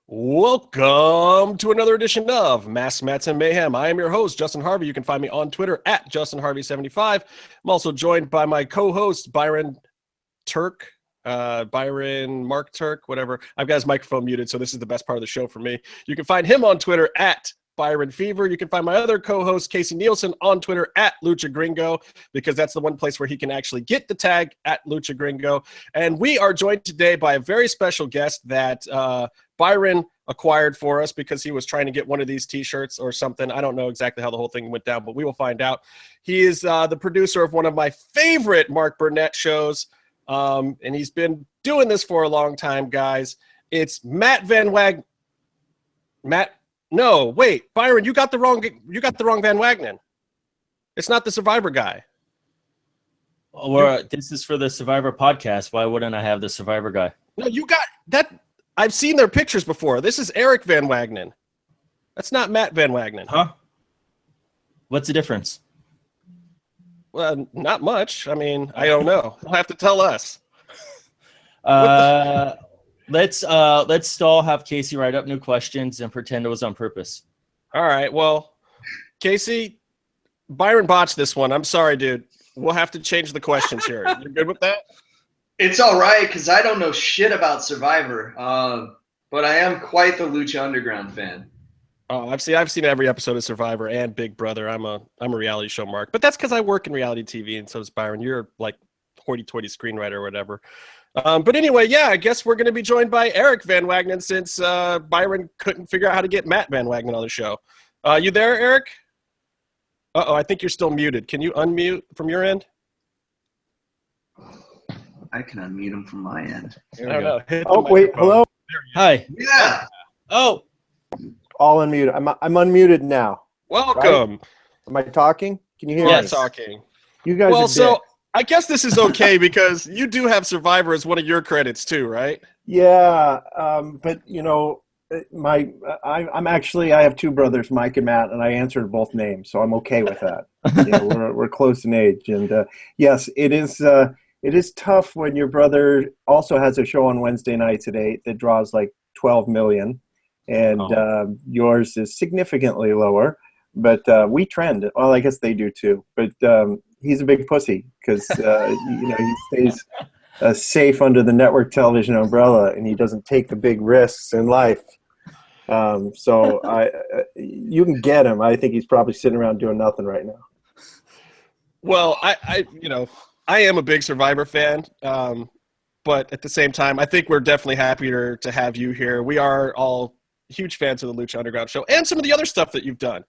Welcome to another edition of Mass Mats and Mayhem. I am your host, Justin Harvey. You can find me on Twitter at JustinHarvey75. I'm also joined by my co-host, Byron Mark Turk, whatever. I've got his microphone muted, so this is the best part of the show for me. You can find him on Twitter at Byron Fever. You can find my other co-host, Casey Nielsen, on Twitter at Lucha Gringo, because that's the one place where he can actually get the tag at Lucha Gringo. And we are joined today by a very special guest that Byron acquired for us because he was trying to get one of these t-shirts or something. I don't know exactly how the whole thing went down, but we will find out. He is the producer of one of my favorite Mark Burnett shows, and he's been doing this for a long time, guys. It's Byron, you got the wrong VanWagenen. It's not the Survivor guy. Well, this is for the Survivor podcast. Why wouldn't I have the Survivor guy? No, you got that. I've seen their pictures before. This is Eric VanWagenen. That's not Matt VanWagenen. Huh? What's the difference? Well, not much. I mean, I don't know. You'll have to tell us. Let's all have Casey write up new questions and pretend it was on purpose. All right. Well, Casey, Byron botched this one. I'm sorry, dude. We'll have to change the questions here. You good with that? It's all right, because I don't know shit about Survivor, but I am quite the Lucha Underground fan. Oh, I've seen every episode of Survivor and Big Brother. I'm a reality show mark, but that's because I work in reality TV, and so does Byron. You're like hoity-toity screenwriter or whatever. But anyway, yeah, I guess we're going to be joined by Eric VanWagenen since Byron couldn't figure out how to get Matt VanWagenen on the show. You there, Eric? Uh-oh, I think you're still muted. Can you unmute from your end? I can unmute him from my end. I don't know. Oh, wait, hello? Hi. Yeah. Oh. All unmuted. I'm unmuted now. Welcome. Right? Am I talking? Can you hear Yeah, me? talking. You guys Well, are so dead. I guess this is okay because you do have Survivor as one of your credits too, right? Yeah, but you know, I have two brothers, Mike and Matt, and I answered both names, so I'm okay with that. We're close in age, and yes, it is tough when your brother also has a show on Wednesday nights at 8 that draws like 12 million, and yours is significantly lower. But we trend. Well, I guess they do too. But he's a big pussy because he stays safe under the network television umbrella, and he doesn't take the big risks in life. So you can get him. I think he's probably sitting around doing nothing right now. Well, I am a big Survivor fan, but at the same time, I think we're definitely happier to have you here. We are all huge fans of the Lucha Underground show and some of the other stuff that you've done.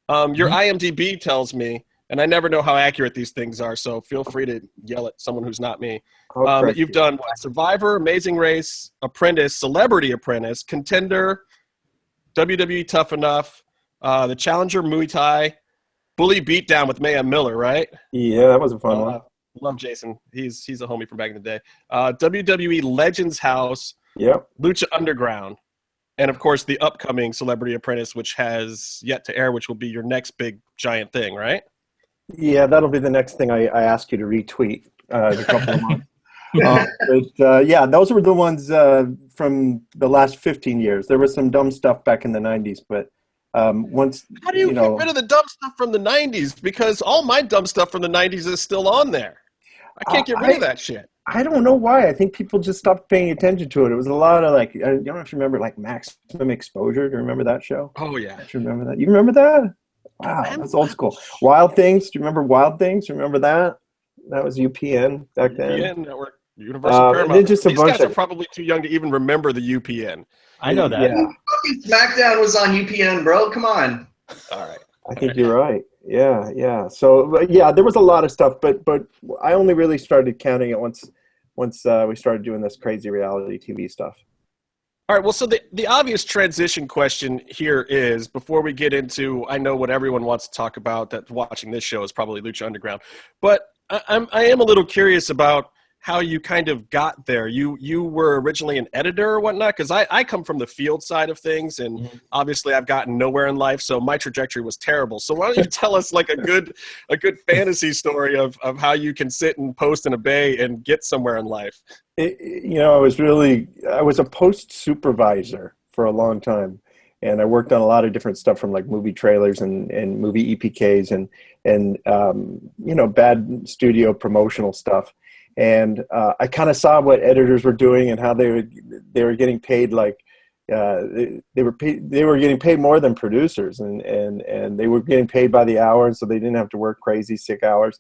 Your IMDb tells me, and I never know how accurate these things are, so feel free to yell at someone who's not me. You've done Survivor, Amazing Race, Apprentice, Celebrity Apprentice, Contender, WWE Tough Enough, the Challenger Muay Thai, Bully Beatdown with Mayhem Miller, right? Yeah, that was a fun one. Love Jason. He's a homie from back in the day. WWE Legends House, Yep. Lucha Underground, and of course the upcoming Celebrity Apprentice, which has yet to air, which will be your next big giant thing, right? Yeah, that'll be the next thing I ask you to retweet in a couple of months. Yeah, those were the ones from the last 15 years. There was some dumb stuff back in the 90s, but once how do you get rid of the dumb stuff from the 90s? Because all my dumb stuff from the 90s is still on there. I can't get rid of that shit. I don't know why. I think people just stopped paying attention to it. It was a lot of like, I don't know if you remember like Maximum Exposure. Do you remember that show? Oh, yeah. Do you remember that? You remember that? Wow, that's old school. Wild Things. Do you remember Wild Things? Remember that? That was UPN back then. UPN Network, Universal Paramount. Then just a These bunch guys are of probably too young to even remember the UPN. I know that. Yeah, Fucking SmackDown was on UPN, bro. Come on. All right. I think you're right. Yeah. So but yeah, there was a lot of stuff, but I only really started counting it once we started doing this crazy reality TV stuff. All right, well, so the obvious transition question here is, before we get into, I know what everyone wants to talk about that's watching this show is probably Lucha Underground, but I am a little curious about how you kind of got there. You were originally an editor or whatnot, because I come from the field side of things, and obviously I've gotten nowhere in life, so my trajectory was terrible. So why don't you tell us like a good fantasy story of how you can sit and post in a bay and get somewhere in life? I was a post supervisor for a long time. And I worked on a lot of different stuff from like movie trailers and movie EPKs and bad studio promotional stuff. And I kind of saw what editors were doing and how they were getting paid like they were getting paid more than producers, and they were getting paid by the hour, and so they didn't have to work crazy sick hours.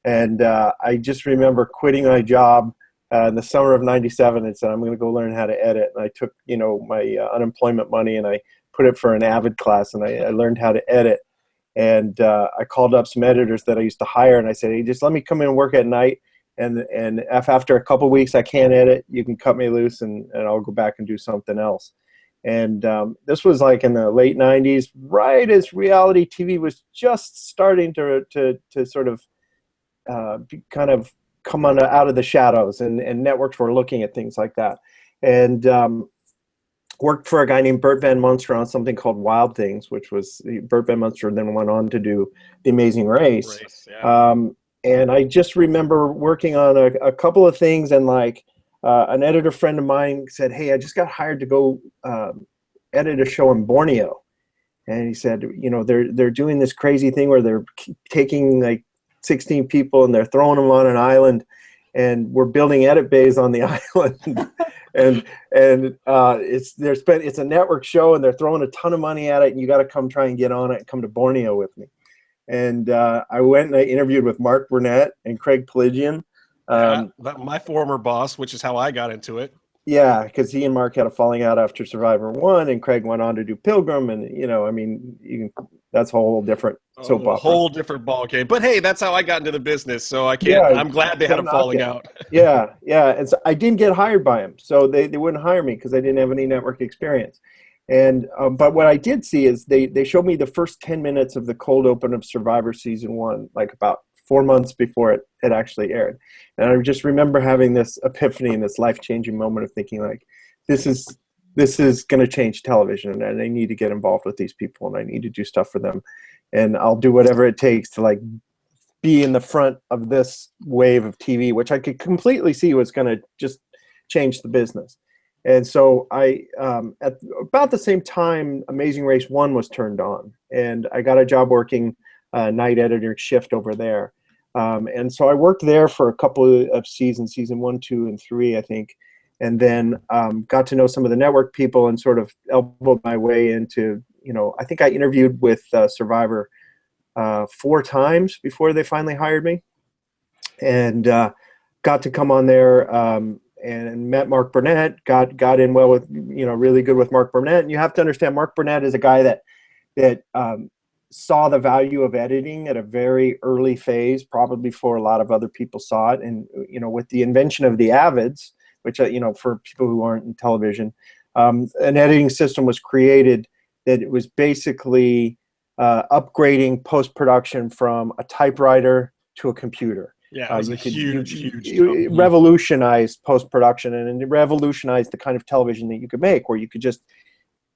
And I just remember quitting my job in the summer of '97 and said, I'm going to go learn how to edit. And I took my unemployment money and I put it for an Avid class, and I learned how to edit. And I called up some editors that I used to hire, and I said, hey, just let me come in and work at night. And if after a couple of weeks I can't edit, you can cut me loose and I'll go back and do something else. And this was like in the late 90s, right as reality TV was just starting to sort of kind of come out of the shadows, and networks were looking at things like that. And worked for a guy named Bert Van Munster on something called Wild Things, which was Bert Van Munster then went on to do The Amazing Race. Yeah. And I just remember working on a couple of things, and like an editor friend of mine said, hey, I just got hired to go edit a show in Borneo. And he said, they're doing this crazy thing where they're taking like 16 people and they're throwing them on an island, and we're building edit bays on the island. and it's a network show, and they're throwing a ton of money at it, and you got to come try and get on it and come to Borneo with me. And I went and I interviewed with Mark Burnett and Craig Pelagian. My former boss, which is how I got into it. Yeah, because he and Mark had a falling out after Survivor 1, and Craig went on to do Pilgrim, and that's a whole different soap opera. A whole different ball game. But hey, that's how I got into the business, so I can't. Yeah, I'm glad they had a falling out. yeah, and so I didn't get hired by him, so they wouldn't hire me because I didn't have any network experience. And but what I did see is they showed me the first 10 minutes of the cold open of Survivor Season 1, like about 4 months before it actually aired. And I just remember having this epiphany and this life-changing moment of thinking, like, this is going to change television, and I need to get involved with these people, and I need to do stuff for them. And I'll do whatever it takes to, like, be in the front of this wave of TV, which I could completely see was going to just change the business. And so I, at about the same time, Amazing Race 1 was turned on, and I got a job working night editor shift over there. And so I worked there for a couple of seasons, season 1, 2, and 3, I think, and then got to know some of the network people and sort of elbowed my way into, I think I interviewed with Survivor 4 times before they finally hired me, and got to come on there and met Mark Burnett, got in well with, really good with Mark Burnett. And you have to understand, Mark Burnett is a guy that saw the value of editing at a very early phase, probably before a lot of other people saw it. And, with the invention of the Avids, which, for people who aren't in television, an editing system was created that it was basically upgrading post-production from a typewriter to a computer. Yeah, it was huge. It revolutionized post-production, and it revolutionized the kind of television that you could make, where you could just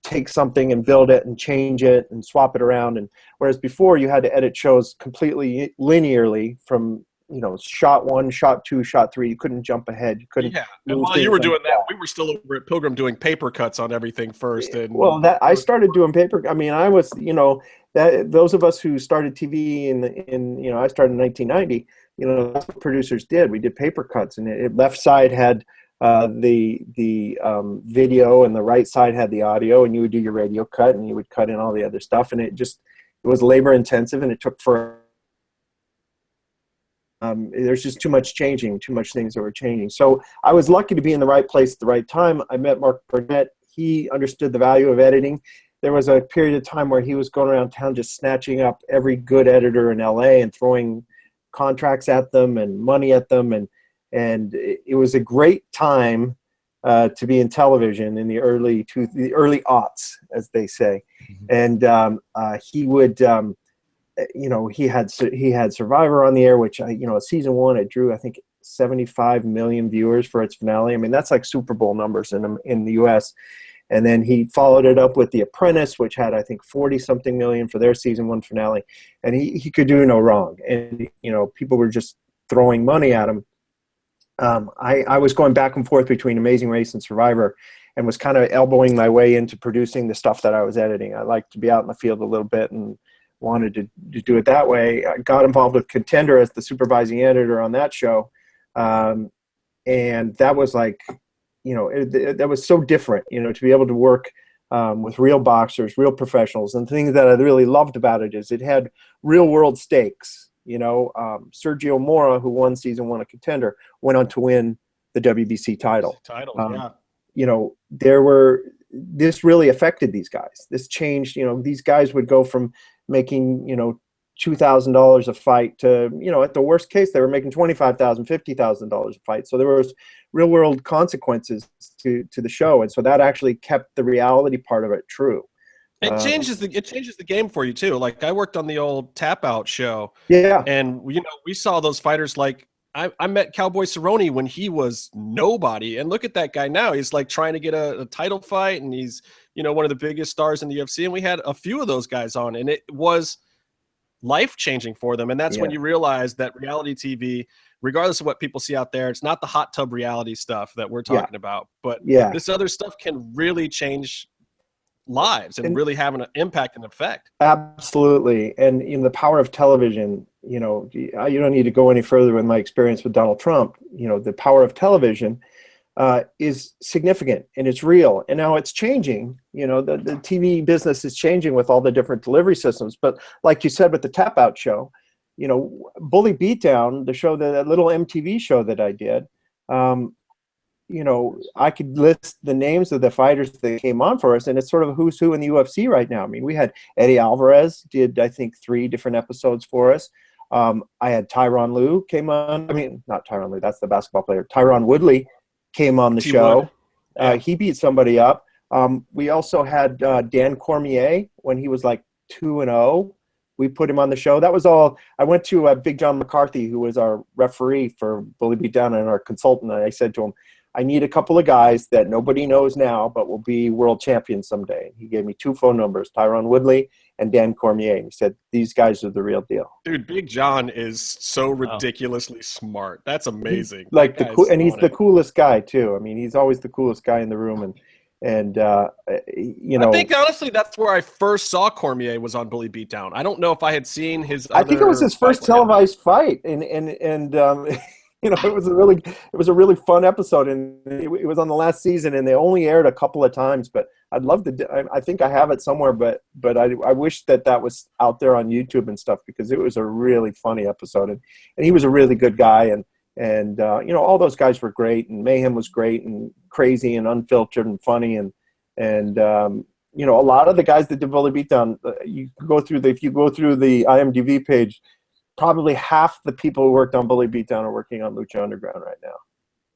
take something and build it and change it and swap it around. And whereas before you had to edit shows completely linearly from, shot 1, shot 2, shot 3, you couldn't jump ahead. You couldn't. Yeah. And while you were doing that, we were still over at Pilgrim doing paper cuts on everything first. And I started doing paper. I mean, I was, those of us who started TV in I started in 1990, that's what producers did. We did paper cuts, and it left side had the video, and the right side had the audio, and you would do your radio cut, and you would cut in all the other stuff, and it was labor intensive, and it took there's just too much things that were changing. So I was lucky to be in the right place at the right time. I met Mark Burnett. He understood the value of editing. There was a period of time where he was going around town just snatching up every good editor in LA and throwing contracts at them and money at them, and it was a great time to be in television in the early aughts, as they say. Mm-hmm. And he would, he had Survivor on the air, which season 1 it drew, I think, 75 million viewers for its finale. I mean, that's like Super Bowl numbers in the U.S. And then he followed it up with The Apprentice, which had, I think, 40-something million for their season 1 finale. And he could do no wrong. And, people were just throwing money at him. I was going back and forth between Amazing Race and Survivor, and was kind of elbowing my way into producing the stuff that I was editing. I liked to be out in the field a little bit and wanted to do it that way. I got involved with Contender as the supervising editor on that show. And that was like, that was so different, to be able to work with real boxers, real professionals. And the thing that I really loved about it is it had real world stakes. Sergio Mora, who won season 1 of Contender, went on to win the WBC title. This really affected these guys. This changed, these guys would go from making, $2,000 a fight to, at the worst case, they were making $25,000, $50,000 a fight. So there was real world consequences to the show. And so that actually kept the reality part of it true. It changes the game for you too. Like I worked on the old Tap Out show. Yeah. And we saw those fighters like I met Cowboy Cerrone when he was nobody, and look at that guy now. He's like trying to get a title fight, and he's one of the biggest stars in the UFC. And we had a few of those guys on, and it was life changing for them. And that's when you realize that reality TV, regardless of what people see out there, it's not the hot tub reality stuff that we're talking about, but this other stuff can really change lives and really have an impact and effect. Absolutely. And the power of television, you don't need to go any further with my experience with Donald Trump. The power of television is significant, and it's real. And now it's changing. The TV business is changing with all the different delivery systems. But like you said with the Tap Out show, Bully Beatdown, the show, that little MTV show that I did, I could list the names of the fighters that came on for us, and it's sort of who's who in the UFC right now. I mean, we had Eddie Alvarez did, I think, 3 different episodes for us. I had Tyronn Lue came on. I mean, not Tyronn Lue, that's the basketball player. Tyron Woodley came on the show. He beat somebody up. We also had Dan Cormier when he was like 2-0. We put him on the show. That was all. I went to Big John McCarthy, who was our referee for Bully Beatdown and our consultant, and I said to him, I need a couple of guys that nobody knows now but will be world champions someday. He gave me 2 phone numbers, Tyron Woodley and Dan Cormier. And he said, these guys are the real deal. Dude, Big John is so ridiculously smart. That's amazing. Like he's the coolest guy too. I mean, he's always the coolest guy in the room. And I think honestly that's where I first saw Cormier was on Bully Beatdown. I don't know if I had seen his I think it was his first televised fight. And it was a really fun episode, and it was on the last season, and they only aired a couple of times. But I'd love to. I think I have it somewhere, but I wish that was out there on YouTube and stuff, because it was a really funny episode, and he was a really good guy, and all those guys were great, and Mayhem was great and crazy and unfiltered and funny, and a lot of the guys that did Bully Beatdown, if you go through the IMDb page, probably half the people who worked on Bully Beatdown are working on Lucha Underground right now.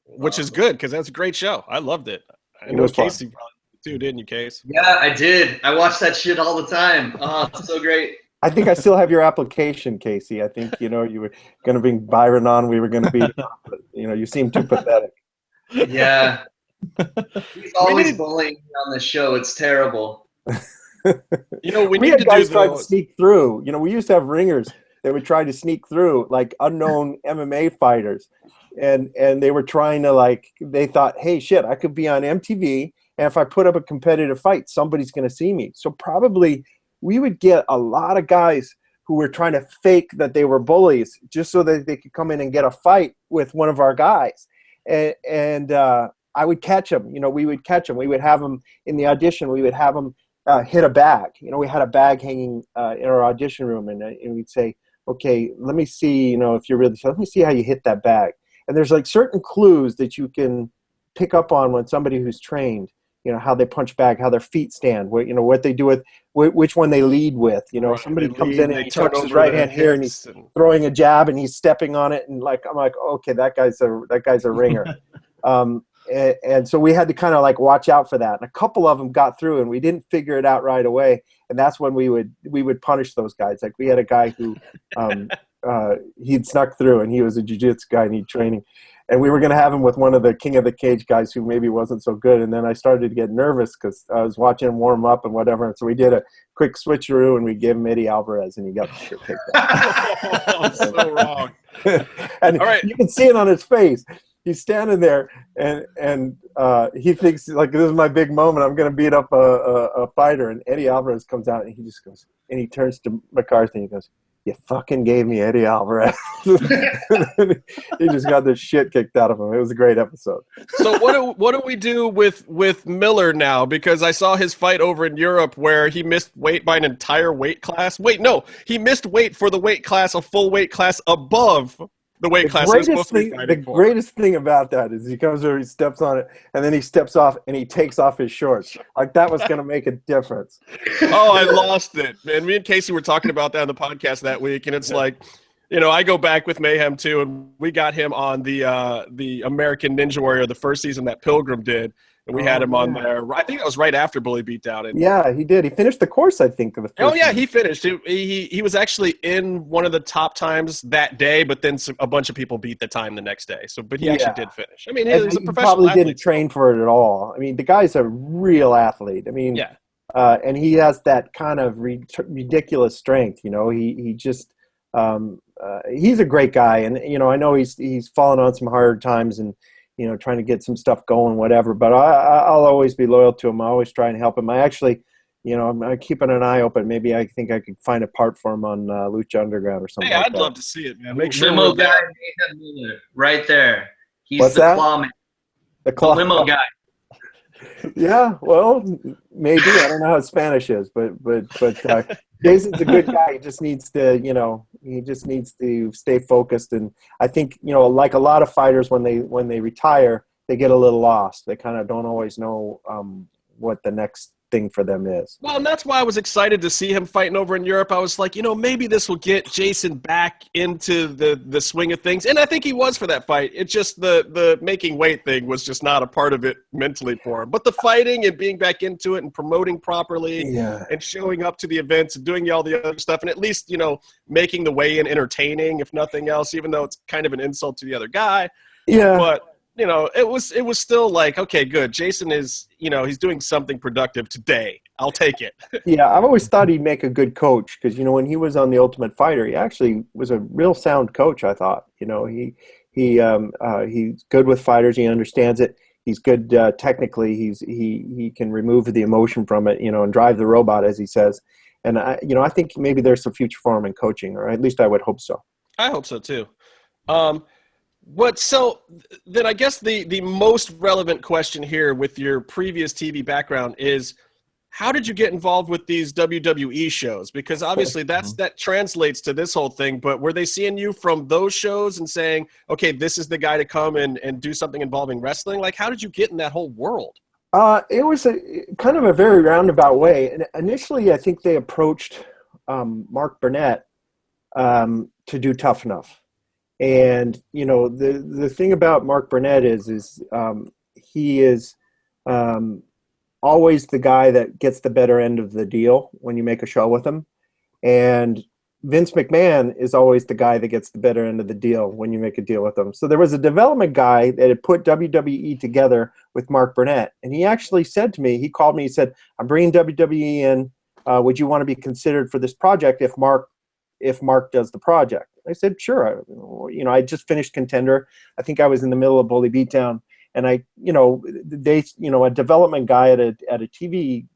Which is good, because that's a great show. I loved it. I know Casey probably too, didn't you, Case? Yeah, I did. I watched that shit all the time. Oh, it's so great. I think I still have your application, Casey. I think, you were going to bring Byron on. We were going to be, you seem too pathetic. Yeah. He's always bullying me on the show. It's terrible. We had guys try to sneak through. We used to have ringers. They would try to sneak through, like unknown MMA fighters, and they were trying to they thought, hey, shit, I could be on MTV, and if I put up a competitive fight, somebody's going to see me. So probably we would get a lot of guys who were trying to fake that they were bullies just so that they could come in and get a fight with one of our guys, and I would catch them. We would catch them. We would have them in the audition. We would have them hit a bag. We had a bag hanging in our audition room, and we'd say, okay, let me see, if you're really, let me see how you hit that bag. And there's certain clues that you can pick up on when somebody who's trained, how they punch back, how their feet stand, what they do with, which one they lead with. Right, somebody comes in and he tucks his right hand here and he's throwing a jab and he's stepping on it. And I'm like, okay, that guy's a ringer. And so we had to kind of watch out for that. And a couple of them got through, and we didn't figure it out right away. And that's when we would punish those guys. We had a guy who he'd snuck through, and he was a jiu-jitsu guy, need training. And we were going to have him with one of the King of the Cage guys who maybe wasn't so good. And then I started to get nervous because I was watching him warm up and whatever. And so we did a quick switcheroo, and we gave him Eddie Alvarez, and he got the shit kicked out. So wrong. And all right. You can see it on his face. he's standing there, and he thinks like, this is my big moment. I'm going to beat up a fighter. And Eddie Alvarez comes out, and he just goes, and he turns to McCarthy and he goes, "You fucking gave me Eddie Alvarez." He just got the shit kicked out of him. It was a great episode. So what do we do with Miller now? Because I saw his fight over in Europe where he missed weight by an entire weight class. Wait, no, he missed weight for the weight class, a full weight class above the weight class he was supposed to be fighting for. Greatest thing about that is he comes over, he steps on it, and then he steps off and he takes off his shorts. Like that was going to make a difference. Oh, I lost it. And me and Casey were talking about that on the podcast that week, and it's like, you know, I go back with Mayhem too, and we got him on the American Ninja Warrior, the first season that Pilgrim did, and we had him on there. I think that was right after Bully Beatdown. And yeah, he did. He finished the course, I think. He finished. He was actually in one of the top times that day, but then a bunch of people beat the time the next day. So, but he actually did finish. I mean, he was a professional probably athlete. Didn't train for it at all. I mean, the guy's a real athlete. I mean, and he has that kind of ridiculous strength. You know, he just he's a great guy, and you know, I know he's fallen on some hard times and, you know, trying to get some stuff going, whatever. But I'll always be loyal to him. I always try and help him. I actually, you know, I'm keeping an eye open. Maybe I think I could find a part for him on Lucha Underground or something. Hey, like I'd that. love to see it, man. Make sure limo guy, Mayhem Miller, right there. He's What's the that? claw man. The Limo guy. Yeah, well, maybe. I don't know how Spanish is, but Jason's a good guy. He just needs to, you know, stay focused. And I think, you know, like a lot of fighters, when they retire, they get a little lost. They kind of don't always know what the next thing for them is. Well, and that's why I was excited to see him fighting over in Europe. I was like, you know, maybe this will get Jason back into the swing of things. And I think he was for that fight. It's just the making weight thing was just not a part of it mentally for him. But the fighting and being back into it and promoting properly and showing up to the events and doing all the other stuff and at least, you know, making the weigh-in entertaining, if nothing else, even though it's kind of an insult to the other guy. Yeah. But you know, it was still like, okay, good. Jason is, you know, he's doing something productive today. I'll take it. Yeah, I've always thought he'd make a good coach because, you know, when he was on The Ultimate Fighter, he actually was a real sound coach, I thought. You know, he's good with fighters. He understands it. He's good technically. He can remove the emotion from it, you know, and drive the robot, as he says. And, I think maybe there's some future for him in coaching, or at least I would hope so. I hope so, too. So then I guess the most relevant question here with your previous TV background is, how did you get involved with these WWE shows? Because obviously that translates to this whole thing, but were they seeing you from those shows and saying, okay, this is the guy to come and do something involving wrestling? Like, how did you get in that whole world? It was kind of a very roundabout way. And initially, I think they approached Mark Burnett to do Tough Enough. And, you know, the thing about Mark Burnett is he is always the guy that gets the better end of the deal when you make a show with him. And Vince McMahon is always the guy that gets the better end of the deal when you make a deal with him. So there was a development guy that had put WWE together with Mark Burnett. And he actually said to me, he called me, he said, "I'm bringing WWE in. Would you want to be considered for this project if Mark does the project?" I said, sure. You know, I just finished Contender. I think I was in the middle of Bully Beatdown, and a development guy at a TV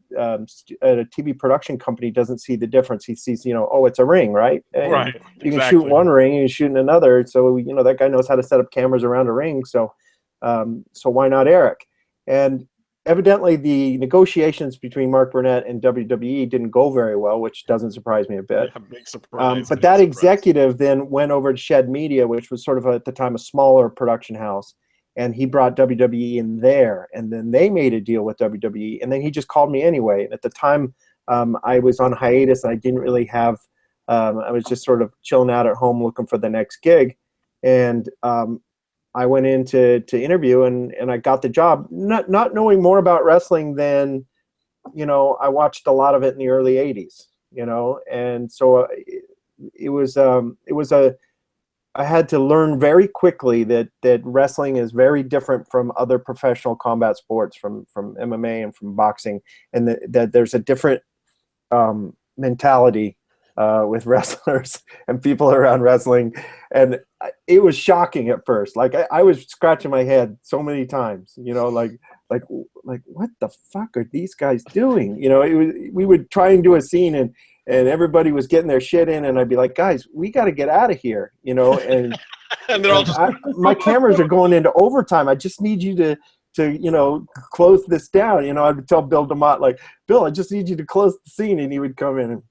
production company doesn't see the difference. He sees, you know, oh, it's a ring, right? Right. You can shoot one ring, and you're shooting another. So, you know, that guy knows how to set up cameras around a ring. So why not Eric? And evidently, the negotiations between Mark Burnett and WWE didn't go very well, which doesn't surprise me a bit. Yeah, big surprise. But that executive then went over to Shed Media, which was sort of at the time a smaller production house, and he brought WWE in there, and then they made a deal with WWE, and then he just called me anyway. And at the time, I was on hiatus, and I didn't really have. I was just sort of chilling out at home, looking for the next gig, and I went in to interview, and I got the job, not knowing more about wrestling than, you know, I watched a lot of it in the early 80s, you know, and so I had to learn very quickly that wrestling is very different from other professional combat sports, from MMA and from boxing, and that there's a different mentality with wrestlers and people around wrestling, and it was shocking at first. Like I was scratching my head so many times, you know, like what the fuck are these guys doing? You know, we would try and do a scene, and everybody was getting their shit in, and I'd be like, guys, we got to get out of here, you know, and And they're all just my cameras are going into overtime. I just need you to you know, close this down. You know, I would tell Bill DeMott, like, Bill, I just need you to close the scene, and he would come in and,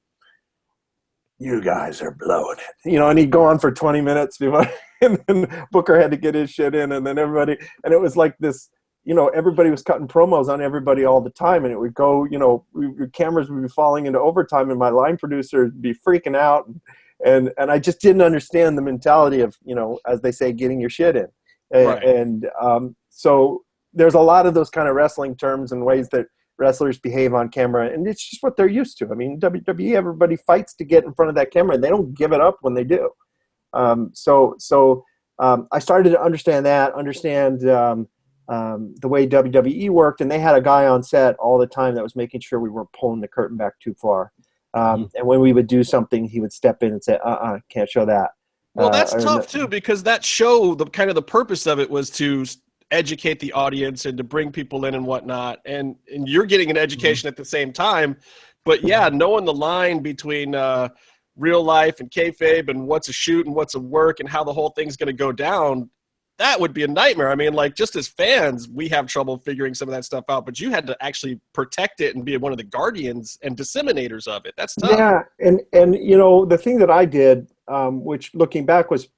you guys are blowing it, you know, and he'd go on for 20 minutes before, and then Booker had to get his shit in, and then everybody, and it was like this, you know, everybody was cutting promos on everybody all the time, and it would go, you know, cameras would be falling into overtime, and my line producer would be freaking out, and I just didn't understand the mentality of, you know, as they say, getting your shit in, Right. and so there's a lot of those kind of wrestling terms and ways that wrestlers behave on camera, and it's just what they're used to. I mean, WWE, everybody fights to get in front of that camera, and they don't give it up when they do. So I started to understand the way WWE worked, and they had a guy on set all the time that was making sure we weren't pulling the curtain back too far. And when we would do something, he would step in and say, can't show that. Well, that's tough too, because that show, the kind of the purpose of it was to educate the audience and to bring people in and whatnot. And you're getting an education at the same time. But yeah, knowing the line between real life and kayfabe and what's a shoot and what's a work and how the whole thing's going to go down, that would be a nightmare. I mean, like, just as fans, we have trouble figuring some of that stuff out, but you had to actually protect it and be one of the guardians and disseminators of it. That's tough. Yeah, and you know, the thing that I did, which looking back was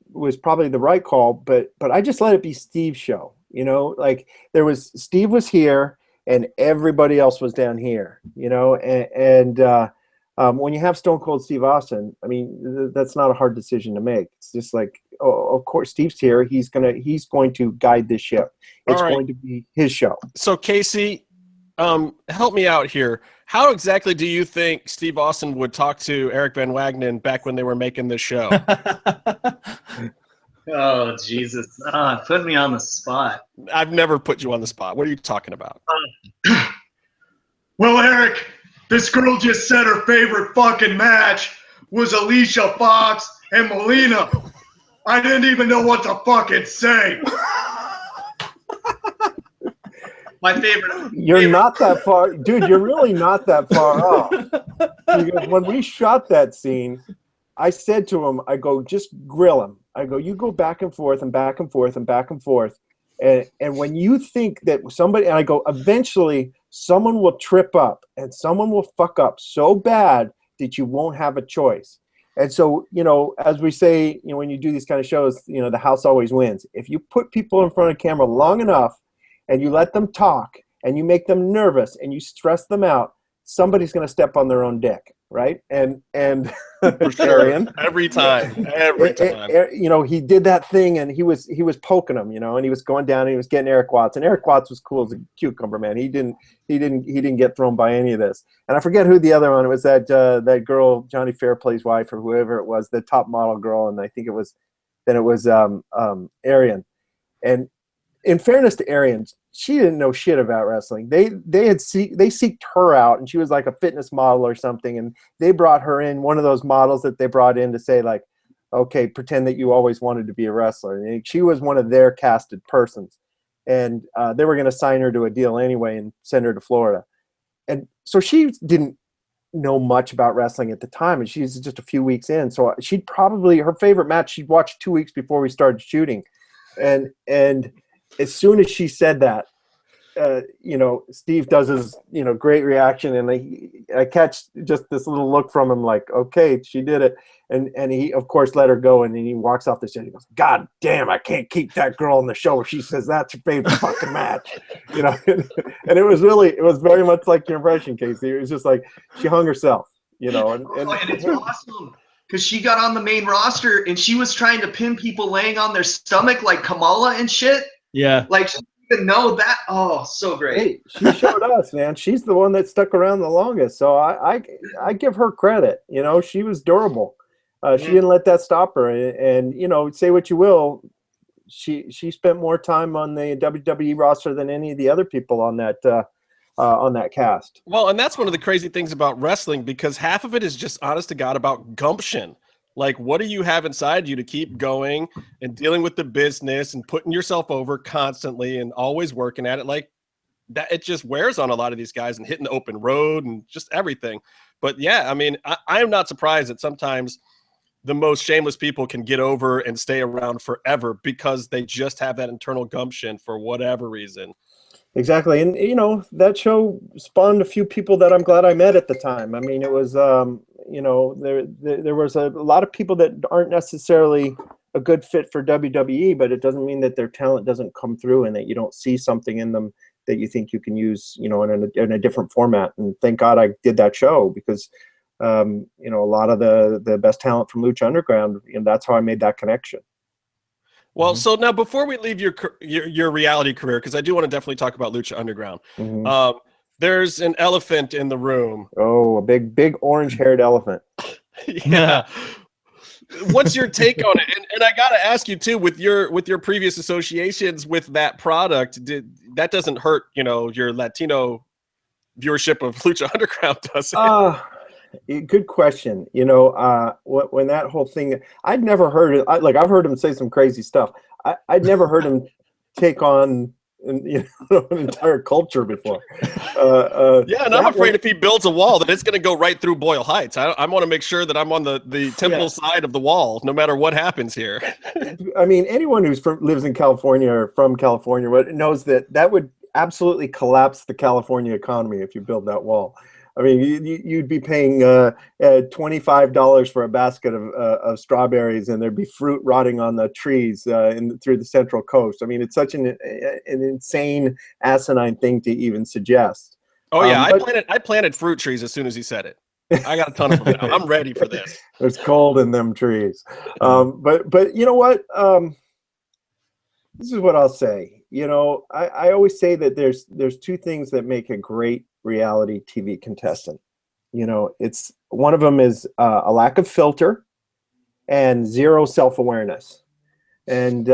probably the right call, but I just let it be Steve's show. You know, like Steve was here and everybody else was down here, you know, and when you have Stone Cold Steve Austin, I mean, that's not a hard decision to make. It's just like, oh, of course, Steve's here. He's going to guide this ship. It's going to be his show. So Casey, help me out here. How exactly do you think Steve Austin would talk to Eric VanWagenen back when they were making this show? Oh, Jesus. Put me on the spot. I've never put you on the spot. What are you talking about? Well, Eric, this girl just said her favorite fucking match was Alicia Fox and Melina. I didn't even know what to fucking say. My favorite. You're not that far. Dude, you're really not that far off. Because when we shot that scene, I said to him, I go, just grill him. I go, you go back and forth and back and forth and back and forth. And when you think that somebody, and I go, eventually someone will trip up and someone will fuck up so bad that you won't have a choice. And so, you know, as we say, you know, when you do these kind of shows, you know, the house always wins. If you put people in front of camera long enough and you let them talk and you make them nervous and you stress them out, somebody's going to step on their own dick, right? And For sure. Every time. You know, he did that thing, and he was poking him, you know, and he was going down and he was getting Eric Watts, and Eric Watts was cool as a cucumber, man. He didn't get thrown by any of this. And I forget who the other one. It was that girl, Johnny Fairplay's wife, or whoever it was, the top model girl, and I think it was Arian. And in fairness to Arian, she didn't know shit about wrestling. They seeked her out, and she was like a fitness model or something, and they brought her in, one of those models that they brought in to say, like, okay, pretend that you always wanted to be a wrestler. And she was one of their casted persons, and they were going to sign her to a deal anyway and send her to Florida. And so she didn't know much about wrestling at the time, and she's just a few weeks in. So she'd probably, her favorite match she'd watched 2 weeks before we started shooting, and as soon as she said that, you know, Steve does his, you know, great reaction, and I catch just this little look from him, like, okay, she did it, and he of course let her go, and then he walks off the set. He goes, God damn, I can't keep that girl on the show if she says that's her favorite fucking match, you know. And it was very much like your impression, Casey. It was just like she hung herself, you know, and it's awesome. Because she got on the main roster and she was trying to pin people laying on their stomach like Kamala and shit. Yeah. Like, she didn't even know that. Oh, so great. Hey, she showed us, man. She's the one that stuck around the longest. So I give her credit. You know, she was durable. She didn't let that stop her. And, you know, say what you will, she spent more time on the WWE roster than any of the other people on that on that cast. Well, and that's one of the crazy things about wrestling, because half of it is just honest to God about gumption. Like, what do you have inside you to keep going and dealing with the business and putting yourself over constantly and always working at it? Like that, it just wears on a lot of these guys, and hitting the open road and just everything. But yeah, I mean, I am not surprised that sometimes the most shameless people can get over and stay around forever because they just have that internal gumption for whatever reason. Exactly. And, you know, that show spawned a few people that I'm glad I met at the time. I mean, it was, you know, there was a lot of people that aren't necessarily a good fit for WWE, but it doesn't mean that their talent doesn't come through and that you don't see something in them that you think you can use, you know, in a different format. And thank God I did that show, because, you know, a lot of the best talent from Lucha Underground, and that's how I made that connection. Well, so now before we leave your reality career, because I do want to definitely talk about Lucha Underground, there's an elephant in the room. Oh, a big orange-haired elephant. Yeah. What's your take on it? And I got to ask you too, with your previous associations with that product, that doesn't hurt, you know, your Latino viewership of Lucha Underground, does it? Good question. You know, when that whole thing, I'd never heard it. I've heard him say some crazy stuff. I'd never heard him take on an entire culture before. Yeah, and I'm afraid if he builds a wall, that it's going to go right through Boyle Heights. I want to make sure that I'm on the temple side of the wall, no matter what happens here. I mean, anyone who's lives in California or from California knows that would absolutely collapse the California economy if you build that wall. I mean, you'd be paying $25 for a basket of strawberries, and there'd be fruit rotting on the trees through the Central Coast. I mean, it's such an insane, asinine thing to even suggest. Oh yeah, I planted fruit trees as soon as he said it. I got a ton of them now. I'm ready for this. There's cold in them trees. But you know what? This is what I'll say. You know, I always say that there's two things that make a great reality TV contestant. You know, it's one of them is a lack of filter and zero self-awareness, and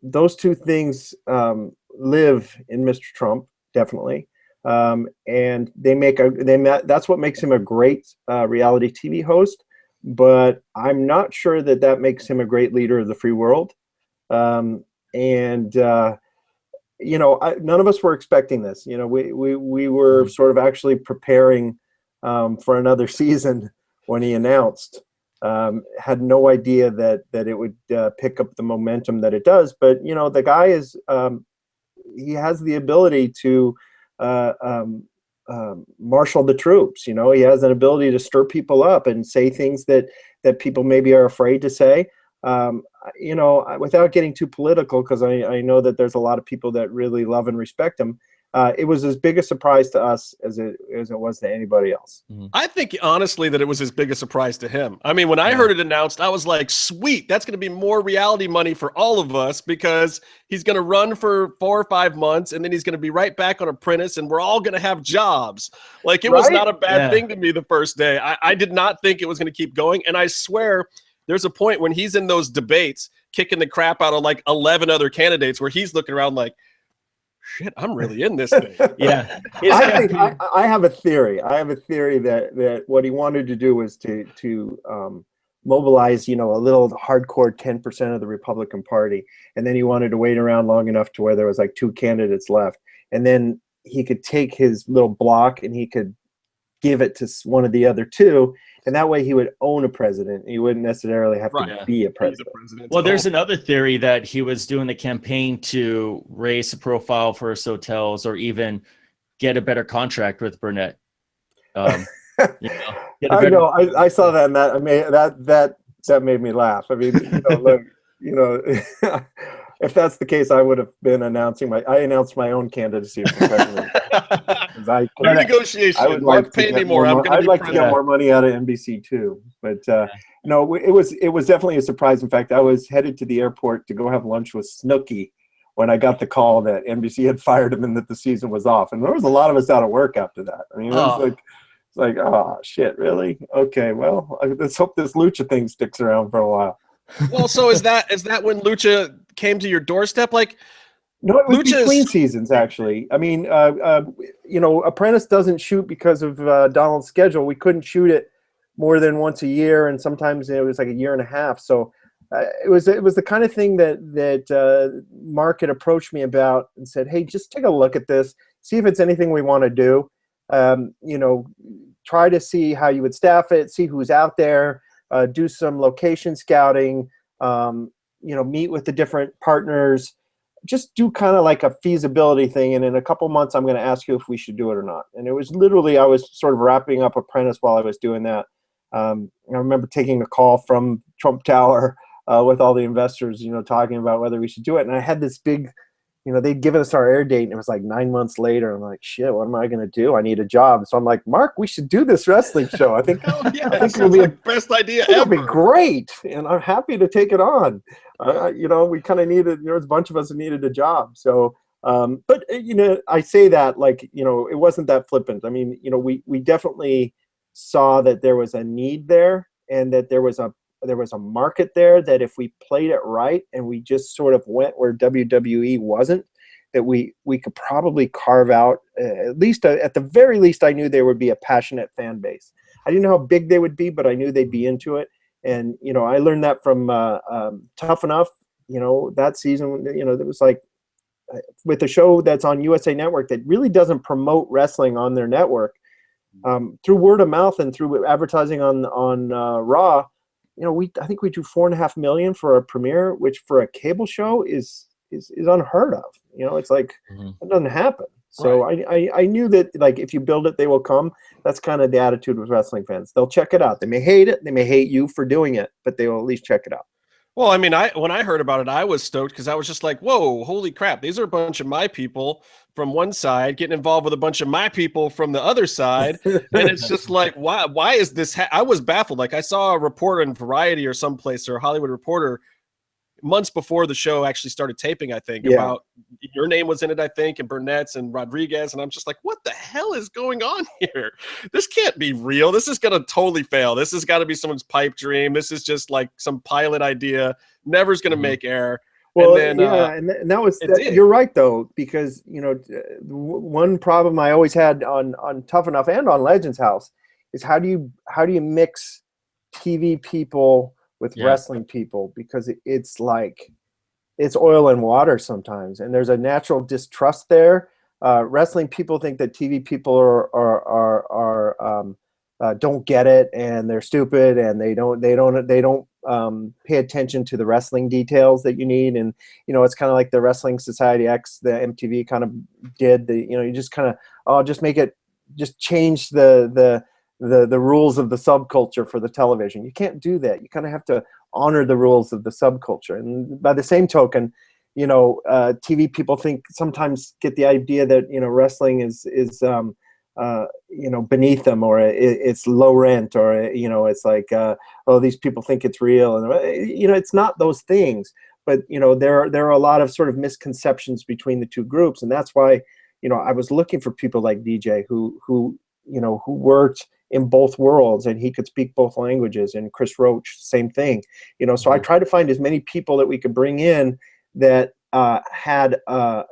those two things live in Mr. Trump, definitely, and that's what makes him a great reality TV host. But I'm not sure that makes him a great leader of the free world. You know, none of us were expecting this. You know, we were sort of actually preparing for another season when he announced. Had no idea that it would pick up the momentum that it does. But you know, the guy he has the ability to marshal the troops. You know, he has an ability to stir people up and say things that people maybe are afraid to say. You know, without getting too political, because I know that there's a lot of people that really love and respect him. It was as big a surprise to us as it was to anybody else. I think honestly that it was as big a surprise to him. I mean, when I heard it announced, I was like, sweet, that's going to be more reality money for all of us, because he's going to run for 4 or 5 months and then he's going to be right back on Apprentice and we're all going to have jobs. Like, it was not a bad thing to me the first day. I did not think it was going to keep going. And I swear, there's a point when he's in those debates kicking the crap out of like 11 other candidates where he's looking around like, shit, I'm really in this thing. Yeah. I have a theory. I have a theory that what he wanted to do was to mobilize, you know, a little hardcore 10% of the Republican Party. And then he wanted to wait around long enough to where there was like 2 candidates left. And then he could take his little block and he could give it to one of the other 2. And that way he would own a president. He wouldn't necessarily have to be a president. Well, there's another theory that he was doing the campaign to raise the profile for his hotels, or even get a better contract with Burnett. You know, I saw that, and that made me laugh. I mean, you know, look, you know, if that's the case, I would have been I announced my own candidacy for president. Negotiation. I would like pay me more. I'd like to get more money out of NBC too. But no, it was definitely a surprise. In fact, I was headed to the airport to go have lunch with Snooki when I got the call that NBC had fired him and that the season was off. And there was a lot of us out of work after that. I mean, it was like, oh shit, really? Okay, well, let's hope this Lucha thing sticks around for a while. Well, so is that when Lucha came to your doorstep? Like, no, it was between seasons, actually. I mean, Apprentice doesn't shoot because of Donald's schedule. We couldn't shoot it more than once a year, and sometimes it was like a year and a half. So it was the kind of thing that Mark had approached me about and said, hey, just take a look at this, see if it's anything we want to do. Try to see how you would staff it, see who's out there, do some location scouting, meet with the different partners, just do kind of like a feasibility thing. And in a couple months, I'm going to ask you if we should do it or not. And it was literally, I was sort of wrapping up Apprentice while I was doing that. I remember taking a call from Trump Tower with all the investors, talking about whether we should do it. And I had this big, they'd given us our air date, and it was like 9 months later. I'm like, shit, what am I going to do? I need a job. So I'm like, Mark, we should do this wrestling show. I think it'll be the best idea ever. It'll be great. And I'm happy to take it on. We kind of needed, there was a bunch of us that needed a job. So, but I say that like, it wasn't that flippant. I mean, we definitely saw that there was a need there, and that there was a market there, that if we played it right and we just sort of went where WWE wasn't, that we could probably carve out at the very least, I knew there would be a passionate fan base. I didn't know how big they would be, but I knew they'd be into it. And, I learned that from Tough Enough, that season, it was like with a show that's on USA Network that really doesn't promote wrestling on their network, through word of mouth and through advertising on Raw. I think we do $4.5 million for a premiere, which for a cable show is unheard of. It's like, it doesn't happen. So right. I knew that, like, if you build it, they will come. That's kind of the attitude with wrestling fans. They'll check it out. They may hate it. They may hate you for doing it, but they will at least check it out. Well, I mean, when I heard about it, I was stoked because I was just like, whoa, holy crap. These are a bunch of my people from one side getting involved with a bunch of my people from the other side. And it's just like, why is this? I was baffled. Like, I saw a reporter in Variety or someplace, or a Hollywood Reporter, months before the show actually started taping, I think, about your name was in it, I think, and Burnett's and Rodriguez. And I'm just like, what the hell is going on here? This can't be real. This is going to totally fail. This has got to be someone's pipe dream. This is just like some pilot idea. Never's going to make air. Well, and then, and that was, you're right though, because, one problem I always had on Tough Enough and on Legends House is how do you mix TV people with wrestling people, because it's like it's oil and water sometimes, and there's a natural distrust there. Wrestling people think that TV people are don't get it, and they're stupid, and they don't pay attention to the wrestling details that you need. And it's kind of like the Wrestling Society X, the MTV kind of did. You just kind of just change the rules of the subculture for the television. You can't do that. You kind of have to honor the rules of the subculture. And by the same token, TV people sometimes get the idea that wrestling is beneath them, or it's low rent, or it's like these people think it's real, and it's not those things. But there are a lot of sort of misconceptions between the two groups, and that's why I was looking for people like DJ who worked in both worlds, and he could speak both languages, and Chris Roach, same thing. So I tried to find as many people that we could bring in that had a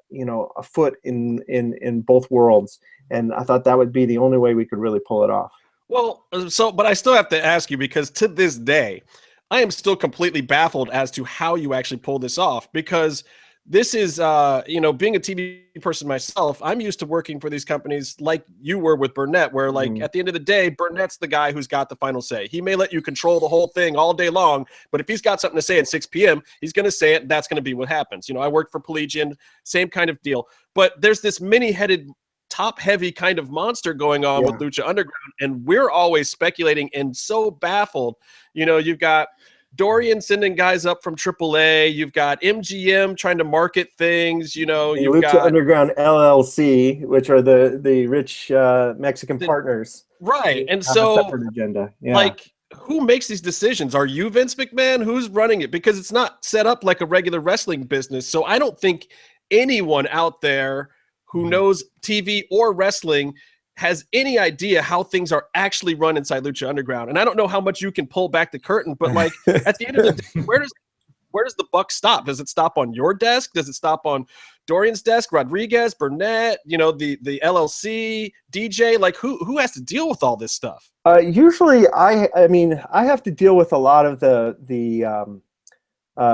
foot in both worlds, and I thought that would be the only way we could really pull it off. Well, but I still have to ask you, because to this day, I am still completely baffled as to how you actually pull this off, because this is, being a TV person myself, I'm used to working for these companies like you were with Burnett, where like at the end of the day, Burnett's the guy who's got the final say. He may let you control the whole thing all day long, but if he's got something to say at 6 p.m., he's going to say it. That's going to be what happens. I worked for Pelagian, same kind of deal. But there's this many-headed, top-heavy kind of monster going on with Lucha Underground, and we're always speculating and so baffled. You've got Dorian sending guys up from AAA. You've got MGM trying to market things. You've Lucha got Underground LLC, which are the rich Mexican partners, right? And so, separate agenda. Yeah. Like, who makes these decisions? Are you Vince McMahon? Who's running it? Because it's not set up like a regular wrestling business. So I don't think anyone out there who knows TV or wrestling has any idea how things are actually run inside Lucha Underground. And I don't know how much you can pull back the curtain, but like at the end of the day, where does the buck stop? Does it stop on your desk? Does it stop on Dorian's desk, Rodriguez, Burnett, the LLC, DJ? Like who has to deal with all this stuff? Usually I have to deal with a lot of the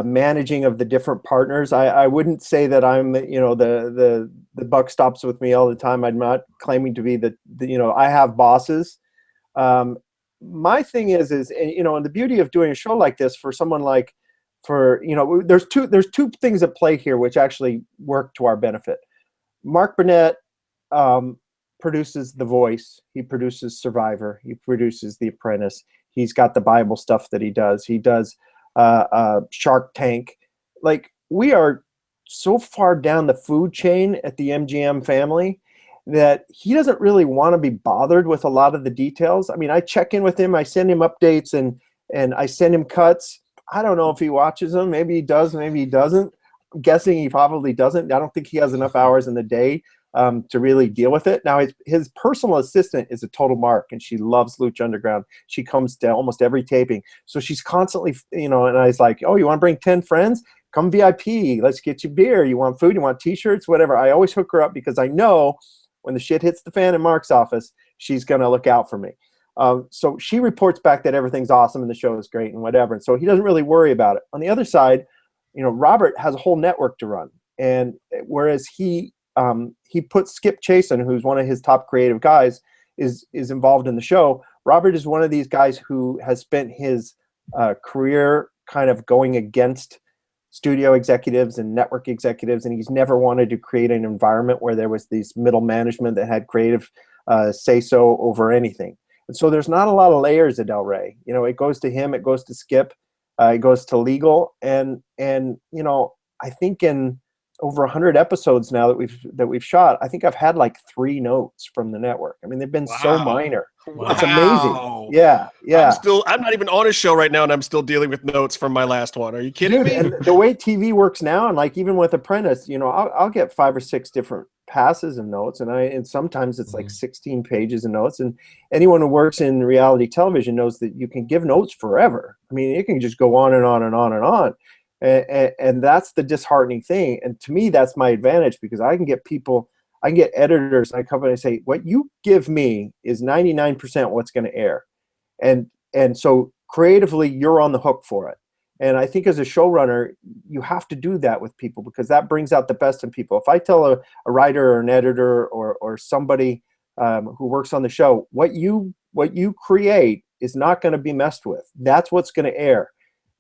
managing of the different partners. I wouldn't say that I'm, the buck stops with me all the time. I'm not claiming to be I have bosses. My thing is, and the beauty of doing a show like this for someone like, there's two things at play here, which actually work to our benefit. Mark Burnett produces The Voice. He produces Survivor. He produces The Apprentice. He's got the Bible stuff that he does. He does Shark Tank. Like, we are so far down the food chain at the MGM family that he doesn't really want to be bothered with a lot of the details. I mean, I check in with him, I send him updates, and I send him cuts. I don't know if he watches them. Maybe he does, maybe he doesn't. I'm guessing he probably doesn't. I don't think he has enough hours in the day to really deal with it. Now, his personal assistant is a total mark, and she loves Lucha Underground. She comes to almost every taping. So she's constantly, and I was like, oh, you want to bring 10 friends? Come VIP. Let's get you beer. You want food? You want T-shirts? Whatever. I always hook her up because I know when the shit hits the fan in Mark's office, she's going to look out for me. So she reports back that everything's awesome and the show is great and whatever. And so he doesn't really worry about it. On the other side, Robert has a whole network to run. And whereas he puts Skip Chasen, who's one of his top creative guys, is involved in the show. Robert is one of these guys who has spent his career kind of going against studio executives and network executives, and he's never wanted to create an environment where there was these middle management that had creative say-so over anything. And so there's not a lot of layers at Del Rey. It goes to him, it goes to Skip, it goes to legal, and I think in over 100 episodes now that we've shot, I think I've had like 3 notes from the network. I mean, they've been so minor. Wow. It's amazing. Yeah. I'm not even on a show right now, and I'm still dealing with notes from my last one. Are you kidding me? And the way TV works now, and like even with Apprentice, I'll get 5 or 6 different passes of notes, and sometimes it's like 16 pages of notes. And anyone who works in reality television knows that you can give notes forever. I mean, it can just go on and on and on and on. And that's the disheartening thing. And to me, that's my advantage, because I can get editors, and I come in and say, what you give me is 99% what's going to air. And so creatively, you're on the hook for it. And I think as a showrunner, you have to do that with people, because that brings out the best in people. If I tell a writer or an editor or somebody who works on the show, what you create is not going to be messed with. That's what's going to air.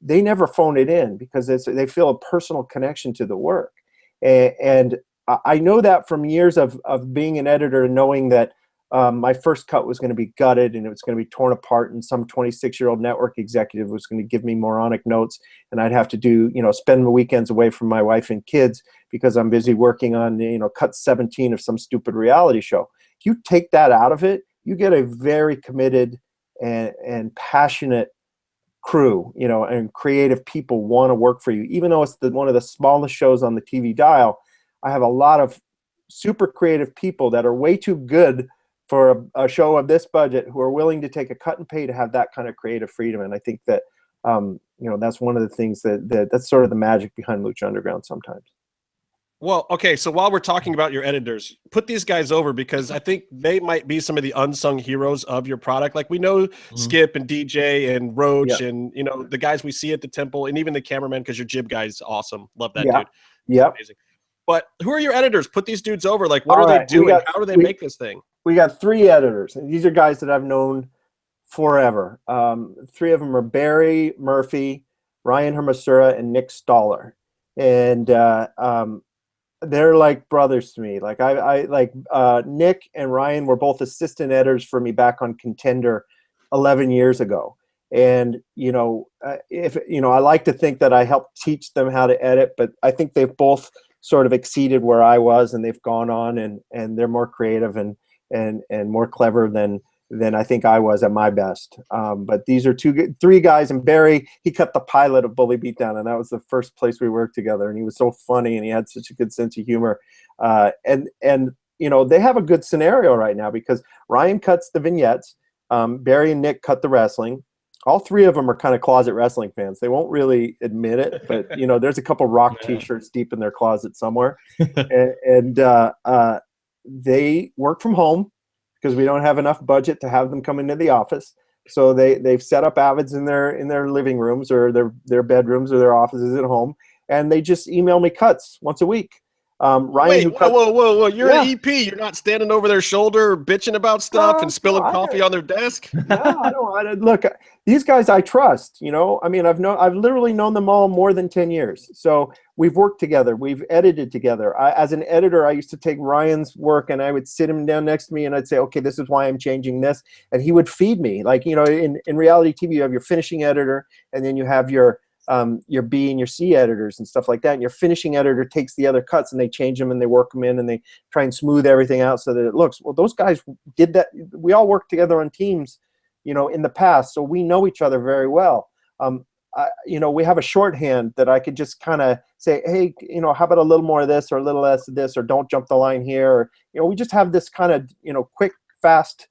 They never phone it in, because they feel a personal connection to the work. And I know that from years of being an editor, knowing that my first cut was going to be gutted and it was going to be torn apart, and some 26-year-old network executive was going to give me moronic notes, and I'd have to spend my weekends away from my wife and kids because I'm busy working on cut 17 of some stupid reality show. If you take that out of it, you get a very committed and passionate crew, and creative people want to work for you. Even though it's one of the smallest shows on the TV dial, I have a lot of super creative people that are way too good for a show of this budget, who are willing to take a cut and pay to have that kind of creative freedom. And I think that that's one of the things that's sort of the magic behind Lucha Underground sometimes. Well, okay, so while we're talking about your editors, put these guys over, because I think they might be some of the unsung heroes of your product. Like, we know Skip and DJ and Roach and, the guys we see at the temple, and even the cameraman, because your jib guy's awesome. Love that dude. Yeah. Amazing. But who are your editors? Put these dudes over. Like, what are they doing? How do they make this thing? We got 3 editors, and these are guys that I've known forever. 3 of them are Barry Murphy, Ryan Hermosura, and Nick Stoller. And they're like brothers to me. Like Nick and Ryan were both assistant editors for me back on Contender 11 years ago. And I like to think that I helped teach them how to edit, but I think they've both sort of exceeded where I was, and they've gone on and they're more creative and more clever than I think I was at my best. But these are 3 guys, and Barry, he cut the pilot of Bully Beatdown, and that was the first place we worked together. And he was so funny, and he had such a good sense of humor. And they have a good scenario right now, because Ryan cuts the vignettes, Barry and Nick cut the wrestling, all three of them are kind of closet wrestling fans. They won't really admit it, but there's a couple Rock T-shirts deep in their closet somewhere, and they work from home because we don't have enough budget to have them come into the office. So they've set up Avids in their living rooms or their bedrooms or their offices at home, and they just email me cuts once a week. Ryan, whoa! You're an EP. You're not standing over their shoulder bitching about stuff and spilling coffee on their desk. No, I don't. Look, these guys I trust. I mean, I've literally known them all more than 10 years. So we've worked together. We've edited together. As an editor, I used to take Ryan's work and I would sit him down next to me and I'd say, okay, this is why I'm changing this, and he would feed me. Like in reality TV, you have your finishing editor, and then you have your B and your C editors and stuff like that. And your finishing editor takes the other cuts and they change them and they work them in and they try and smooth everything out so that it looks. Well, those guys did that. We all worked together on teams, in the past, so we know each other very well. We have a shorthand that I could just kind of say, hey, how about a little more of this or a little less of this, or don't jump the line here. Or, we just have this kind of, quick, fast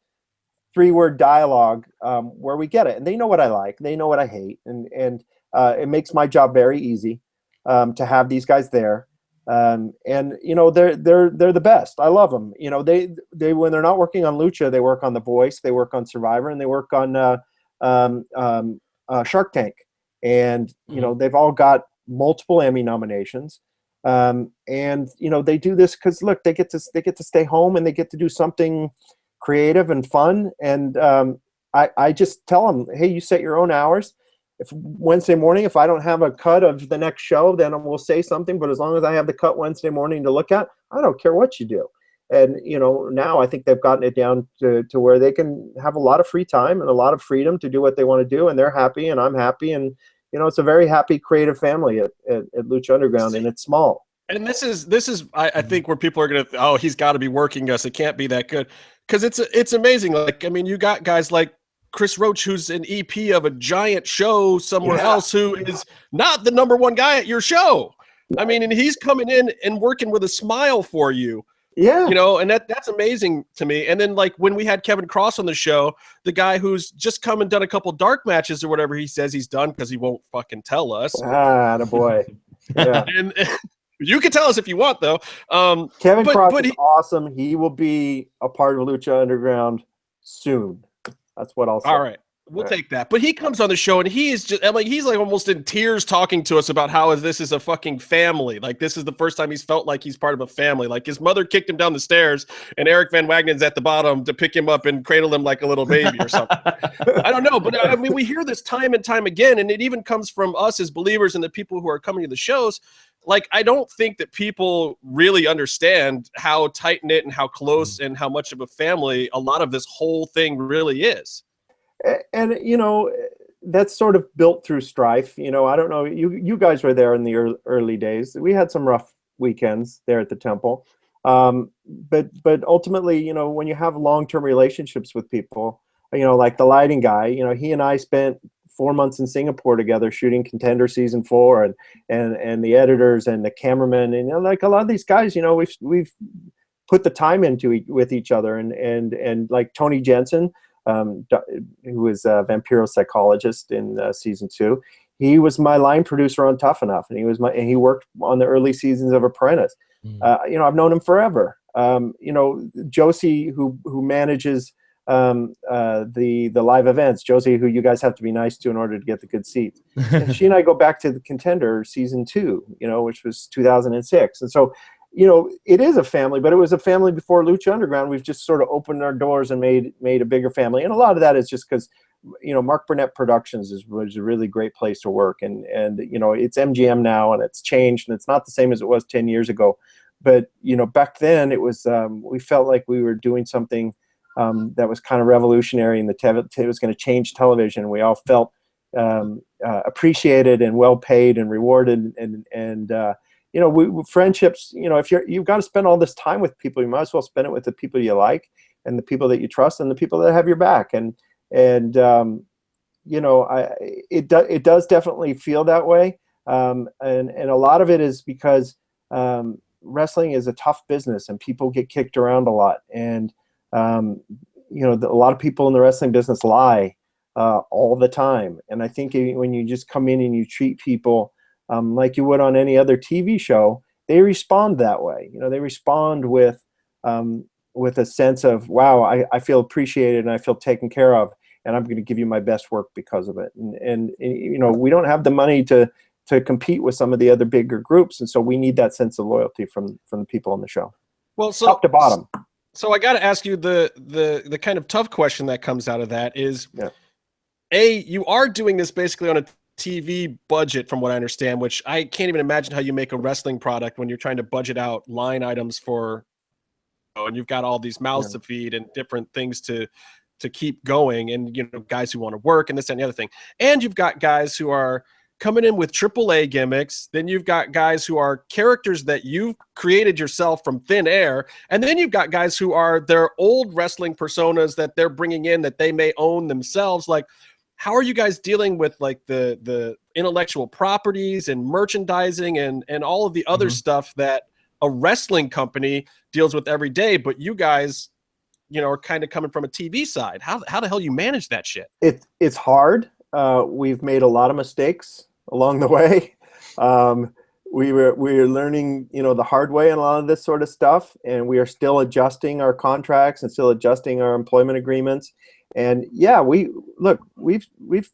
3-word dialogue where we get it. And they know what I like. They know what I hate. And it makes my job very easy to have these guys there, and they're the best. I love them. They when they're not working on Lucha, they work on The Voice, they work on Survivor, and they work on Shark Tank. And they've all got multiple Emmy nominations. And they do this because look, they get to stay home and they get to do something creative and fun. And I just tell them, hey, you set your own hours. If Wednesday morning, if I don't have a cut of the next show, then we'll say something. But as long as I have the cut Wednesday morning to look at, I don't care what you do. And, now I think they've gotten it down to where they can have a lot of free time and a lot of freedom to do what they want to do. And they're happy and I'm happy. And, it's a very happy, creative family at Lucha Underground, and it's small. And this is I think where people are going to, he's got to be working us. It can't be that good. Because it's amazing. Like, I mean, you got guys like Chris Roach, who's an EP of a giant show somewhere else, who is not the number one guy at your show. I mean, and he's coming in and working with a smile for you. Yeah. And that's amazing to me. And then like when we had Kevin Cross on the show, the guy who's just come and done a couple dark matches or whatever he says he's done because he won't fucking tell us. Ah, the boy. Yeah. And you can tell us if you want, though. Kevin Cross is awesome. He will be a part of Lucha Underground soon. That's what I'll say. All right. We'll take that. But he comes on the show and he's like almost in tears talking to us about how this is a fucking family. Like this is the first time he's felt like he's part of a family. Like his mother kicked him down the stairs and Eric VanWagenen's at the bottom to pick him up and cradle him like a little baby or something. I don't know. But I mean, we hear this time and time again, and it even comes from us as believers and the people who are coming to the shows. Like, I don't think that people really understand how tight-knit and how close and how much of a family a lot of this whole thing really is. And that's sort of built through strife. I don't know, you guys were there in the early days. We had some rough weekends there at the temple, but ultimately, when you have long-term relationships with people, like the lighting guy, he and I spent 4 months in Singapore together shooting Contender season 4, and the editors and the cameramen, and like a lot of these guys, we've put the time into with each other, and like Tony Jensen, who was a Vampiro psychologist in season 2. He was my line producer on Tough Enough, and he worked on the early seasons of Apprentice. I've known him forever. Josie, who manages the live events, Josie, who you guys have to be nice to in order to get the good seats. And she and I go back to the Contender season 2, which was 2006, and so. It is a family, but it was a family before Lucha Underground. We've just sort of opened our doors and made a bigger family. And a lot of that is just because, Mark Burnett Productions was a really great place to work. And it's MGM now, and it's changed, and it's not the same as it was 10 years ago. But, back then it was, we felt like we were doing something that was kind of revolutionary, and it was going to change television. We all felt appreciated and well paid and rewarded, and friendships, if you've got to spend all this time with people, you might as well spend it with the people you like and the people that you trust and the people that have your back. It does definitely feel that way. And a lot of it is because wrestling is a tough business and people get kicked around a lot. And, a lot of people in the wrestling business lie. all the time. And I think when you just come in and you treat people like you would on any other TV show, they respond that way. You know, they respond with a sense of, wow, I feel appreciated and I feel taken care of, and I'm going to give you my best work because of it. And you know, we don't have the money to compete with some of the other bigger groups, and so we need that sense of loyalty from the people on the show. Well, so top to bottom. So I got to ask you the kind of tough question that comes out of that is, you are doing this basically on a TV budget, from what I understand, which I can't even imagine how you make a wrestling product when you're trying to budget out line items for, and you've got all these mouths to feed and different things to keep going, and you know, guys who want to work and this and the other thing, and you've got guys who are coming in with AAA gimmicks. Then you've got guys who are characters that you've created yourself from thin air. And then you've got guys who are their old wrestling personas that they're bringing in that they may own themselves. Like, how are you guys dealing with like the intellectual properties and merchandising and all of the other stuff that a wrestling company deals with every day, but you guys, you know, are kind of coming from a TV side? How the hell you manage that shit? It's hard. We've made a lot of mistakes along the way. We're learning, you know, the hard way in a lot of this sort of stuff, and we are still adjusting our contracts and still adjusting our employment agreements. And yeah, we've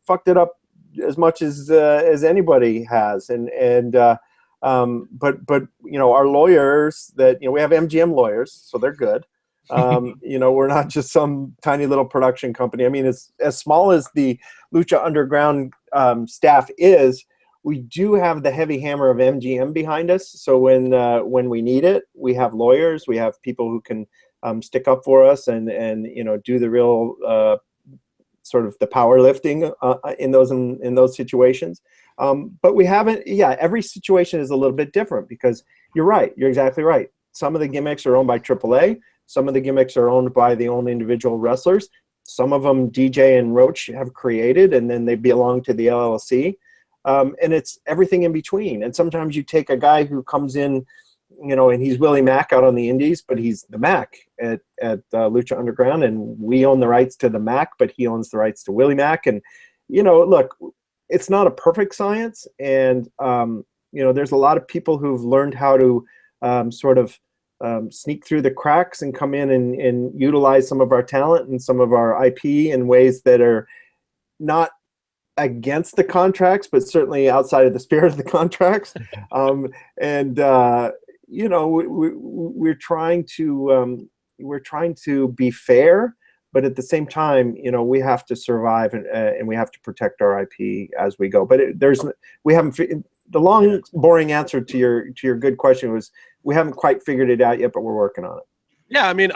fucked it up as much as anybody has. But you know, our lawyers, that, you know, we have MGM lawyers, so they're good. You know, we're not just some tiny little production company. I mean, as small as the Lucha Underground staff is, we do have the heavy hammer of MGM behind us. So when we need it, we have lawyers, we have people who can stick up for us and you know, do the real sort of the powerlifting in those situations. But we haven't. Yeah, every situation is a little bit different, because you're right. You're exactly right. Some of the gimmicks are owned by AAA. Some of the gimmicks are owned by the own individual wrestlers. Some of them DJ and Roach have created, and then they belong to the LLC. And it's everything in between. And sometimes you take a guy who comes in, you know, and he's Willie Mack out on the indies, but he's the Mack at Lucha Underground, and we own the rights to the Mack, but he owns the rights to Willie Mack. And, you know, look, it's not a perfect science. And, you know, there's a lot of people who've learned how to sort of sneak through the cracks and come in and utilize some of our talent and some of our IP in ways that are not against the contracts, but certainly outside of the spirit of the contracts. You know, we're trying to be fair, but at the same time, you know, we have to survive and we have to protect our IP as we go. But the long, boring answer to your good question was, we haven't quite figured it out yet, but we're working on it. Yeah, I mean,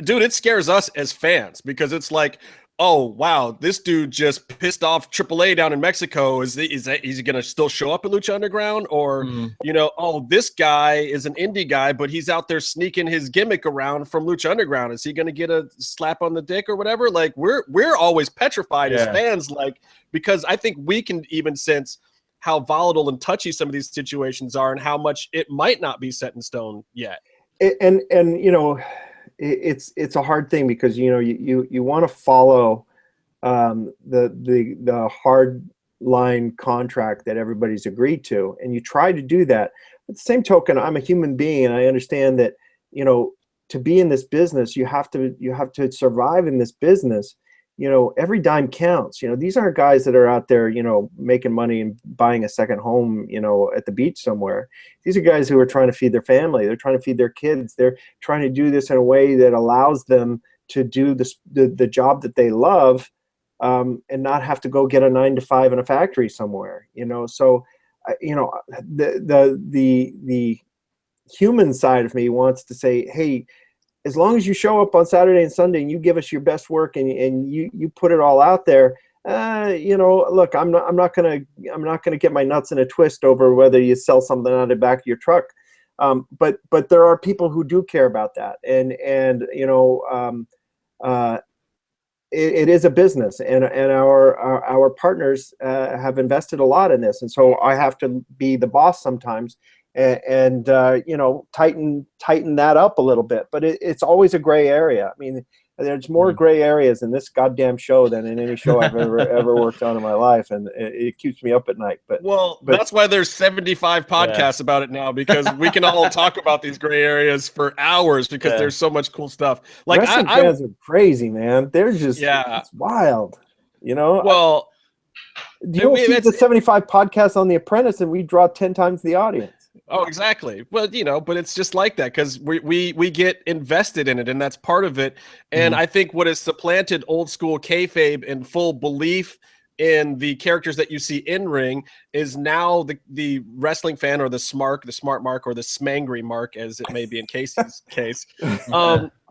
dude, it scares us as fans, because it's like, oh wow, this dude just pissed off AAA down in Mexico. Is he gonna still show up at Lucha Underground? Or you know, oh, this guy is an indie guy, but he's out there sneaking his gimmick around from Lucha Underground. Is he gonna get a slap on the dick or whatever? Like, we're always petrified as fans, like, because I think we can even sense how volatile and touchy some of these situations are, and how much it might not be set in stone yet. And you know, it's a hard thing, because you know, you want to follow the hard line contract that everybody's agreed to, and you try to do that. At the same token, I'm a human being, and I understand that, you know, to be in this business, you have to survive in this business. You know, every dime counts. You know, these aren't guys that are out there, you know, making money and buying a second home, you know, at the beach somewhere. These are guys who are trying to feed their family. They're trying to feed their kids. They're trying to do this in a way that allows them to do the job that they love, and not have to go get a 9-to-5 in a factory somewhere. You know, so you know, the human side of me wants to say, hey, as long as you show up on Saturday and Sunday and you give us your best work and you put it all out there, you know, look, I'm not gonna get my nuts in a twist over whether you sell something out of the back of your truck. But there are people who do care about that, and you know, it is a business, and our partners have invested a lot in this, and so I have to be the boss sometimes and you know, tighten that up a little bit. But it's always a gray area. I mean, there's more gray areas in this goddamn show than in any show I've ever worked on in my life, and it keeps me up at night. But that's why there's 75 podcasts about it now, because we can all talk about these gray areas for hours because there's so much cool stuff. Like wrestling fans are crazy, man. They're just it's wild, you know. Well, you don't see the 75 podcasts on The Apprentice, and we draw 10 times the audience. Oh, exactly. Well, you know, but it's just like that because we get invested in it, and that's part of it. And I think what has supplanted old school kayfabe and full belief in the characters that you see in ring is now the wrestling fan, or the smart mark, or the smangry mark, as it may be in Casey's case.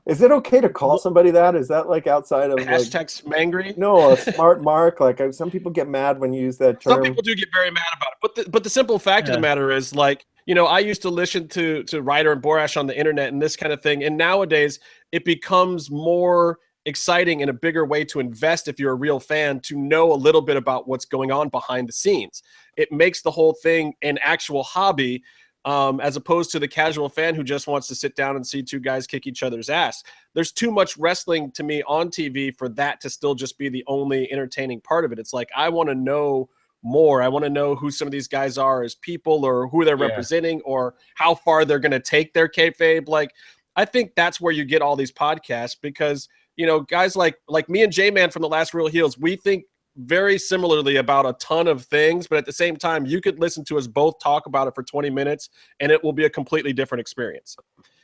Is it okay to call somebody that? Is that like outside of hashtag smangry? No, a smart mark. Like some people get mad when you use that term. Some people do get very mad about it, but the simple fact of the matter is, like, you know, I used to listen to Ryder and Borash on the internet and this kind of thing, and nowadays it becomes more exciting and a bigger way to invest if you're a real fan to know a little bit about what's going on behind the scenes. It makes the whole thing an actual hobby. As opposed to the casual fan who just wants to sit down and see two guys kick each other's ass. There's too much wrestling to me on TV for that to still just be the only entertaining part of it. It's like, I want to know more. I want to know who some of these guys are as people, or who they're representing, or how far they're going to take their kayfabe. Like, I think that's where you get all these podcasts, because, you know, guys like me and J-Man from The Last Real Heels, we think very similarly about a ton of things, but at the same time, you could listen to us both talk about it for 20 minutes and it will be a completely different experience.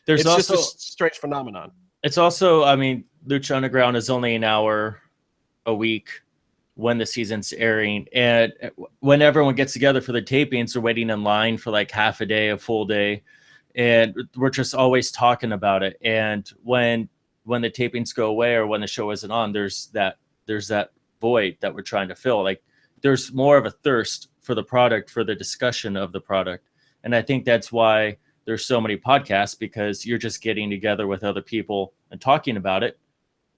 It's also just a strange phenomenon. It's also, I mean, Lucha Underground is only an hour a week when the season's airing, and when everyone gets together for the tapings, they're waiting in line for like half a day, a full day, and we're just always talking about it. And when the tapings go away, or when the show isn't on, there's that void that we're trying to fill. Like, there's more of a thirst for the product, for the discussion of the product. And I think that's why there's so many podcasts, because you're just getting together with other people and talking about it,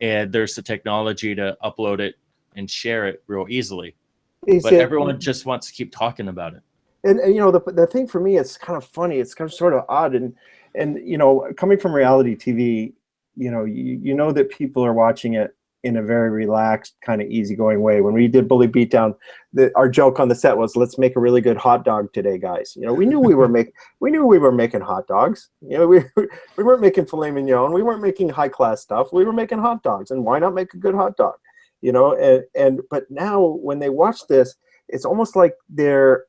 and there's the technology to upload it and share it real easily. But everyone just wants to keep talking about it. And you know, the thing for me, it's kind of funny, it's kind of sort of odd, and you know, coming from reality TV, you know, you know that people are watching it in a very relaxed, kind of easygoing way. When we did Bully Beatdown, our joke on the set was, "Let's make a really good hot dog today, guys." You know, we knew we were making hot dogs. You know, we weren't making filet mignon. We weren't making high class stuff. We were making hot dogs, and why not make a good hot dog? You know, but now when they watch this, it's almost like they're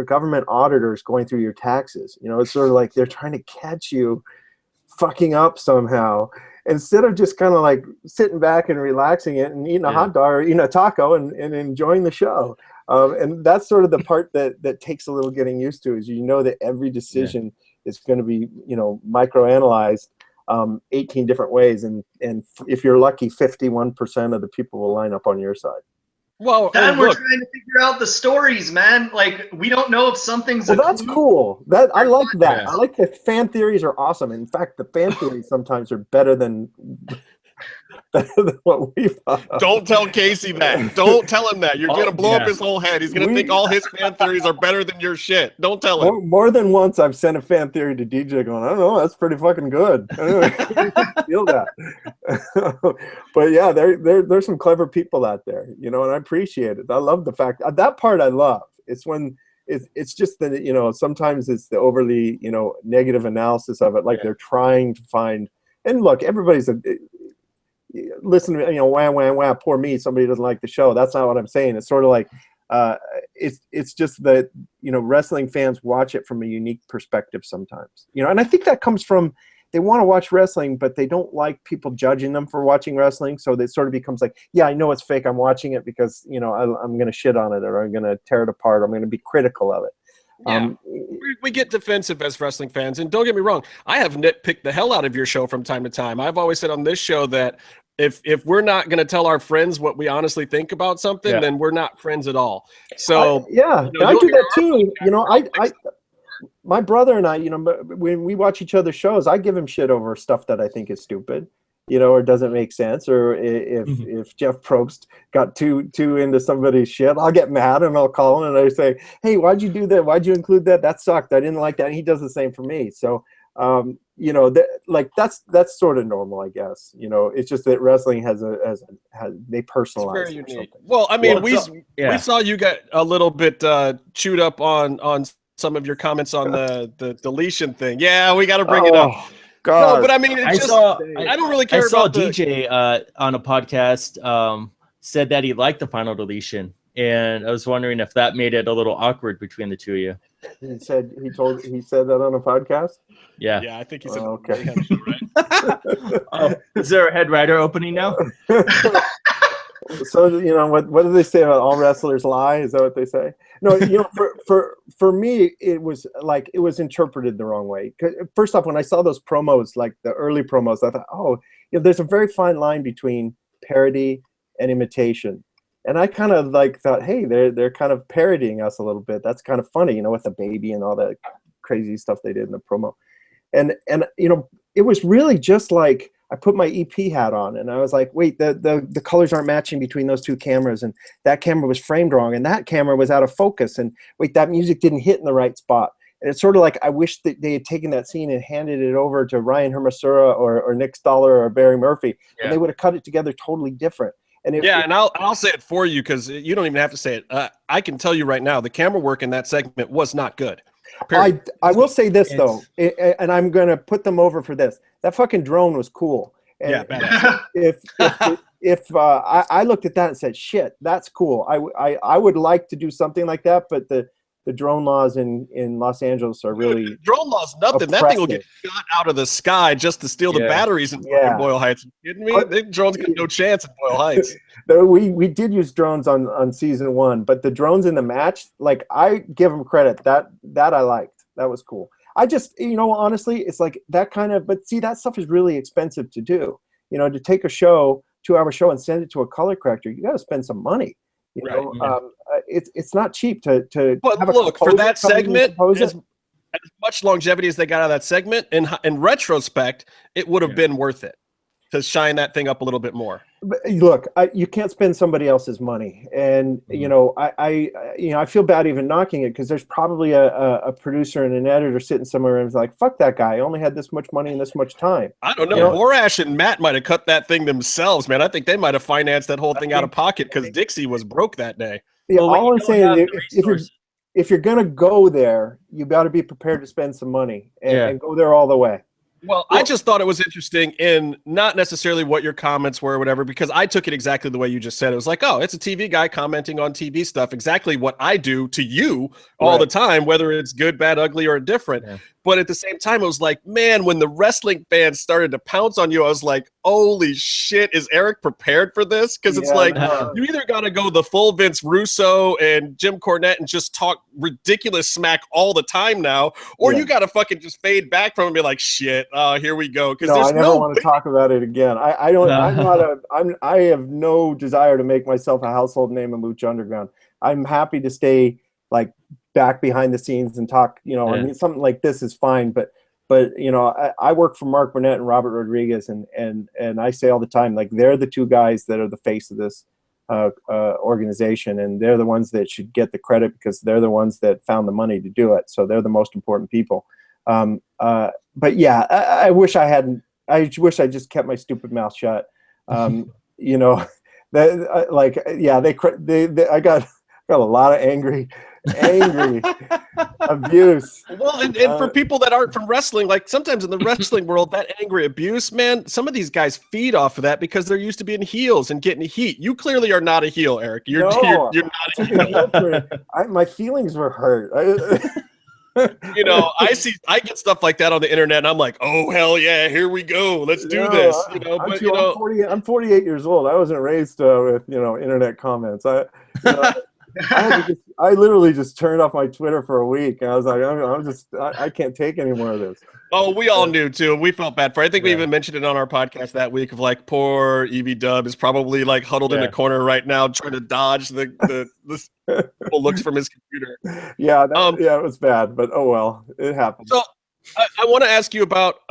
government auditors going through your taxes. You know, it's sort of like they're trying to catch you fucking up somehow, instead of just kind of like sitting back and relaxing it and eating a hot dog or eating a taco and enjoying the show. And that's sort of the part that takes a little getting used to, is, you know, that every decision is going to be, you know, microanalyzed 18 different ways. And if you're lucky, 51% of the people will line up on your side. Well, Dan, we're trying to figure out the stories, man. Like, we don't know if something's that's cool. I like that. Yeah. I like that. Fan theories are awesome. In fact, the fan theories sometimes are better than what we thought. Don't tell Casey that. Don't tell him that. You're going to blow up his whole head. He's going to think all his fan theories are better than your shit. Don't tell him. More than once, I've sent a fan theory to DJ going, "I don't know, that's pretty fucking good." Feel that. But yeah, there's some clever people out there, you know, and I appreciate it. I love the fact that part I love. It's when it's just that, you know, sometimes it's the overly, you know, negative analysis of it. Like they're trying to find, and look, everybody's listen, you know, wah, poor me, somebody doesn't like the show. That's not what I'm saying. It's sort of like, it's just that, you know, wrestling fans watch it from a unique perspective sometimes, you know, and I think that comes from, they want to watch wrestling, but they don't like people judging them for watching wrestling. So it sort of becomes like, yeah, I know it's fake. I'm watching it because, you know, I'm going to shit on it, or I'm going to tear it apart. I'm going to be critical of it. Yeah, we get defensive as wrestling fans, and don't get me wrong, I have nitpicked the hell out of your show from time to time. I've always said on this show that if we're not going to tell our friends what we honestly think about something, then we're not friends at all. So you know, I do that too. You know, my brother and I, you know, when we watch each other's shows, I give him shit over stuff that I think is stupid, or doesn't make sense, or if Jeff Probst got too into somebody's shit, I'll get mad and I'll call him and I say, hey, why'd you do that? Why'd you include that? That sucked. I didn't like that. And he does the same for me. So, that's sort of normal, I guess. It's just that wrestling has they personalize it's very it or unique. something. Well, I mean, we saw you get a little bit chewed up on some of your comments on the deletion thing. Yeah, we got to bring it up. God. No, but I mean, I don't really care. I saw about DJ on a podcast said that he liked the final deletion, and I was wondering if that made it a little awkward between the two of you. He said that on a podcast. Yeah. Yeah, I think he said. Okay. Right? Is there a head writer opening now? So what do they say about all wrestlers lie? Is that what they say? No, for me it was interpreted the wrong way. First off, when I saw those promos, like the early promos, I thought, there's a very fine line between parody and imitation. And I kind of thought, hey, they're kind of parodying us a little bit. That's kind of funny, with the baby and all that crazy stuff they did in the promo. And it was really just like I put my EP hat on and I was like, wait, the colors aren't matching between those two cameras, and that camera was framed wrong, and that camera was out of focus, and wait, that music didn't hit in the right spot. And it's sort of like I wish that they had taken that scene and handed it over to Ryan Hermasura or Nick Stoller or Barry Murphy, and they would have cut it together totally different. And and I'll say it for you because you don't even have to say it. I can tell you right now, the camera work in that segment was not good. I will say this though, and I'm going to put them over for this. That fucking drone was cool. And if I looked at that and said, shit, that's cool. I would like to do something like that, but the drone laws in Los Angeles are really drone laws. Nothing. That thing will get shot out of the sky just to steal the batteries in Boyle Heights. Are you kidding me? The drones got no chance in Boyle Heights. We did use drones on season 1, but the drones in the match, I give them credit. That I liked. That was cool. I just, honestly, it's like that kind of, but see, that stuff is really expensive to do. To take a 2-hour show and send it to a color corrector, you got to spend some money. It's not cheap to but have look, for that segment, as much longevity as they got out of that segment, in retrospect, it would have been worth it to shine that thing up a little bit more. But look, you can't spend somebody else's money, and I feel bad even knocking it because there's probably a producer and an editor sitting somewhere and is like, "Fuck that guy! I only had this much money and this much time." I don't know. Borash and Matt might have cut that thing themselves, man. I think they might have financed that whole thing out of pocket because Dixie was broke that day. Yeah, all I'm saying is if you're gonna go there, you got to be prepared to spend some money and go there all the way. Well, I just thought it was interesting in not necessarily what your comments were or whatever, because I took it exactly the way you just said. It was like, oh, it's a TV guy commenting on TV stuff, exactly what I do to you all the time, whether it's good, bad, ugly, or indifferent. Yeah. But at the same time, it was like, man, when the wrestling fans started to pounce on you, I was like, holy shit, is Eric prepared for this? Because it's like, you either got to go the full Vince Russo and Jim Cornette and just talk ridiculous smack all the time now, or you got to fucking just fade back from it and be like, shit, here we go. Because I never want to talk about it again. I don't. I have no desire to make myself a household name in Lucha Underground. I'm happy to stay back behind the scenes and talk. I mean, something like this is fine, but I work for Mark Burnett and Robert Rodriguez, and I say all the time, they're the two guys that are the face of this organization, and they're the ones that should get the credit because they're the ones that found the money to do it. So they're the most important people. But yeah, I wish I hadn't. I wish I just kept my stupid mouth shut. I got a lot of angry abuse. Well, and for people that aren't from wrestling, sometimes in the wrestling world, that angry abuse, man, some of these guys feed off of that because they're used to being heels and getting heat. You clearly are not a heel, Eric. You're not a heel. My feelings were hurt. I get stuff like that on the internet, and I'm like, oh hell yeah, here we go, let's do this. I'm 48 years old. I wasn't raised with internet comments. I literally just turned off my Twitter for a week, and I was like, I can't take any more of this. Oh, we all knew too. We felt bad for it. I think we even mentioned it on our podcast that week of poor Evie Dub is probably huddled in a corner right now trying to dodge the looks from his computer. Yeah, it was bad, but oh well, it happened. So I want to ask you about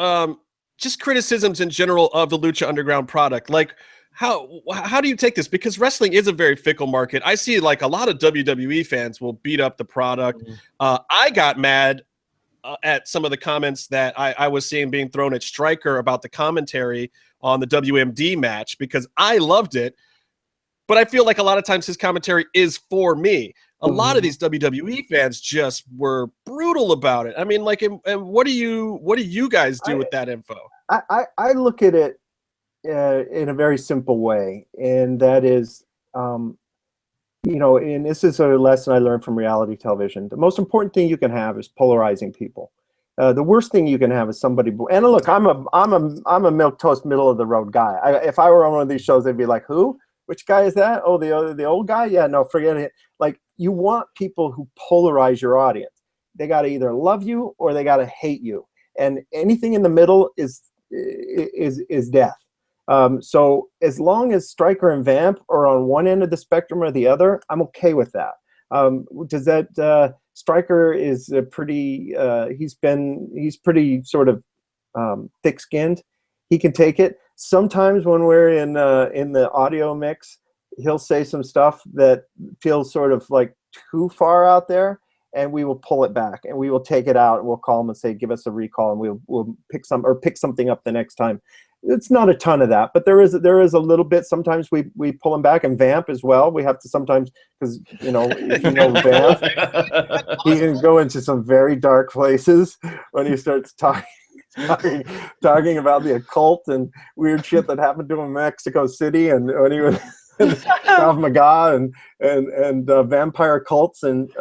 just criticisms in general of the Lucha Underground product. Like, how do you take this? Because wrestling is a very fickle market. I see like a lot of WWE fans will beat up the product. I got mad at some of the comments that I was seeing being thrown at Stryker about the commentary on the WMD match, because I loved it, but I feel like a lot of times his commentary is for me. A lot of these WWE fans just were brutal about it. I mean, like, and what do you guys do with that info? I look at it in a very simple way, and that is, you know, and this is a lesson I learned from reality television. The most important thing you can have is polarizing people. The worst thing you can have is somebody. And look, I'm a milquetoast, middle of the road guy. If I were on one of these shows, they'd be like, "Who? Which guy is that? Oh, the old guy? Yeah, no, forget it." Like, you want people who polarize your audience. They got to either love you or they got to hate you, and anything in the middle is death. So as long as Stryker and Vamp are on one end of the spectrum or the other, I'm okay with that. Does that Stryker is pretty? He's pretty sort of thick-skinned. He can take it. Sometimes when we're in the audio mix, he'll say some stuff that feels sort of like too far out there, and we will pull it back and we will take it out and we'll call him and say, give us a recall, and we'll pick something up the next time. It's not a ton of that, but there is a little bit. Sometimes we pull him back, and Vamp as well. We have to sometimes, because, you know, if you know Vamp, he can go into some very dark places when he starts talking about the occult and weird shit that happened to him in Mexico City, and when he was Krav Maga and vampire cults, and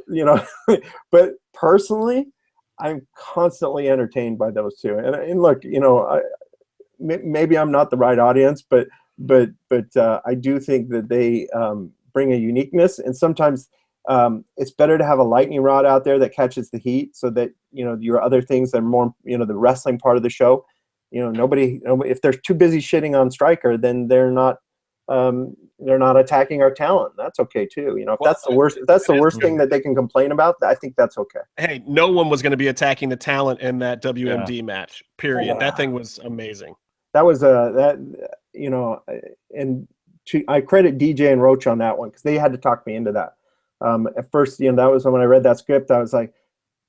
you know. But personally, I'm constantly entertained by those two. And look, you know, maybe I'm not the right audience, but I do think that they bring a uniqueness, and sometimes it's better to have a lightning rod out there that catches the heat, so that, you know, your other things that are more, you know, the wrestling part of the show, you know, nobody, if they're too busy shitting on Stryker, then they're not attacking our talent. That's okay too. You know, if that's the worst thing that they can complain about, I think that's okay. Hey, no one was going to be attacking the talent in that WMD match, period. Yeah. That thing was amazing. That was you know, and I credit DJ and Roach on that one, because they had to talk me into that. At first, you know, that was when I read that script, I was like,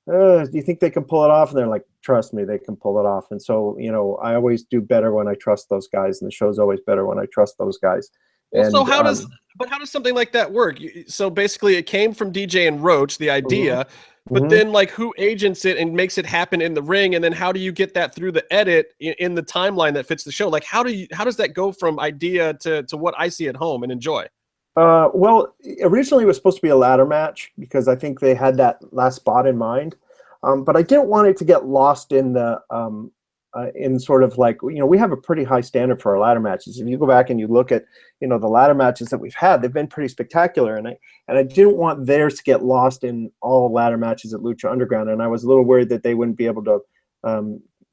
do you think they can pull it off? And they're like, trust me, they can pull it off. And so, you know, I always do better when I trust those guys, and the show's always better when I trust those guys. And, so how does something like that work? So basically it came from DJ and Roach, the idea, but then, like, who agents it and makes it happen in the ring? And then how do you get that through the edit in the timeline that fits the show? Like, how does that go from idea to what I see at home and enjoy? Well, originally it was supposed to be a ladder match, because I think they had that last spot in mind. But I didn't want it to get lost in the in sort of like, you know, we have a pretty high standard for our ladder matches. If you go back and you look at, you know, the ladder matches that we've had, they've been pretty spectacular. And I didn't want theirs to get lost in all ladder matches at Lucha Underground. And I was a little worried that they wouldn't be able to,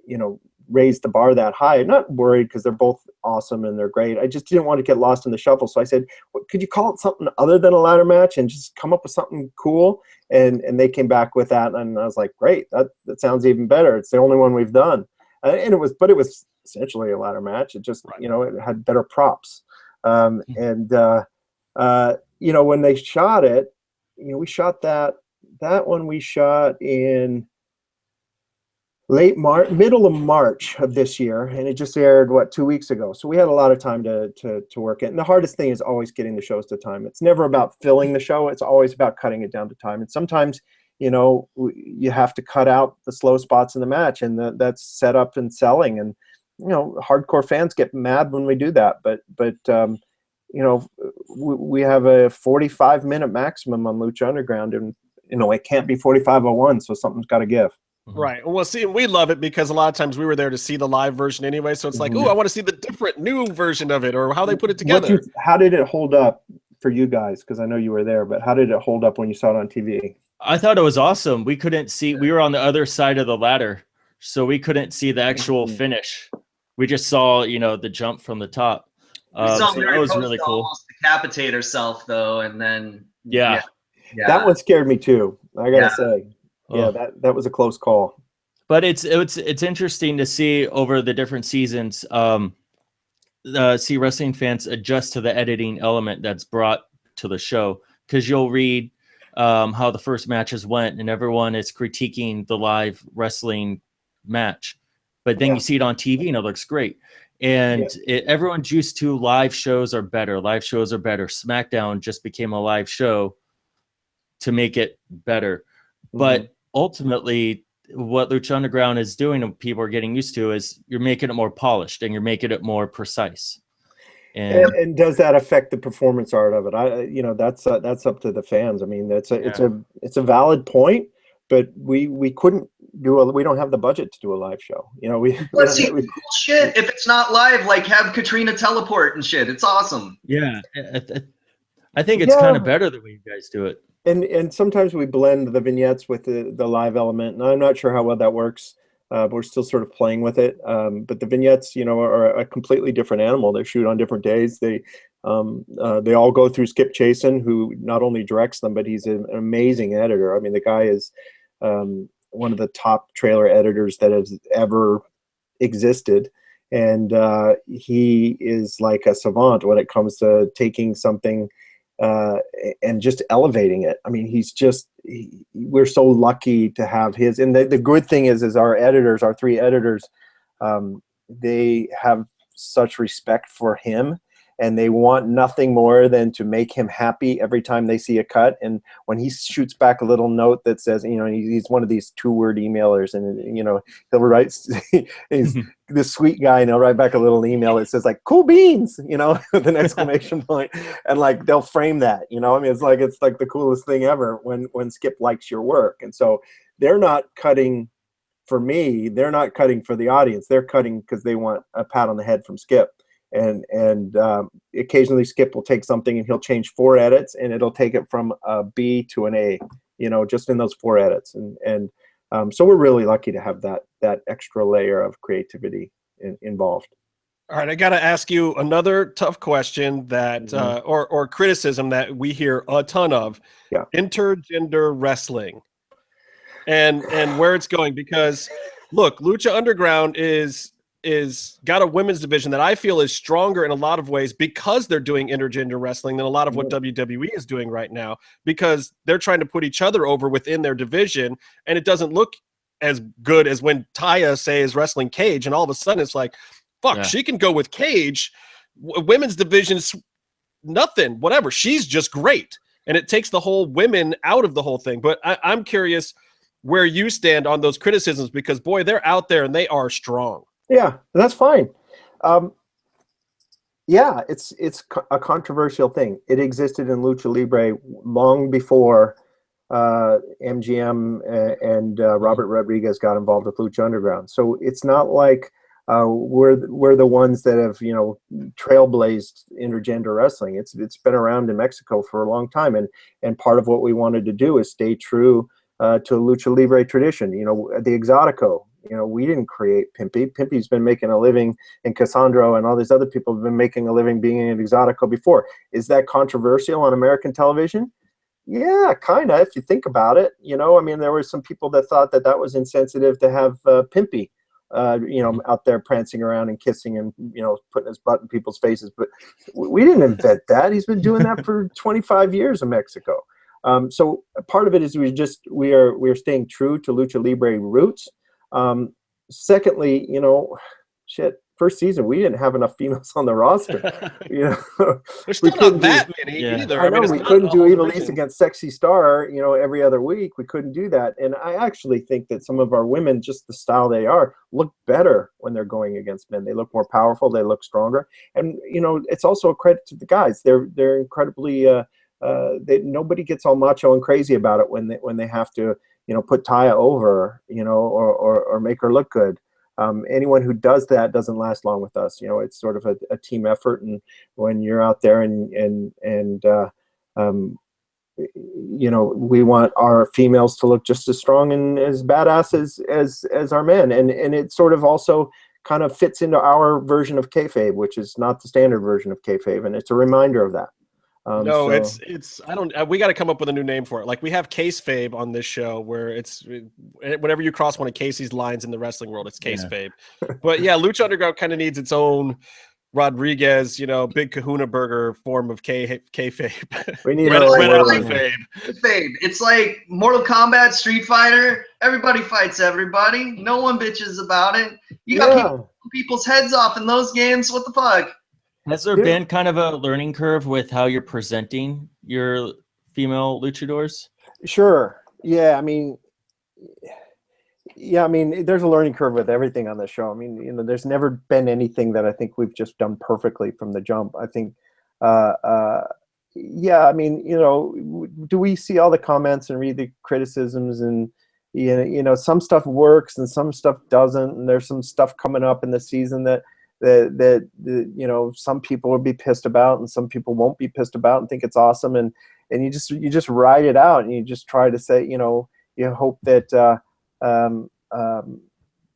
you know, raise the bar that high. I'm not worried, because they're both awesome and they're great. I just didn't want to get lost in the shuffle. So I said, could you call it something other than a ladder match and just come up with something cool? And they came back with that, and I was like, great, that sounds even better. It's the only one we've done. And it was essentially a ladder match. It just, you know, it had better props. And you know, when they shot it, you know, we shot that one we shot in late March, middle of March of this year, and it just aired 2 weeks ago. So we had a lot of time to work it. And the hardest thing is always getting the shows to time. It's never about filling the show. It's always about cutting it down to time. And sometimes, you know, you have to cut out the slow spots in the match, and that's set up and selling. And, you know, hardcore fans get mad when we do that. But you know, we have a 45-minute maximum on Lucha Underground, and, you know, it can't be 45:01, so something's got to give. Right. Well, see, we love it because a lot of times we were there to see the live version anyway. So it's like, oh, I want to see the different new version of it, or how they put it together. How did it hold up for you guys? Because I know you were there, but how did it hold up when you saw it on TV? I thought it was awesome. We couldn't see. We were on the other side of the ladder, so we couldn't see the actual finish. We just saw, you know, the jump from the top. So that was really cool. Almost decapitate herself, though, and then yeah. That one scared me too. I gotta say. Yeah, that was a close call. But it's interesting to see over the different seasons, see wrestling fans adjust to the editing element that's brought to the show, because you'll read how the first matches went and everyone is critiquing the live wrestling match, but then you see it on TV and it looks great. And everyone's used to live shows are better. Live shows are better. SmackDown just became a live show to make it better. But ultimately, what Lucha Underground is doing and people are getting used to is you're making it more polished and you're making it more precise. And does that affect the performance art of it? That's up to the fans. I mean, it's a valid point, but we couldn't we don't have the budget to do a live show. Let's see cool shit. If it's not live, like have Katrina teleport and shit. It's awesome. Yeah, I think it's kind of better the way you guys do it. And sometimes we blend the vignettes with the live element, and I'm not sure how well that works. But we're still sort of playing with it. But the vignettes, are a completely different animal. They shoot on different days. They all go through Skip Chasen, who not only directs them, but he's an amazing editor. I mean, the guy is one of the top trailer editors that has ever existed. And he is like a savant when it comes to taking something and just elevating it. I mean, we're so lucky to have his, and the good thing is our editors, our 3 editors, they have such respect for him, and they want nothing more than to make him happy every time they see a cut. And when he shoots back a little note that says, he's one of these 2-word emailers, and he'll write, he's this sweet guy, and he'll write back a little email that says like "cool beans," with an exclamation point, and like they'll frame that. I mean, it's like the coolest thing ever when Skip likes your work. And so they're not cutting for me, they're not cutting for the audience. They're cutting because they want a pat on the head from Skip. And occasionally Skip will take something and he'll change 4 edits, and it'll take it from a B to an A, just in those 4 edits. And so we're really lucky to have that extra layer of creativity involved. All right, I got to ask you another tough question that, or criticism that we hear a ton of. Yeah. Intergender wrestling, and where it's going, because look, Lucha Underground is got a women's division that I feel is stronger in a lot of ways because they're doing intergender wrestling than a lot of what WWE is doing right now, because they're trying to put each other over within their division, and it doesn't look as good as when Taya, say, is wrestling Cage, and all of a sudden it's like, fuck, she can go with Cage. Women's division's nothing, whatever. She's just great, and it takes the whole women out of the whole thing. But I'm curious where you stand on those criticisms, because boy, they're out there and they are strong. Yeah, that's fine. It's a controversial thing. It existed in Lucha Libre long before MGM and Robert Rodriguez got involved with Lucha Underground. So it's not like we're the ones that have trailblazed intergender wrestling. It's been around in Mexico for a long time, and part of what we wanted to do is stay true to Lucha Libre tradition. The Exotico. We didn't create Pimpy. Pimpy's been making a living, and Cassandro and all these other people have been making a living being in Exotico before. Is that controversial on American television? Yeah, kind of, if you think about it. I mean, there were some people that thought that was insensitive to have Pimpy, out there prancing around and kissing and, putting his butt in people's faces. But we didn't invent that. He's been doing that for 25 years in Mexico. So part of it is we are staying true to Lucha Libre roots. Secondly, first season we didn't have enough females on the roster. There's still not that many either. I know, we couldn't do Evilise against Sexy Star, every other week. We couldn't do that. And I actually think that some of our women, just the style they are, look better when they're going against men. They look more powerful. They look stronger. And it's also a credit to the guys. They're incredibly. Nobody gets all macho and crazy about it when they have to. Put Taya over, or make her look good. Anyone who does that doesn't last long with us. It's sort of a team effort, and when you're out there and we want our females to look just as strong and as badass as our men, and it sort of also kind of fits into our version of kayfabe, which is not the standard version of kayfabe, and it's a reminder of that. No, it's I don't we got to come up with a new name for it. Like we have Case Fabe on this show where it's whenever you cross one of Casey's lines in the wrestling world, it's Case Fabe. But yeah, Lucha Underground kind of needs its own Rodriguez, Big Kahuna Burger form of kayfabe. We need Fabe. It's like Mortal Kombat, Street Fighter. Everybody fights everybody. No one bitches about it. You got people's heads off in those games. What the fuck? Has there been kind of a learning curve with how you're presenting your female luchadors? Sure. Yeah. I mean, there's a learning curve with everything on the show. I mean, there's never been anything that I think we've just done perfectly from the jump. I think, I mean, do we see all the comments and read the criticisms, and some stuff works and some stuff doesn't, and there's some stuff coming up in the season that some people will be pissed about and some people won't be pissed about and think it's awesome, and you just ride it out, and you just try to say, you hope that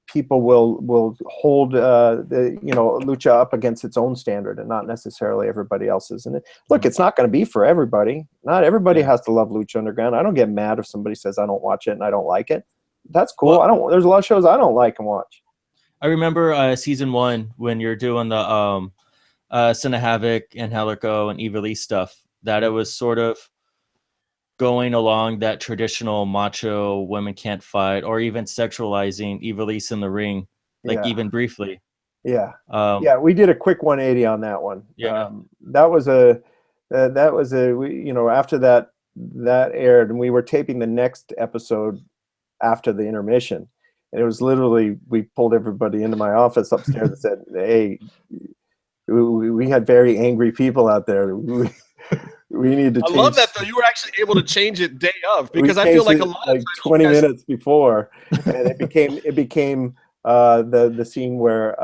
people will hold Lucha up against its own standard and not necessarily everybody else's. And look, it's not going to be for everybody. Not everybody has to love Lucha Underground. I don't get mad if somebody says I don't watch it and I don't like it. That's cool. There's a lot of shows I don't like and watch. I remember season 1 when you're doing the Son of Havoc and Hellico and Ivalice stuff, that it was sort of going along that traditional macho women can't fight, or even sexualizing Ivalice in the ring, even briefly. Yeah. We did a quick 180 on that one. Yeah. After that aired, and we were taping the next episode after the intermission. And it was literally, we pulled everybody into my office upstairs and said, hey, we had very angry people out there. We need to change. I love that, though. You were actually able to change it day of, because I feel like a lot of times 20 minutes before, and it became the scene where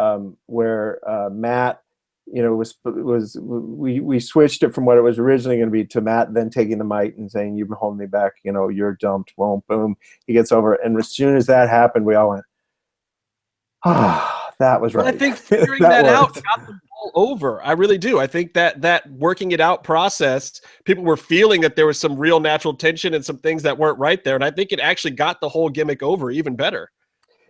Matt, we switched it from what it was originally going to be to Matt then taking the mic and saying, "You've been holding me back. You're dumped." Boom, boom. He gets over it, and as soon as that happened, we all went, that was right. But I think figuring that out got them all over. I really do. I think that working it out process, people were feeling that there was some real natural tension and some things that weren't right there. And I think it actually got the whole gimmick over even better.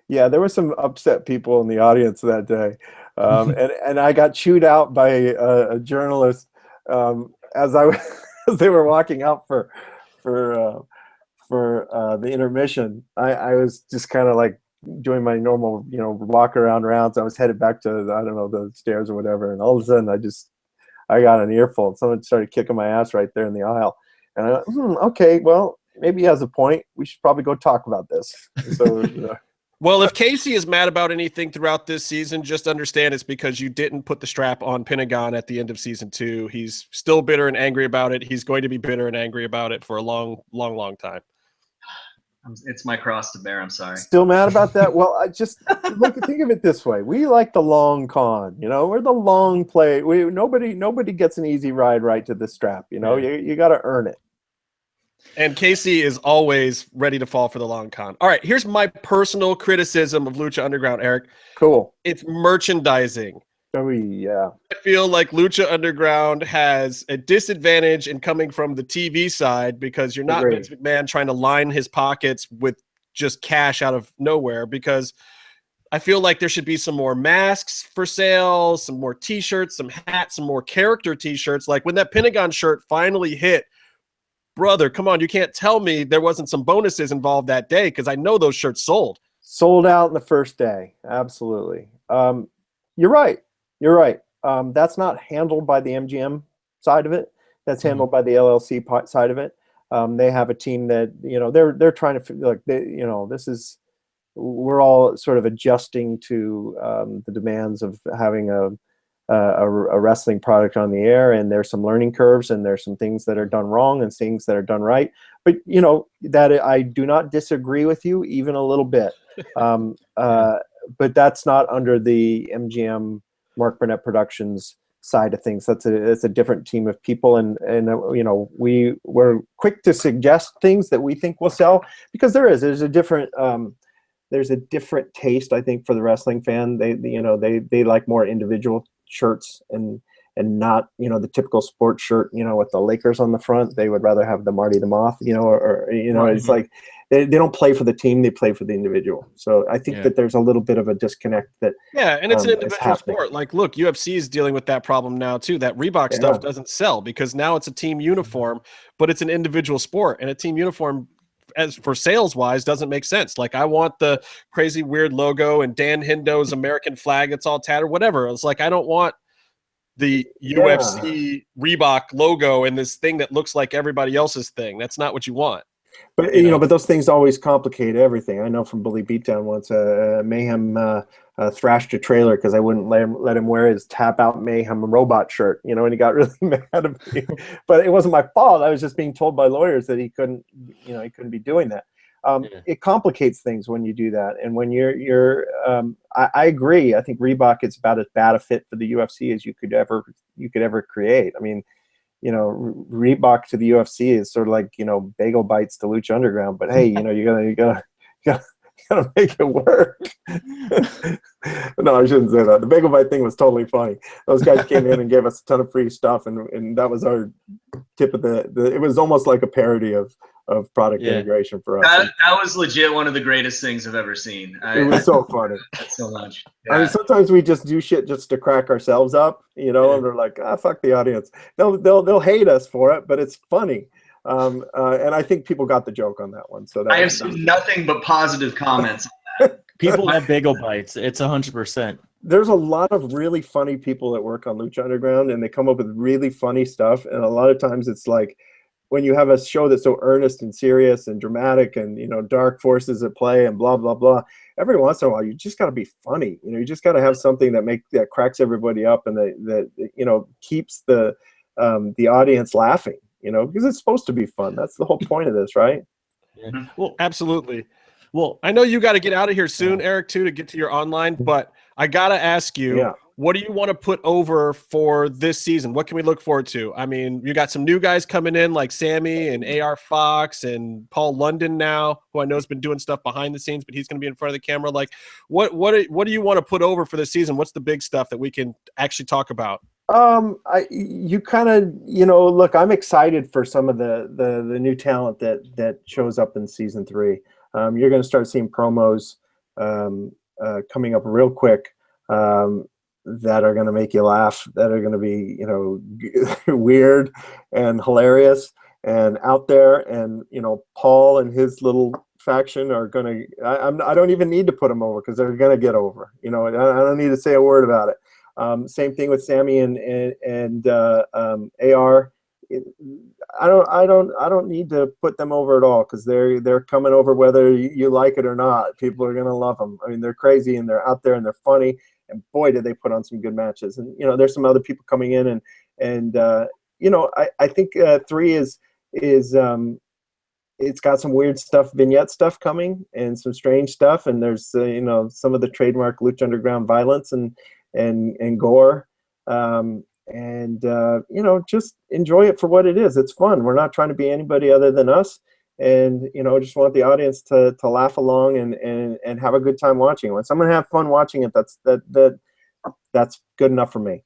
Yeah, there were some upset people in the audience that day. And I got chewed out by a journalist as they were walking out for the intermission. I was just kind of like doing my normal, walk around rounds. I was headed back to, the stairs or whatever. And all of a sudden I got an earful. Someone started kicking my ass right there in the aisle. And I went, okay, well, maybe he has a point. We should probably go talk about this. So, Well, if Casey is mad about anything throughout this season, just understand it's because you didn't put the strap on Pentagon at the end of season 2. He's still bitter and angry about it. He's going to be bitter and angry about it for a long, long, long time. It's my cross to bear. I'm sorry. Still mad about that? Well, I just think of it this way. We like the long con. We're the long play. Nobody gets an easy ride right to the strap. You got to earn it. And Casey is always ready to fall for the long con. All right, here's my personal criticism of Lucha Underground, Eric. Cool. It's merchandising. Oh, yeah. I feel like Lucha Underground has a disadvantage in coming from the TV side because you're not Vince McMahon trying to line his pockets with just cash out of nowhere, because I feel like there should be some more masks for sale, some more T-shirts, some hats, some more character T-shirts. Like when that Pentagon shirt finally hit, brother, come on, you can't tell me there wasn't some bonuses involved that day, because I know those shirts sold. Sold out in the first day. Absolutely. You're right. That's not handled by the MGM side of it. That's handled by the LLC side of it. They have a team that, they're trying to, we're all sort of adjusting to the demands of having a wrestling product on the air, and there's some learning curves, and there's some things that are done wrong and things that are done right. But that I do not disagree with you even a little bit. But that's not under the MGM Mark Burnett Productions side of things. It's a different team of people, and we're quick to suggest things that we think will sell, because there's a different taste, I think, for the wrestling fan. They like more individual shirts and not, the typical sports shirt, with the Lakers on the front. They would rather have the Marty the Moth, or it's like they don't play for the team, they play for the individual. So I think that there's a little bit of a disconnect that and it's an individual sport. Like, look, UFC is dealing with that problem now too. That Reebok stuff doesn't sell because now it's a team uniform, but it's an individual sport, and a team uniform, as for sales wise, doesn't make sense. Like, I want the crazy weird logo and Dan Hindo's American flag, it's all tattered, whatever. It's like, I don't want the UFC Reebok logo and this thing that looks like everybody else's thing. That's not what you want. But but those things always complicate everything. I know from Bully Beatdown once, Mayhem thrashed a trailer because I wouldn't let him wear his Tap Out Mayhem robot shirt, and he got really mad at me. But it wasn't my fault. I was just being told by lawyers that he couldn't be doing that. It complicates things when you do that, and when I agree. I think Reebok is about as bad a fit for the UFC as you could ever create. I mean, Reebok to the UFC is sort of like bagel bites to Lucha Underground. But hey, you gotta make it work. No, I shouldn't say that. The bagel bite thing was totally funny. Those guys came in and gave us a ton of free stuff, and that was our tip of the. It was almost like a parody of product integration for us. That was legit one of the greatest things I've ever seen. It was so funny. So much. I mean, sometimes we just do shit just to crack ourselves up, and they're like, fuck the audience. They'll hate us for it, but it's funny. And I think people got the joke on that one. So I have seen nothing but positive comments on that. People have bagel bites. It's 100%. There's a lot of really funny people that work on Lucha Underground, and they come up with really funny stuff. And a lot of times it's like, when you have a show that's so earnest and serious and dramatic and, dark forces at play and blah, blah, blah, every once in a while, you just got to be funny. You just got to have something that cracks everybody up and that keeps the audience laughing, because it's supposed to be fun. That's the whole point of this, right? Yeah. Well, absolutely. Well, I know you got to get out of here soon, Eric, too, to get to your online, but I got to ask you, what do you want to put over for this season? What can we look forward to? I mean, you got some new guys coming in like Sammy and AR Fox and Paul London now, who I know has been doing stuff behind the scenes, but he's going to be in front of the camera. Like, what do you want to put over for this season? What's the big stuff that we can actually talk about? You kind of, look, I'm excited for some of the new talent that shows up in season 3. You're going to start seeing promos coming up real quick that are going to make you laugh, that are going to be, weird and hilarious and out there. And, Paul and his little faction are going to, I don't even need to put them over because they're going to get over. I don't need to say a word about it. Same thing with Sammy and AR. I don't need to put them over at all because they're coming over whether you like it or not. People are gonna love them. I mean, they're crazy and they're out there and they're funny. And boy, did they put on some good matches. And there's some other people coming in and I think 3 is it's got some weird stuff, vignette stuff coming and some strange stuff. And there's some of the trademark Lucha Underground violence and gore. Just enjoy it for what it is. It's fun. We're not trying to be anybody other than us, and just want the audience to laugh along and have a good time watching. When someone have fun watching it, that's good enough for me.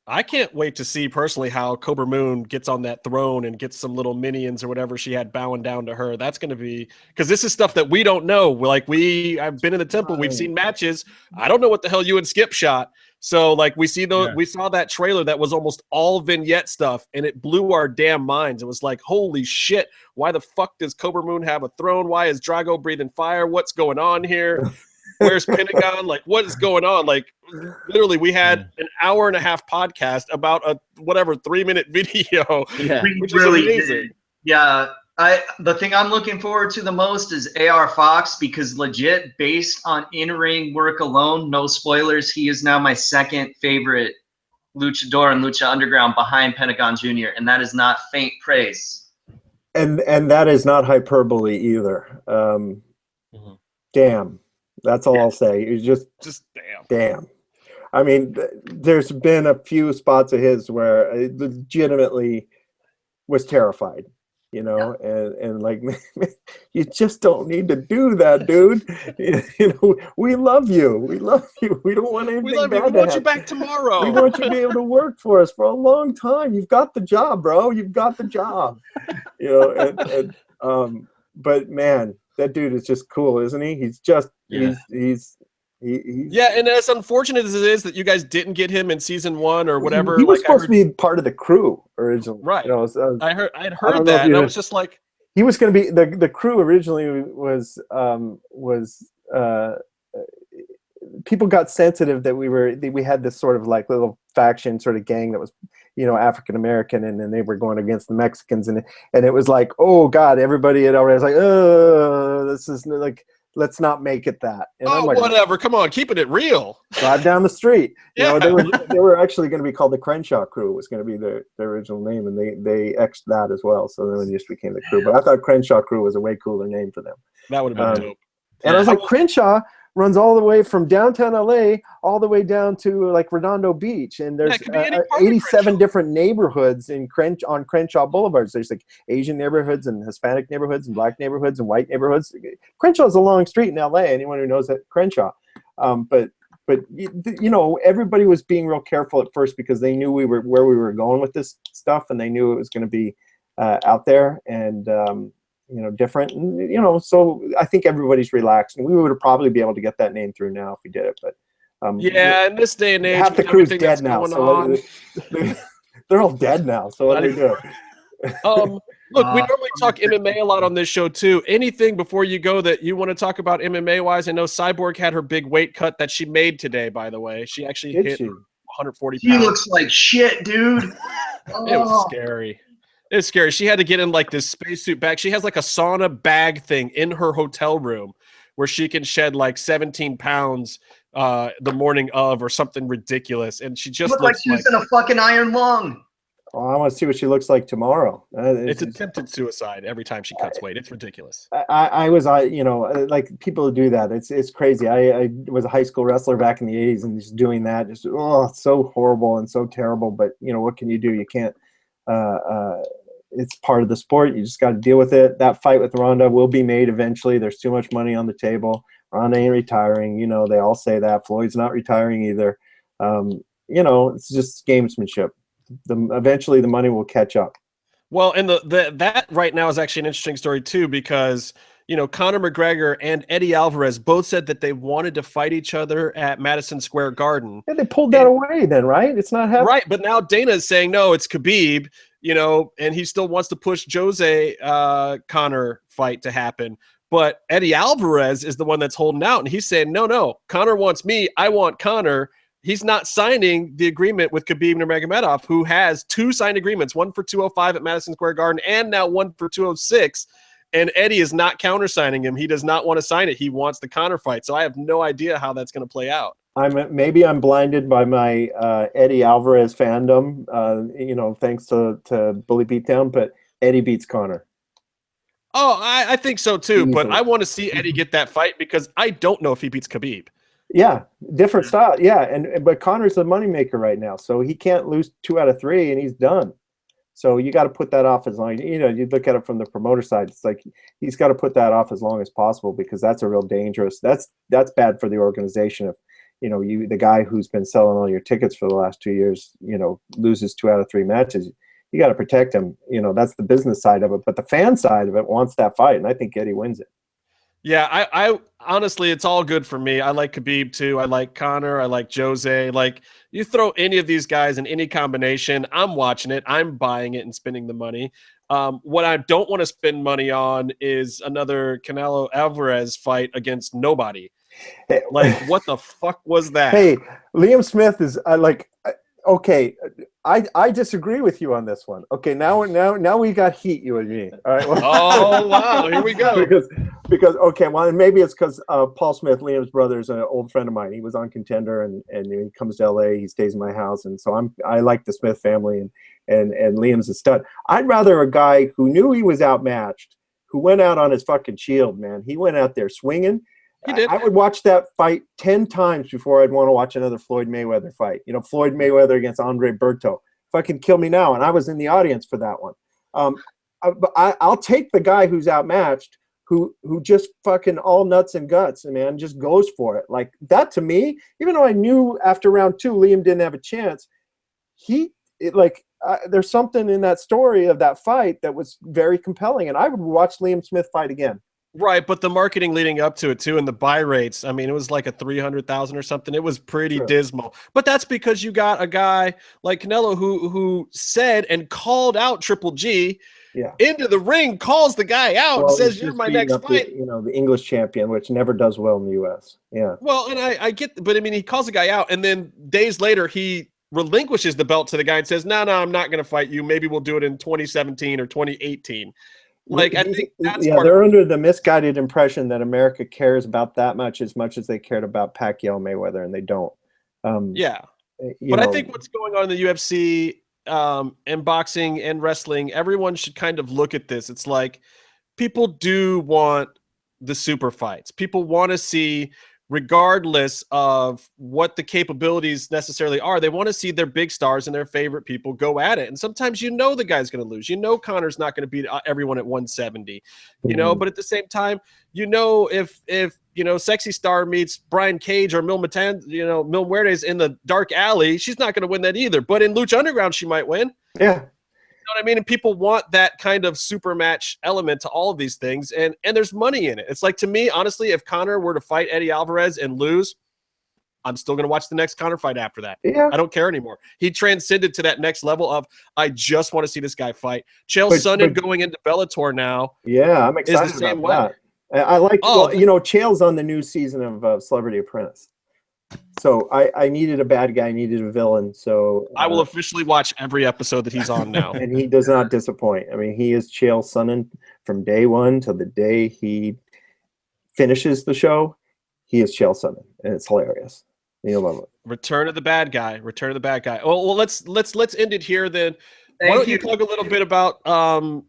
I can't wait to see personally how Cobra Moon gets on that throne and gets some little minions or whatever she had bowing down to her. That's going to be, because this is stuff that we don't know. I've been in the temple. We've seen matches. I don't know what the hell you and Skip shot. So we saw that trailer that was almost all vignette stuff, and it blew our damn minds. It was like, holy shit, why the fuck does Cobra Moon have a throne? Why is Drago breathing fire? What's going on here? Where's Pentagon? What is going on? Literally, we had an hour and a half podcast about a 3-minute video, which is amazing. Yeah. The thing I'm looking forward to the most is AR Fox, because legit, based on in-ring work alone, no spoilers, he is now my second favorite luchador in Lucha Underground behind Pentagon Jr., and that is not faint praise. And that is not hyperbole either. Damn. That's all I'll say. It's just damn. I mean, there's been a few spots of his where I legitimately was terrified. you know, and like, you just don't need to do that, dude. You know, we love you. We love you. We don't want anything We love bad you. We to want you happen. back tomorrow. We want you to be able to work for us for a long time. You've got the job, bro. You've got the job. You know, but man, that dude is just cool, isn't he? He's just he's yeah, and as unfortunate as it is that you guys didn't get him in season 1 or whatever, He was like, supposed to be part of the crew originally, right? You know, so, I'd heard know that, if and you I had- was just like, he was going to be the crew originally was people got sensitive that we had this sort of like little faction sort of gang that was, you know, African American, and then they were going against the Mexicans, and it was like, oh God, everybody had already was like, oh, this is like, let's not make it that. And I'm like, whatever, come on, keeping it real. drive down the street. You know, Yeah. they were actually going to be called the Crenshaw Crew. Was going to be their original name, and they X'd that as well. So then it just became the Crew. But I thought Crenshaw Crew was a way cooler name for them. That would have been dope. And I was like, Crenshaw runs all the way from downtown LA all the way down to like Redondo Beach, and there's it could be any part of 87 Crenshaw. different neighborhoods on Crenshaw Boulevards. There's like Asian neighborhoods and Hispanic neighborhoods and black neighborhoods and white neighborhoods. Crenshaw is a long street in LA. Anyone who knows that Crenshaw, but you know, everybody was being real careful at first because they knew where we were going with this stuff, and they knew it was going to be out there and you know, different, and you know, so I think everybody's relaxed, and we would probably be able to get that name through now if we did it. But yeah, in this day and age, half the with crew's everything dead that's now, going so on. they're all dead now. So what do they do? Look, we normally talk MMA a lot on this show too. Anything before you go that you want to talk about MMA wise? I know Cyborg had her big weight cut that she made today. By the way, she actually hit 140 He pounds. looks like shit, dude. It was scary. It's scary. She had to get in like this spacesuit bag. She has like a sauna bag thing in her hotel room where she can shed like 17 pounds the morning of or something ridiculous. And she just Looked like she was in a fucking iron lung. Oh, I want to see what she looks like tomorrow. It's attempted suicide every time she cuts weight. It's ridiculous. I you know, like people who do that. It's crazy. I was a high school wrestler back in the 80s, and just doing that, just so horrible and so terrible. But you know, what can you do? You can't. It's part of the sport. You just got to deal with it. That fight with Ronda will be made eventually. There's too much money on the table. Ronda ain't retiring. You know, they all say that. Floyd's not retiring either. You know, it's just gamesmanship. Eventually the money will catch up. Well, and that right now is actually an interesting story too, because you know, Conor McGregor and Eddie Alvarez both said that they wanted to fight each other at Madison Square Garden. Yeah, they pulled that away then, right? It's not happening. Right, but now Dana is saying no, it's Khabib, you know, and he still wants to push Jose Conor fight to happen. But Eddie Alvarez is the one that's holding out, and he's saying, no, Conor wants me, I want Conor. He's not signing the agreement with Khabib Nurmagomedov, who has 2 signed agreements, one for 205 at Madison Square Garden and now one for 206. And Eddie is not countersigning him. He does not want to sign it. He wants the Conor fight. So I have no idea how that's going to play out. Maybe I'm blinded by my Eddie Alvarez fandom, you know, thanks to Bully Beatdown, but Eddie beats Conor. Oh, I think so too. Easily. But I want to see Eddie get that fight because I don't know if he beats Khabib. Yeah, different style. Yeah, but Conor's the moneymaker right now, so he can't lose 2 out of 3, and he's done. So you got to put that off as long. You know, you look at it from the promoter side. It's like he's got to put that off as long as possible because that's a real dangerous. That's bad for the organization. If you know the guy who's been selling all your tickets for the last 2 years, you know, loses 2 out of 3 matches. You got to protect him. You know, that's the business side of it. But the fan side of it wants that fight, and I think Eddie wins it. Yeah, I honestly, it's all good for me. I like Khabib too. I like Conor. I like Jose. Like, you throw any of these guys in any combination, I'm watching it. I'm buying it and spending the money. What I don't want to spend money on is another Canelo Alvarez fight against nobody. Like, what the fuck was that? Hey, Liam Smith is okay. I disagree with you on this one. Okay, now we got heat, you and me. All right. Oh wow, here we go. because okay, well, maybe it's because Paul Smith, Liam's brother, is an old friend of mine. He was on Contender, and he comes to LA. He stays in my house, and so I like the Smith family, and Liam's a stud. I'd rather a guy who knew he was outmatched, who went out on his fucking shield, man. He went out there swinging. He did. I would watch that fight 10 times before I'd want to watch another Floyd Mayweather fight. You know, Floyd Mayweather against Andre Berto. Fucking kill me now. And I was in the audience for that one. I'll take the guy who's outmatched, who just fucking all nuts and guts, and man, just goes for it. Like that to me, even though I knew after round 2 Liam didn't have a chance, there's something in that story of that fight that was very compelling, and I would watch Liam Smith fight again. Right, but the marketing leading up to it too, and the buy rates, I mean, it was like a 300,000 or something. It was pretty dismal. But that's because you got a guy like Canelo who said and called out Triple G into the ring, calls the guy out, and says, "You're my next fight." The English champion, which never does well in the U.S. Yeah. Well, and I get, but I mean, he calls the guy out, and then days later he relinquishes the belt to the guy and says, "No, I'm not going to fight you. Maybe we'll do it in 2017 or 2018." Like, I think that's they're under the misguided impression that America cares about that much as they cared about Pacquiao Mayweather, and they don't. But I think what's going on in the UFC and boxing and wrestling, everyone should kind of look at this. It's like people do want the super fights. People want to see, regardless of what the capabilities necessarily are, they want to see their big stars and their favorite people go at it. And sometimes the guy's going to lose. Connor's not going to beat everyone at 170, but at the same time, if Sexy Star meets Brian Cage or Mil Muertes in the dark alley, she's not going to win that either. But in Lucha Underground, she might win. Yeah. You know what I mean? And people want that kind of super match element to all of these things, and there's money in it. It's like, to me, honestly, if Conor were to fight Eddie Alvarez and lose, I'm still going to watch the next Conor fight after that. Yeah. I don't care anymore. He transcended to that next level of, I just want to see this guy fight. Chael Sonnen going into Bellator now. Yeah, I'm excited is the same about way. that. I like, Chael's on the new season of Celebrity Apprentice. So I needed a bad guy, I needed a villain. So I will officially watch every episode that he's on now. And he does not disappoint. I mean, he is Chael Sonnen from day one to the day he finishes the show. He is Chael Sonnen, and it's hilarious. You'll love it. Return of the bad guy. Oh, well, let's end it here then. Why don't you plug a little bit about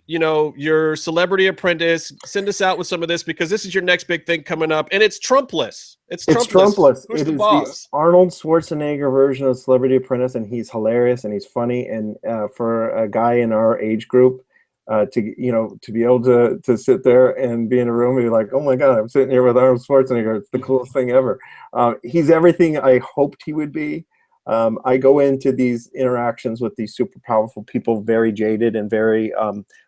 your Celebrity Apprentice? Send us out with some of this, because this is your next big thing coming up, and it's Trumpless. It's Trumpless. Who's the boss? The Arnold Schwarzenegger version of Celebrity Apprentice, and he's hilarious and he's funny. And for a guy in our age group, to be able to sit there and be in a room and be like, oh my God, I'm sitting here with Arnold Schwarzenegger. It's the coolest thing ever. He's everything I hoped he would be. I go into these interactions with these super powerful people very jaded and very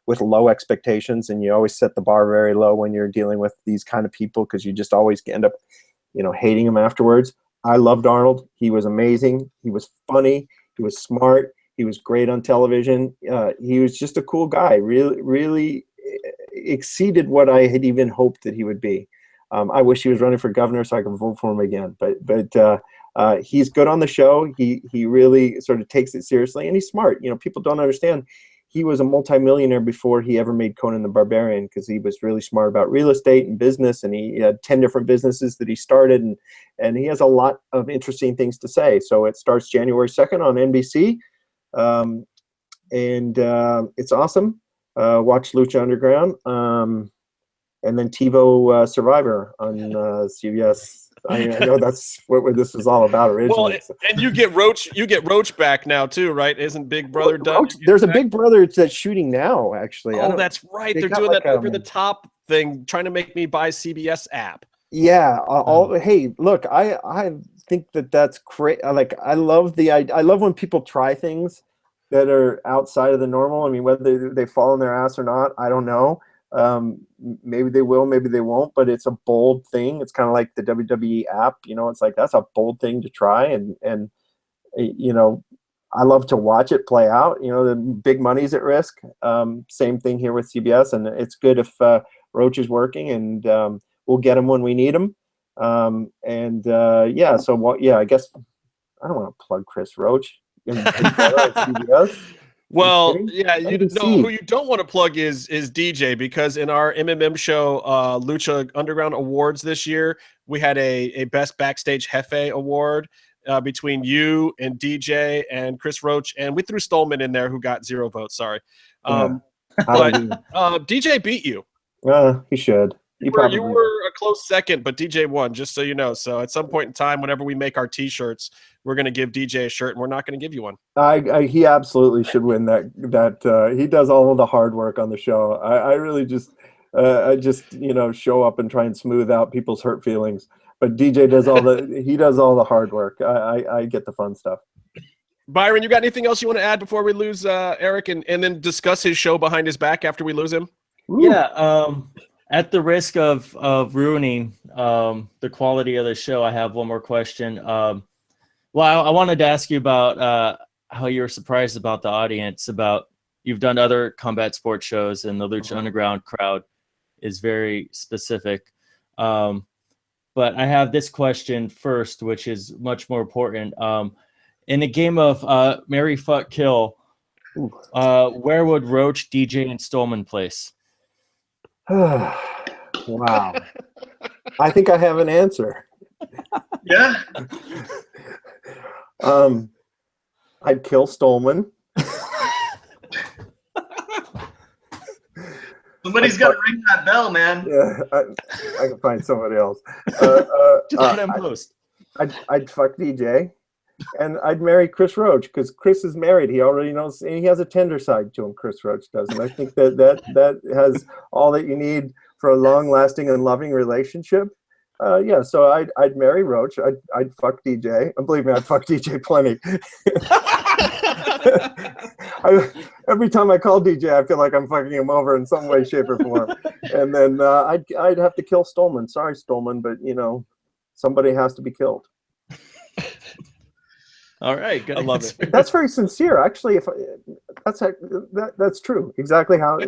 with low expectations, and you always set the bar very low when you're dealing with these kind of people, because you just always end up hating them afterwards. I loved Arnold. He was amazing. He was funny. He was smart. He was great on television. He was just a cool guy. Really exceeded what I had even hoped that he would be. I wish he was running for governor so I could vote for him again, but he's good on the show. He really sort of takes it seriously, and he's smart. People don't understand. He was a multimillionaire before he ever made Conan the Barbarian, because he was really smart about real estate and business, and he had 10 different businesses that he started, and he has a lot of interesting things to say. So it starts January 2nd on NBC, and it's awesome. Watch Lucha Underground, and then TiVo Survivor on CBS. I know that's what this was all about originally. Well, and you get Roach back now too, right? Isn't Big Brother done? There's a Big Brother that's shooting now, actually. Oh, that's right. They're doing that over the top thing, trying to make me buy CBS app. Yeah. Hey, look, I think that's great. I love when people try things that are outside of the normal. I mean, whether they fall on their ass or not, I don't know. Maybe they will, maybe they won't, but it's a bold thing. It's kind of like the WWE app, it's like, that's a bold thing to try. And I love to watch it play out. The big money's at risk. Same thing here with CBS, and it's good if Roach is working, and we'll get him when we need him. I guess I don't want to plug Chris Roach. Well, yeah, who you don't want to plug is DJ, because in our MMM show, Lucha Underground Awards this year, we had a Best Backstage Jefe award between you and DJ and Chris Roach, and we threw Stolman in there, who got 0 votes. Sorry, but DJ beat you. He should. You were close second, but DJ won, just so you know. So at some point in time, whenever we make our T-shirts, we're going to give DJ a shirt, and we're not going to give you one. He absolutely should win that. He does all of the hard work on the show. I really just show up and try and smooth out people's hurt feelings. But DJ does all the hard work. I get the fun stuff. Byron, you got anything else you want to add before we lose Eric, and then discuss his show behind his back after we lose him? Ooh. Yeah. At the risk of ruining the quality of the show, I have one more question. I wanted to ask you about how you were surprised about the audience. About you've done other combat sports shows, and the Lucha Underground crowd is very specific. But I have this question first, which is much more important. In a game of Marry, Fuck, Kill, where would Roach, DJ, and Stolman place? Wow. I think I have an answer. Yeah. I'd kill Stolman. Somebody's got to ring that bell, man. Yeah, I can find somebody else. Just put him post. I'd fuck DJ, and I'd marry Chris Roach, because Chris is married. He already knows, and he has a tender side to him. Chris Roach does, and I think that has all that you need for a long-lasting and loving relationship. Yeah, so I'd marry Roach. I'd fuck DJ. And believe me, I'd fuck DJ plenty. Every time I call DJ, I feel like I'm fucking him over in some way, shape, or form. And then I'd have to kill Stolman. Sorry, Stolman, but somebody has to be killed. All right, good. I love it. That's very sincere, actually. That's true. Exactly how.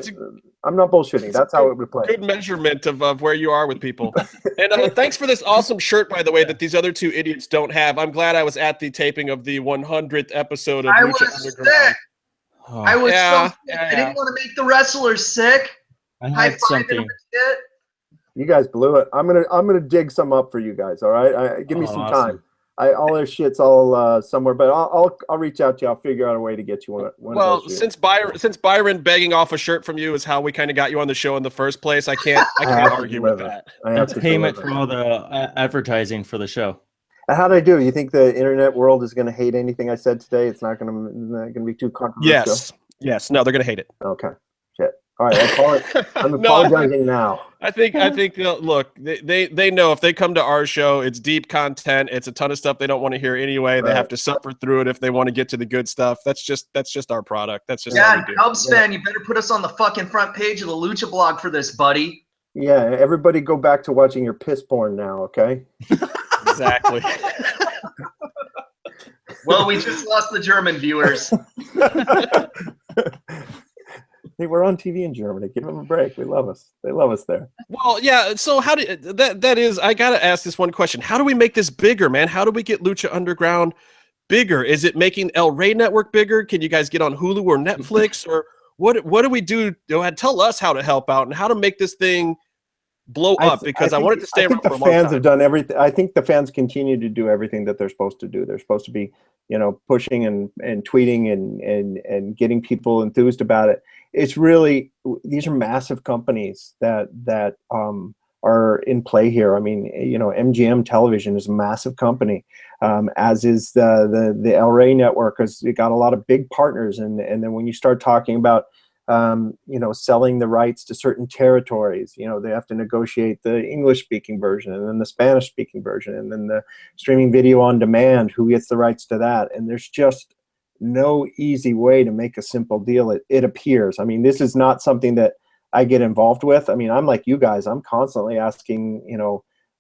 I'm not bullshitting. That's how it would play. Good measurement of where you are with people. And thanks for this awesome shirt, by the way, that these other two idiots don't have. I'm glad I was at the taping of the 100th episode of I Lucha was Underground. sick. I was so sick. I didn't want to make the wrestlers sick. I High had fiving something. them and shit. You guys blew it. I'm gonna dig some up for you guys. All right, give me some Awesome. time. All their shit's all somewhere, but I'll reach out to you. I'll figure out a way to get you one. Well, of those since Byron begging off a shirt from you is how we kind of got you on the show in the first place, I can't argue with that. That's payment for all the advertising for the show. How'd I do? You think the internet world is going to hate anything I said today? It's not going to be too controversial. Yes. No, they're gonna hate it. Okay. Shit. All right. I'm No, apologizing now. I think look, they know if they come to our show, it's deep content. It's a ton of stuff they don't want to hear anyway. They have to suffer through it if they want to get to the good stuff. That's just our product. That's just how we do. Cubs fan, you better put us on the fucking front page of the Lucha blog for this, buddy. Yeah. Everybody go back to watching your piss porn now. Okay. Exactly. Well, we just lost the German viewers. Hey, we're on TV in Germany. Give them a break. They love us. They love us there. Well, yeah. So how do that is? I gotta ask this one question. How do we make this bigger, man? How do we get Lucha Underground bigger? Is it making El Rey Network bigger? Can you guys get on Hulu or Netflix, or what do we do? Tell us how to help out and how to make this thing blow up, because I want it to stay around for a long time. The fans have done everything. I think the fans continue to do everything that they're supposed to do. They're supposed to be, pushing and tweeting and getting people enthused about it. It's really, these are massive companies that are in play here. I mean, MGM Television is a massive company, as is the El Rey Network. Has got a lot of big partners, and then when you start talking about selling the rights to certain territories, they have to negotiate the English-speaking version and then the Spanish-speaking version and then the streaming video on demand, who gets the rights to that. And there's just no easy way to make a simple deal. It appears. I mean, this is not something that I get involved with. I mean, I'm like you guys. I'm constantly asking,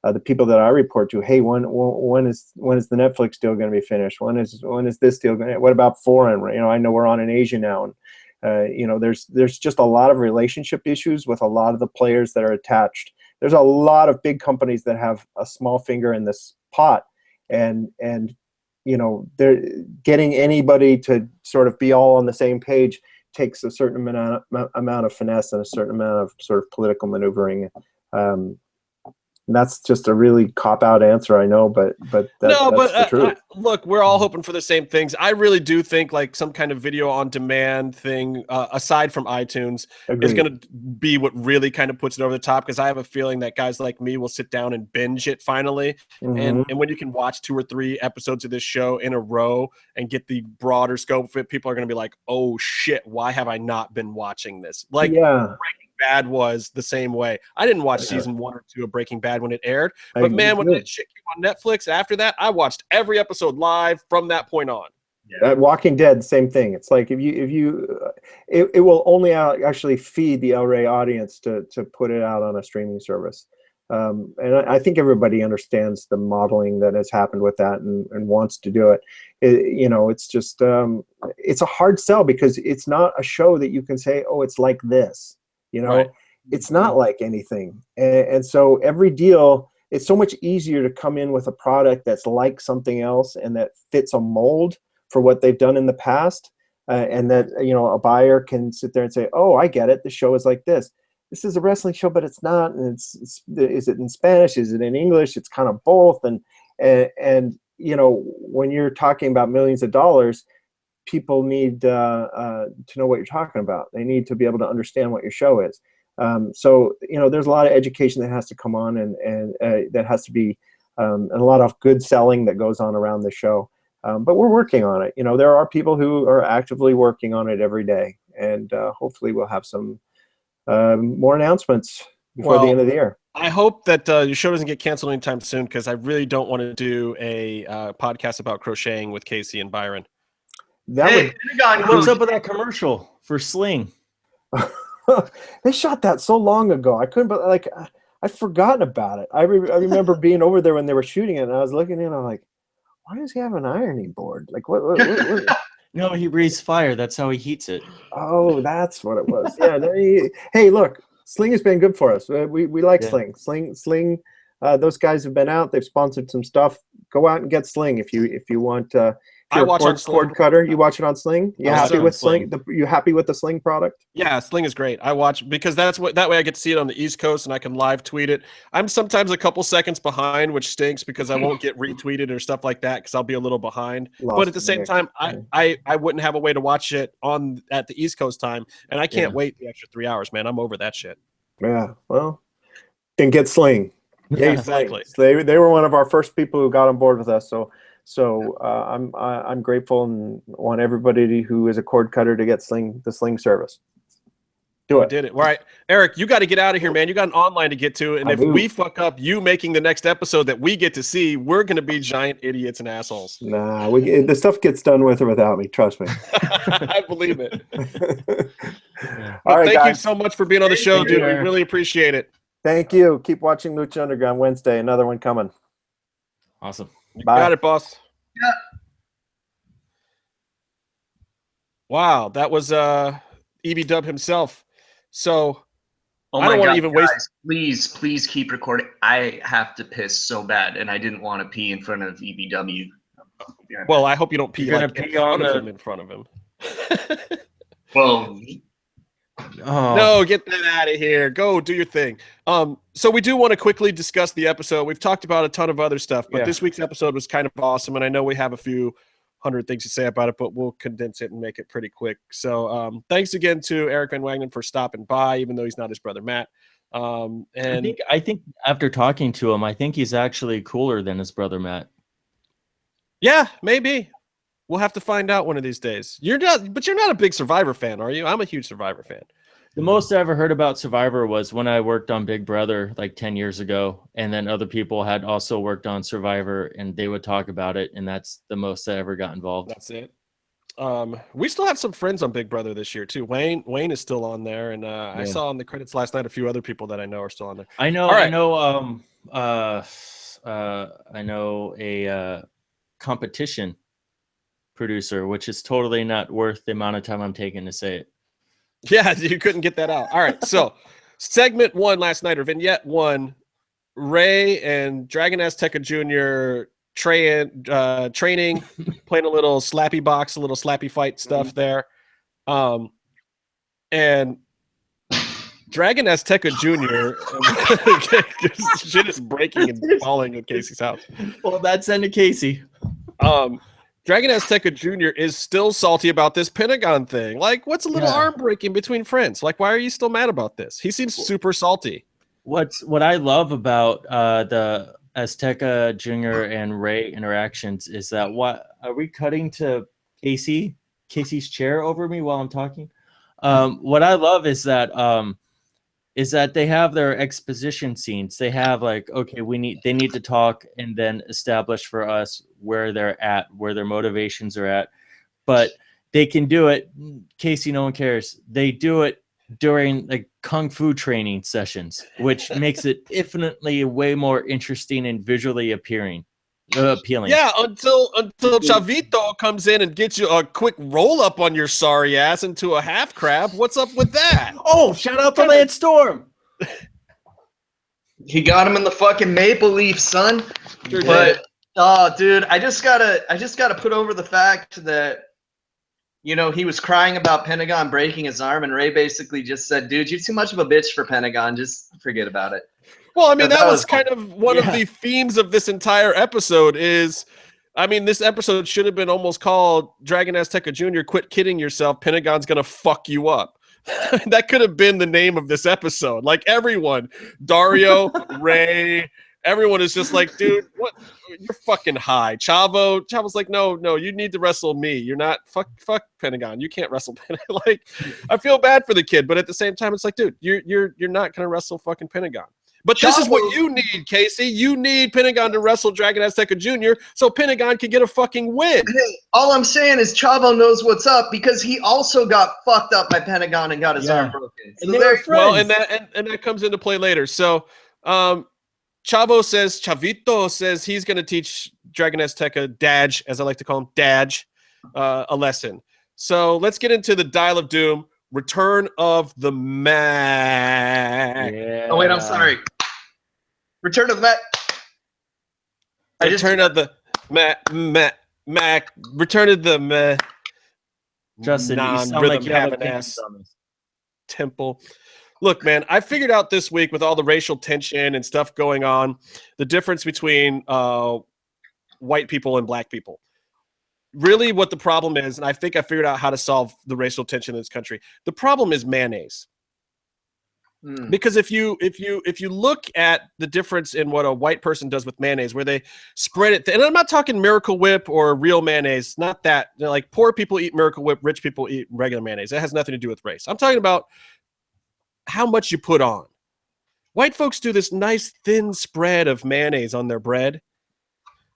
the people that I report to, hey, when is the Netflix deal going to be finished? When is this deal going to? What about foreign? I know we're on in Asia now, and there's just a lot of relationship issues with a lot of the players that are attached. There's a lot of big companies that have a small finger in this pot, and they're getting anybody to sort of be all on the same page takes a certain amount of finesse and a certain amount of sort of political maneuvering. And that's just a really cop-out answer, I know, but that's the truth. Look, we're all hoping for the same things. I really do think like some kind of video on demand thing, aside from iTunes, is going to be what really kind of puts it over the top, because I have a feeling that guys like me will sit down and binge it finally. And when you can watch 2 or 3 episodes of this show in a row and get the broader scope of it, people are going to be like, oh shit, why have I not been watching this? Like, Breaking Bad was the same way. I didn't watch season 1 or 2 of Breaking Bad when it aired, but man, when that shit came on Netflix after that, I watched every episode live from that point on. Walking Dead, same thing. It's like if you it will only actually feed the El Rey audience to put it out on a streaming service. And I think everybody understands the modeling that has happened with that and wants to do it. It's just it's a hard sell, because it's not a show that you can say, oh, it's like this. It's not like anything. And so every deal, it's so much easier to come in with a product that's like something else and that fits a mold for what they've done in the past. And that, a buyer can sit there and say, oh, I get it. The show is like this. This is a wrestling show, but it's not. And is it in Spanish? Is it in English? It's kind of both. And when you're talking about millions of dollars, people need to know what you're talking about. They need to be able to understand what your show is. So there's a lot of education that has to come on, and that has to be, and a lot of good selling that goes on around the show. But we're working on it. There are people who are actively working on it every day, and hopefully we'll have some more announcements before the end of the year. I hope that your show doesn't get canceled anytime soon, because I really don't want to do a podcast about crocheting with Casey and Byron. What's up with that commercial for Sling? They shot that so long ago. I couldn't, but I've forgotten about it. I remember being over there when they were shooting it, and I was looking in. I'm like, why does he have an ironing board? Like what? No, he breathes fire. That's how he heats it. Oh, that's what it was. Yeah. Hey, look, Sling has been good for us. We like Sling. Sling. Those guys have been out. They've sponsored some stuff. Go out and get Sling if you want. I watch on cord cutter. You watch it on Sling. You happy with Sling? You happy with the Sling product? Yeah, Sling is great. I watch because that way I get to see it on the East Coast and I can live tweet it. I'm sometimes a couple seconds behind, which stinks because I won't get retweeted or stuff like that because I'll be a little behind. But at the same time, I wouldn't have a way to watch it at the East Coast time, and I can't wait the extra 3 hours, man. I'm over that shit. Yeah, well, and get Sling. Yeah, exactly. They were one of our first people who got on board with us. So I'm grateful and want everybody who is a cord cutter to get the Sling service. Do it. Did it. All right. Eric, you got to get out of here, man. You got an online to get to. And if we fuck up you making the next episode that we get to see, we're going to be giant idiots and assholes. Nah, the stuff gets done with or without me. Trust me. I believe it. All right, thank you so much for being on the show, dude. We really appreciate it. Thank you. Keep watching Lucha Underground Wednesday. Another one coming. Awesome. You got it, boss. Yeah. Wow, that was EB Dub himself. So I don't want to even waste. Please keep recording. I have to piss so bad, and I didn't want to pee in front of EBW. Well, I hope you don't pee. You're gonna pee on him in front of him. Well. No, get that out of here. Go do your thing. So we do want to quickly discuss the episode. We've talked about a ton of other stuff, but this week's episode was kind of awesome, and I know we have a few hundred things to say about it, but we'll condense it and make it pretty quick. So thanks again to Eric VanWagenen for stopping by, even though he's not his brother Matt. And I think after talking to him, I think he's actually cooler than his brother Matt. Yeah, maybe. We'll have to find out one of these days. You're not a big Survivor fan, are you? I'm a huge Survivor fan. The most I ever heard about Survivor was when I worked on Big Brother like 10 years ago, and then other people had also worked on Survivor, and they would talk about it, and that's the most I ever got involved. That's it. We still have some friends on Big Brother this year too. Wayne is still on there, and I saw on the credits last night a few other people that I know are still on there. I know. Right. I know a competition producer, which is totally not worth the amount of time I'm taking to say it. Yeah, you couldn't get that out. All right, so segment 1 last night, or vignette 1, Ray and Dragon Azteca Jr. Training, playing a little slappy box, a little slappy fight stuff there. And Dragon Azteca Jr. Shit is breaking and falling at Casey's house. Well, that's into Casey. Dragon Azteca Jr. is still salty about this Pentagon thing. Like, what's a little arm breaking between friends? Like, why are you still mad about this? He seems super salty. What I love about the Azteca Jr. and Ray interactions is that what are we cutting to Casey's chair over me while I'm talking? What I love is that they have their exposition scenes. They have like, okay, they need to talk and then establish for us where they're at, where their motivations are at. But they can do it. Casey, no one cares. They do it during like kung fu training sessions, which makes it infinitely way more interesting and visually appealing. Yeah, until Chavito comes in and gets you a quick roll up on your sorry ass into a half crab. What's up with that? Oh, shout out to Lance Storm. He got him in the fucking maple leaf, son. Sure But dude, I just gotta put over the fact that, you know, he was crying about Pentagon breaking his arm, and Ray basically just said, dude, you're too much of a bitch for Pentagon. Just forget about it. Well, I mean, that was kind of one of the themes of this entire episode is, I mean, this episode should have been almost called Dragon Azteca Jr. Quit kidding yourself. Pentagon's going to fuck you up. That could have been the name of this episode. Like everyone, Dario, Ray, everyone is just like, dude, what? You're fucking high. Chavo's like, no, you need to wrestle me. You're not fuck Pentagon. You can't wrestle Pentagon. Like, I feel bad for the kid, but at the same time, it's like, dude, you're not gonna wrestle fucking Pentagon. But this is what you need, Casey. You need Pentagon to wrestle Dragon Azteca Jr. so Pentagon can get a fucking win. Hey, all I'm saying is Chavo knows what's up because he also got fucked up by Pentagon and got his arm broken. So and that comes into play later. So Chavito says he's going to teach Dragon Azteca, Daj, as I like to call him, Daj, a lesson. So let's get into the Dial of Doom, Return of the Mac. Yeah. Oh, wait, I'm sorry. Return of the Mac. Return of the Mac. Return of the Mac. Justin, you sound like you have a ass temple. Look, man, I figured out this week with all the racial tension and stuff going on, the difference between white people and black people. Really what the problem is, and I think I figured out how to solve the racial tension in this country. The problem is mayonnaise. Because if you look at the difference in what a white person does with mayonnaise, where they spread it, and I'm not talking Miracle Whip or real mayonnaise, not that. You know, like poor people eat Miracle Whip, rich people eat regular mayonnaise. That has nothing to do with race. I'm talking about how much you put on. White folks do this nice thin spread of mayonnaise on their bread.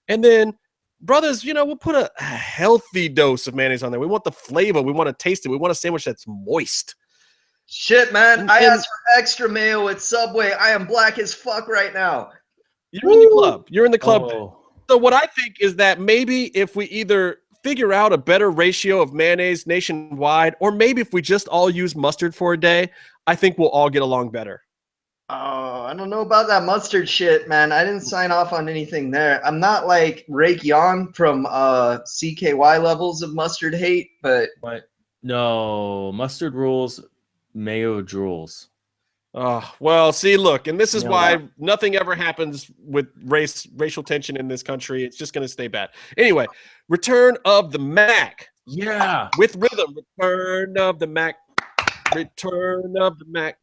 And then brothers, you know, we'll put a healthy dose of mayonnaise on there. We want the flavor. We want to taste it. We want a sandwich that's moist. Shit, man. I asked for extra mayo at Subway. I am black as fuck right now. You're in the club. You're in the club. Oh. So what I think is that maybe if we either figure out a better ratio of mayonnaise nationwide, or maybe if we just all use mustard for a day, I think we'll all get along better. Oh, I don't know about that mustard shit, man. I didn't sign off on anything there. I'm not like Rake Yon from CKY levels of mustard hate, but What? No, mustard rules, mayo drools. Oh, well, see, look, and this is Yeah. why nothing ever happens with racial tension in this country. It's just going to stay bad. Anyway, Return of the Mac. Yeah. With rhythm. Return of the Mac. Return of the Mac.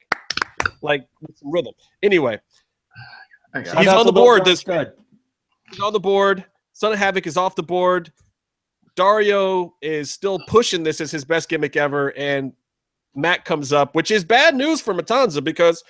Like with some rhythm. Anyway, he's on the board this week. He's on the board. Son of Havoc is off the board. Dario is still pushing this as his best gimmick ever, and Mac comes up, which is bad news for Matanza because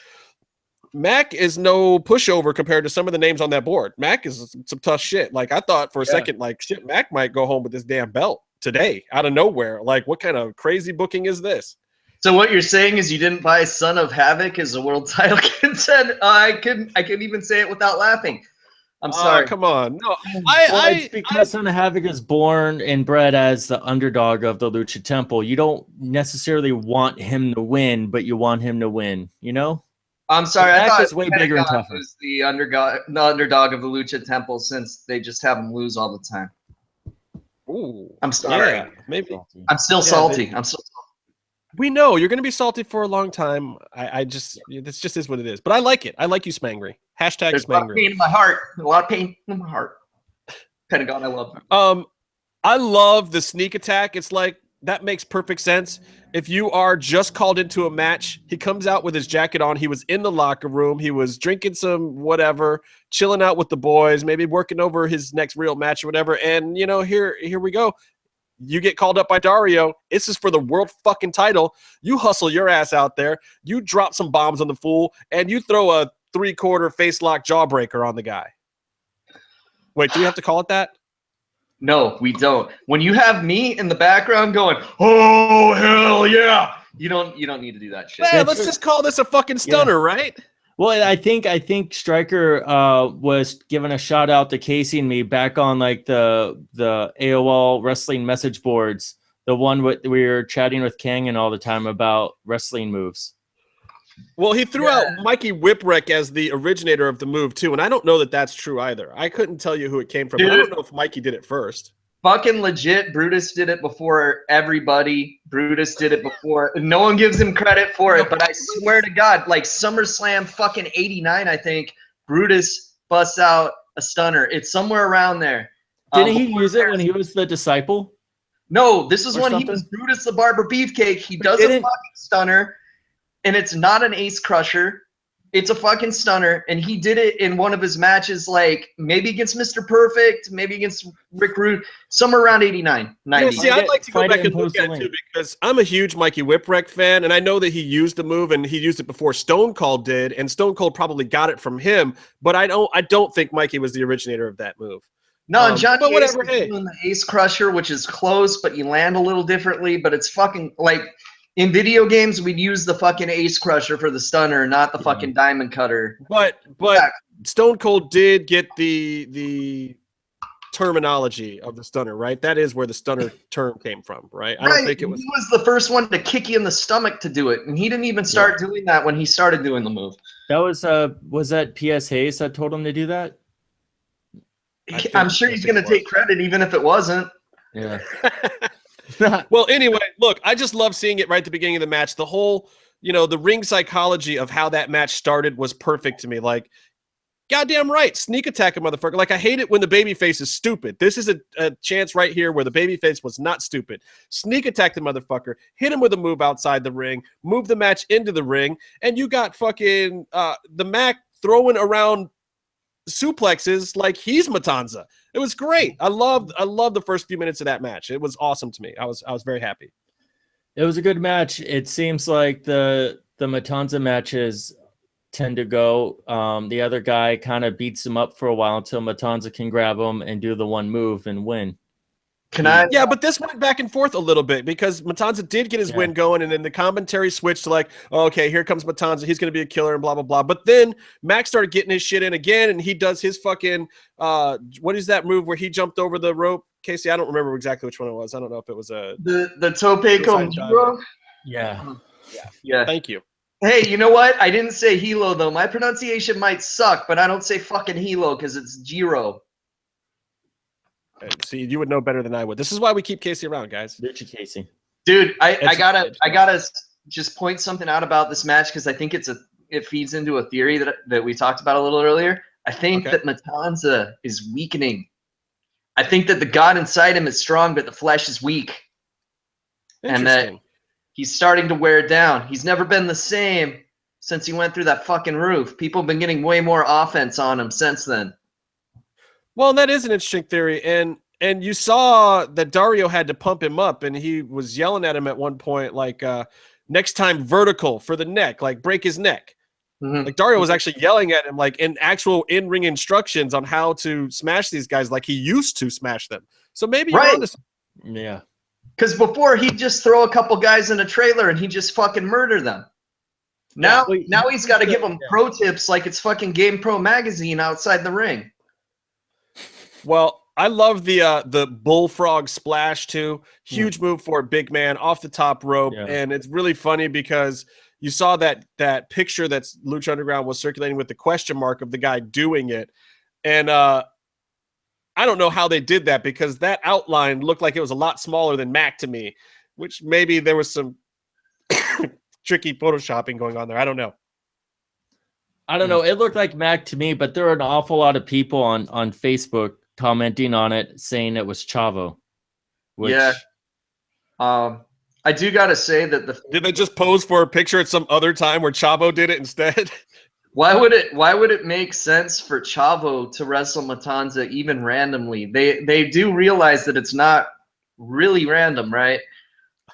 Mac is no pushover compared to some of the names on that board. Mac is some tough shit. Like, I thought for a second, like, shit, Mac might go home with this damn belt today out of nowhere. Like, what kind of crazy booking is this? so what you're saying is you didn't buy Son of Havoc as a world title contender? I couldn't even say it without laughing. I'm sorry. Come on. No, It's because Son of Havoc is born and bred as the underdog of the Lucha Temple. You don't necessarily want him to win, but you want him to win, you know? I'm sorry. Mac I thought is way bigger and tougher. was the underdog of the Lucha Temple since they just have him lose all the time. Ooh, I'm sorry. yeah, maybe. I'm still salty. I'm still salty. We know you're going to be salty for a long time. This just is what it is. But I like it. I like you, Smangry. Hashtag There's a lot of Smangry. pain in my heart. A lot of pain in my heart. Pentagon, I love you. I love the sneak attack. It's like, that makes perfect sense. If you are just called into a match, he comes out with his jacket on. He was in the locker room. He was drinking some whatever, chilling out with the boys, maybe working over his next real match or whatever. And, here we go. You get called up by Dario. This is for the world fucking title. You hustle your ass out there. You drop some bombs on the fool, and you throw a 3/4 face lock jawbreaker on the guy. Wait, do we have to call it that? No, we don't. When you have me in the background going, "Oh hell yeah," you don't need to do that shit. Man, let's just call this a fucking stunner, right? Well, I think Stryker was giving a shout out to Casey and me back on like the AOL wrestling message boards, the one we were chatting with Kangan all the time about wrestling moves. Well, he threw out Mikey Whipwreck as the originator of the move too, and I don't know that that's true either. I couldn't tell you who it came from. But I don't know if Mikey did it first. Fucking legit, Brutus did it before everybody. Brutus did it before. No one gives him credit for it, but I swear to God, like SummerSlam fucking 89, I think, Brutus busts out a stunner. It's somewhere around there. Didn't he use it when he was the disciple? No, this is Or when something? he was Brutus the Barber Beefcake. He does a fucking stunner, and it's not an ace crusher. It's a fucking stunner, and he did it in one of his matches, like maybe against Mr. Perfect, maybe against Rick Rude, somewhere around 89, 90. Yeah, see, I'd like to go back and look at it too, because I'm a huge Mikey Whipwreck fan, and I know that he used the move, and he used it before Stone Cold did, and Stone Cold probably got it from him, but I don't think Mikey was the originator of that move. No, and Johnny but Ace whatever, was doing the ace crusher, which is close, but you land a little differently, but it's fucking, like, in video games, we'd use the fucking ace crusher for the stunner, not the fucking diamond cutter. But Stone Cold did get the terminology of the stunner, right? That is where the stunner term came from, right? I don't think it was. He was the first one to kick you in the stomach to do it, and he didn't even start doing that when he started doing the move. That was that P.S. Hayes that told him to do that? I'm sure he's going to take credit, even if it wasn't. Yeah. Well, anyway, look, I just love seeing it right at the beginning of the match. The whole, the ring psychology of how that match started was perfect to me. Like, goddamn right, sneak attack a motherfucker. Like, I hate it when the babyface is stupid. This is a chance right here where the babyface was not stupid. Sneak attack the motherfucker, hit him with a move outside the ring, move the match into the ring, and you got fucking the Mac throwing around suplexes like he's Matanza. It was great. I loved the first few minutes of that match. It was awesome to me. I was very happy. It was a good match. It seems like the Matanza matches tend to go. The other guy kind of beats him up for a while until Matanza can grab him and do the one move and win. Yeah, but this went back and forth a little bit because Matanza did get his win going, and then the commentary switched to like, oh, okay, here comes Matanza. He's going to be a killer and blah, blah, blah. But then Max started getting his shit in again, and he does his fucking what is that move where he jumped over the rope? Casey, I don't remember exactly which one it was. I don't know if it was the tope con hilo. Yeah. Thank you. Hey, you know what? I didn't say hilo, though. My pronunciation might suck, but I don't say fucking hilo because it's Giro. See, you would know better than I would. This is why we keep Casey around, guys. Richard Casey. Dude, I gotta just point something out about this match because I think it feeds into a theory that we talked about a little earlier. I think that Matanza is weakening. I think that the God inside him is strong, but the flesh is weak. And that he's starting to wear down. He's never been the same since he went through that fucking roof. People have been getting way more offense on him since then. Well, that is an interesting theory, and you saw that Dario had to pump him up, and he was yelling at him at one point, like, next time vertical for the neck, like break his neck. Mm-hmm. Like Dario was actually yelling at him, like in actual in-ring instructions on how to smash these guys, like he used to smash them. So maybe you're on this. Yeah. Because before he'd just throw a couple guys in a trailer and he'd just fucking murder them. Now he's got to give them pro tips like it's fucking Game Pro magazine outside the ring. Well, I love the bullfrog splash too. Huge move for a big man off the top rope, and it's really funny because you saw that picture that's Lucha Underground was circulating with the question mark of the guy doing it, and I don't know how they did that because that outline looked like it was a lot smaller than Mac to me, which maybe there was some tricky photoshopping going on there. I don't know. I don't know. It looked like Mac to me, but there are an awful lot of people on Facebook commenting on it saying it was Chavo. Which, yeah. I do gotta say that did they just pose for a picture at some other time where Chavo did it instead? Why would it make sense for Chavo to wrestle Matanza even randomly? They do realize that it's not really random, right?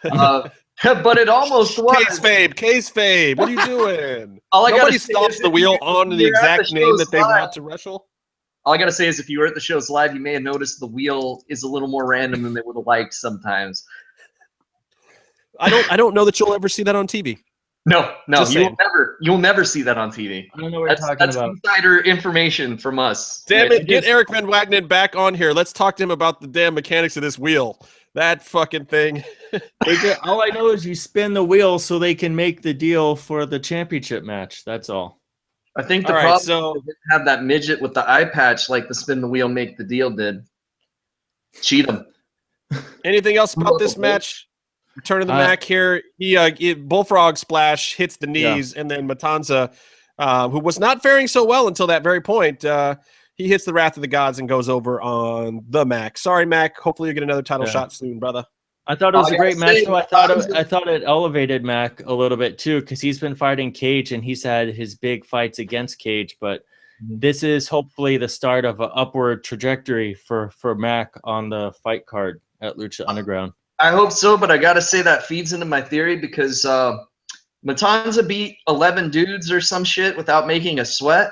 But it almost was. Case Fabe, what are you doing? All I gotta Nobody say stops is the if wheel you- on if the you're at exact the name show's that they live- want to wrestle. All I gotta say is if you were at the shows live, you may have noticed the wheel is a little more random than they would have liked sometimes. I don't know that you'll ever see that on TV. No, Just you'll never see that on TV. I don't know what you're talking That's about. insider information from us. Damn Wait, it, get Eric VanWagenen back on here. Let's talk to him about the damn mechanics of this wheel. That fucking thing. All I know is you spin the wheel so they can make the deal for the championship match. That's all. I think the All right, problem so- is they didn't have that midget with the eye patch like the spin the wheel make the deal did. Cheat him. Anything else about this match? Return of the Mac here. He Bullfrog splash hits the knees, and then Matanza, who was not faring so well until that very point, he hits the Wrath of the Gods and goes over on the Mac. Sorry, Mac. Hopefully you get another title shot soon, brother. I thought it was a great match. say, So I thought it elevated Mac a little bit too, because he's been fighting Cage and he's had his big fights against Cage. But this is hopefully the start of an upward trajectory for Mac on the fight card at Lucha Underground. I hope so, but I gotta say that feeds into my theory because Matanza beat 11 dudes or some shit without breaking a sweat.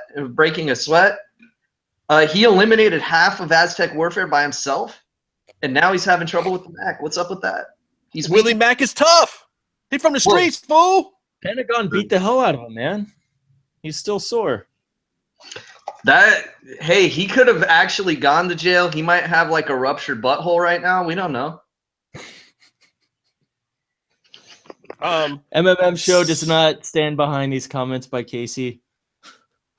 He eliminated half of Aztec Warfare by himself, and now he's having trouble with the Mac. What's up with that? He's Willie Mac is tough. He's from the streets, fool. Pentagon beat the hell out of him, man. He's still sore. Hey, he could have actually gone to jail. He might have like a ruptured butthole right now. We don't know. MMM show does not stand behind these comments by Casey.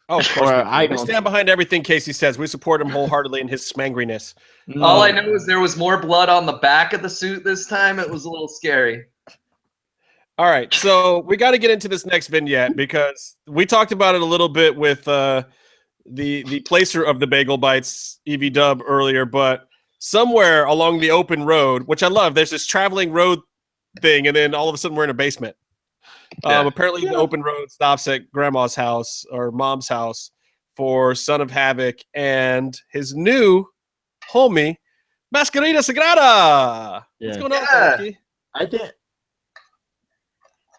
Oh, of course. I We don't. stand behind everything Casey says. We support him wholeheartedly in his smangriness. No. All I know is there was more blood on the back of the suit this time. It was a little scary. All right, so we got to get into this next vignette because we talked about it a little bit with the placer of the bagel bites, EV Dub, earlier, but somewhere along the open road, which I love, there's this traveling road thing, and then all of a sudden we're in a basement. Apparently the open road stops at grandma's house or mom's house for Son of Havoc and his new homie, Mascarita Sagrada. What's going on, Yeah. Masky? I did.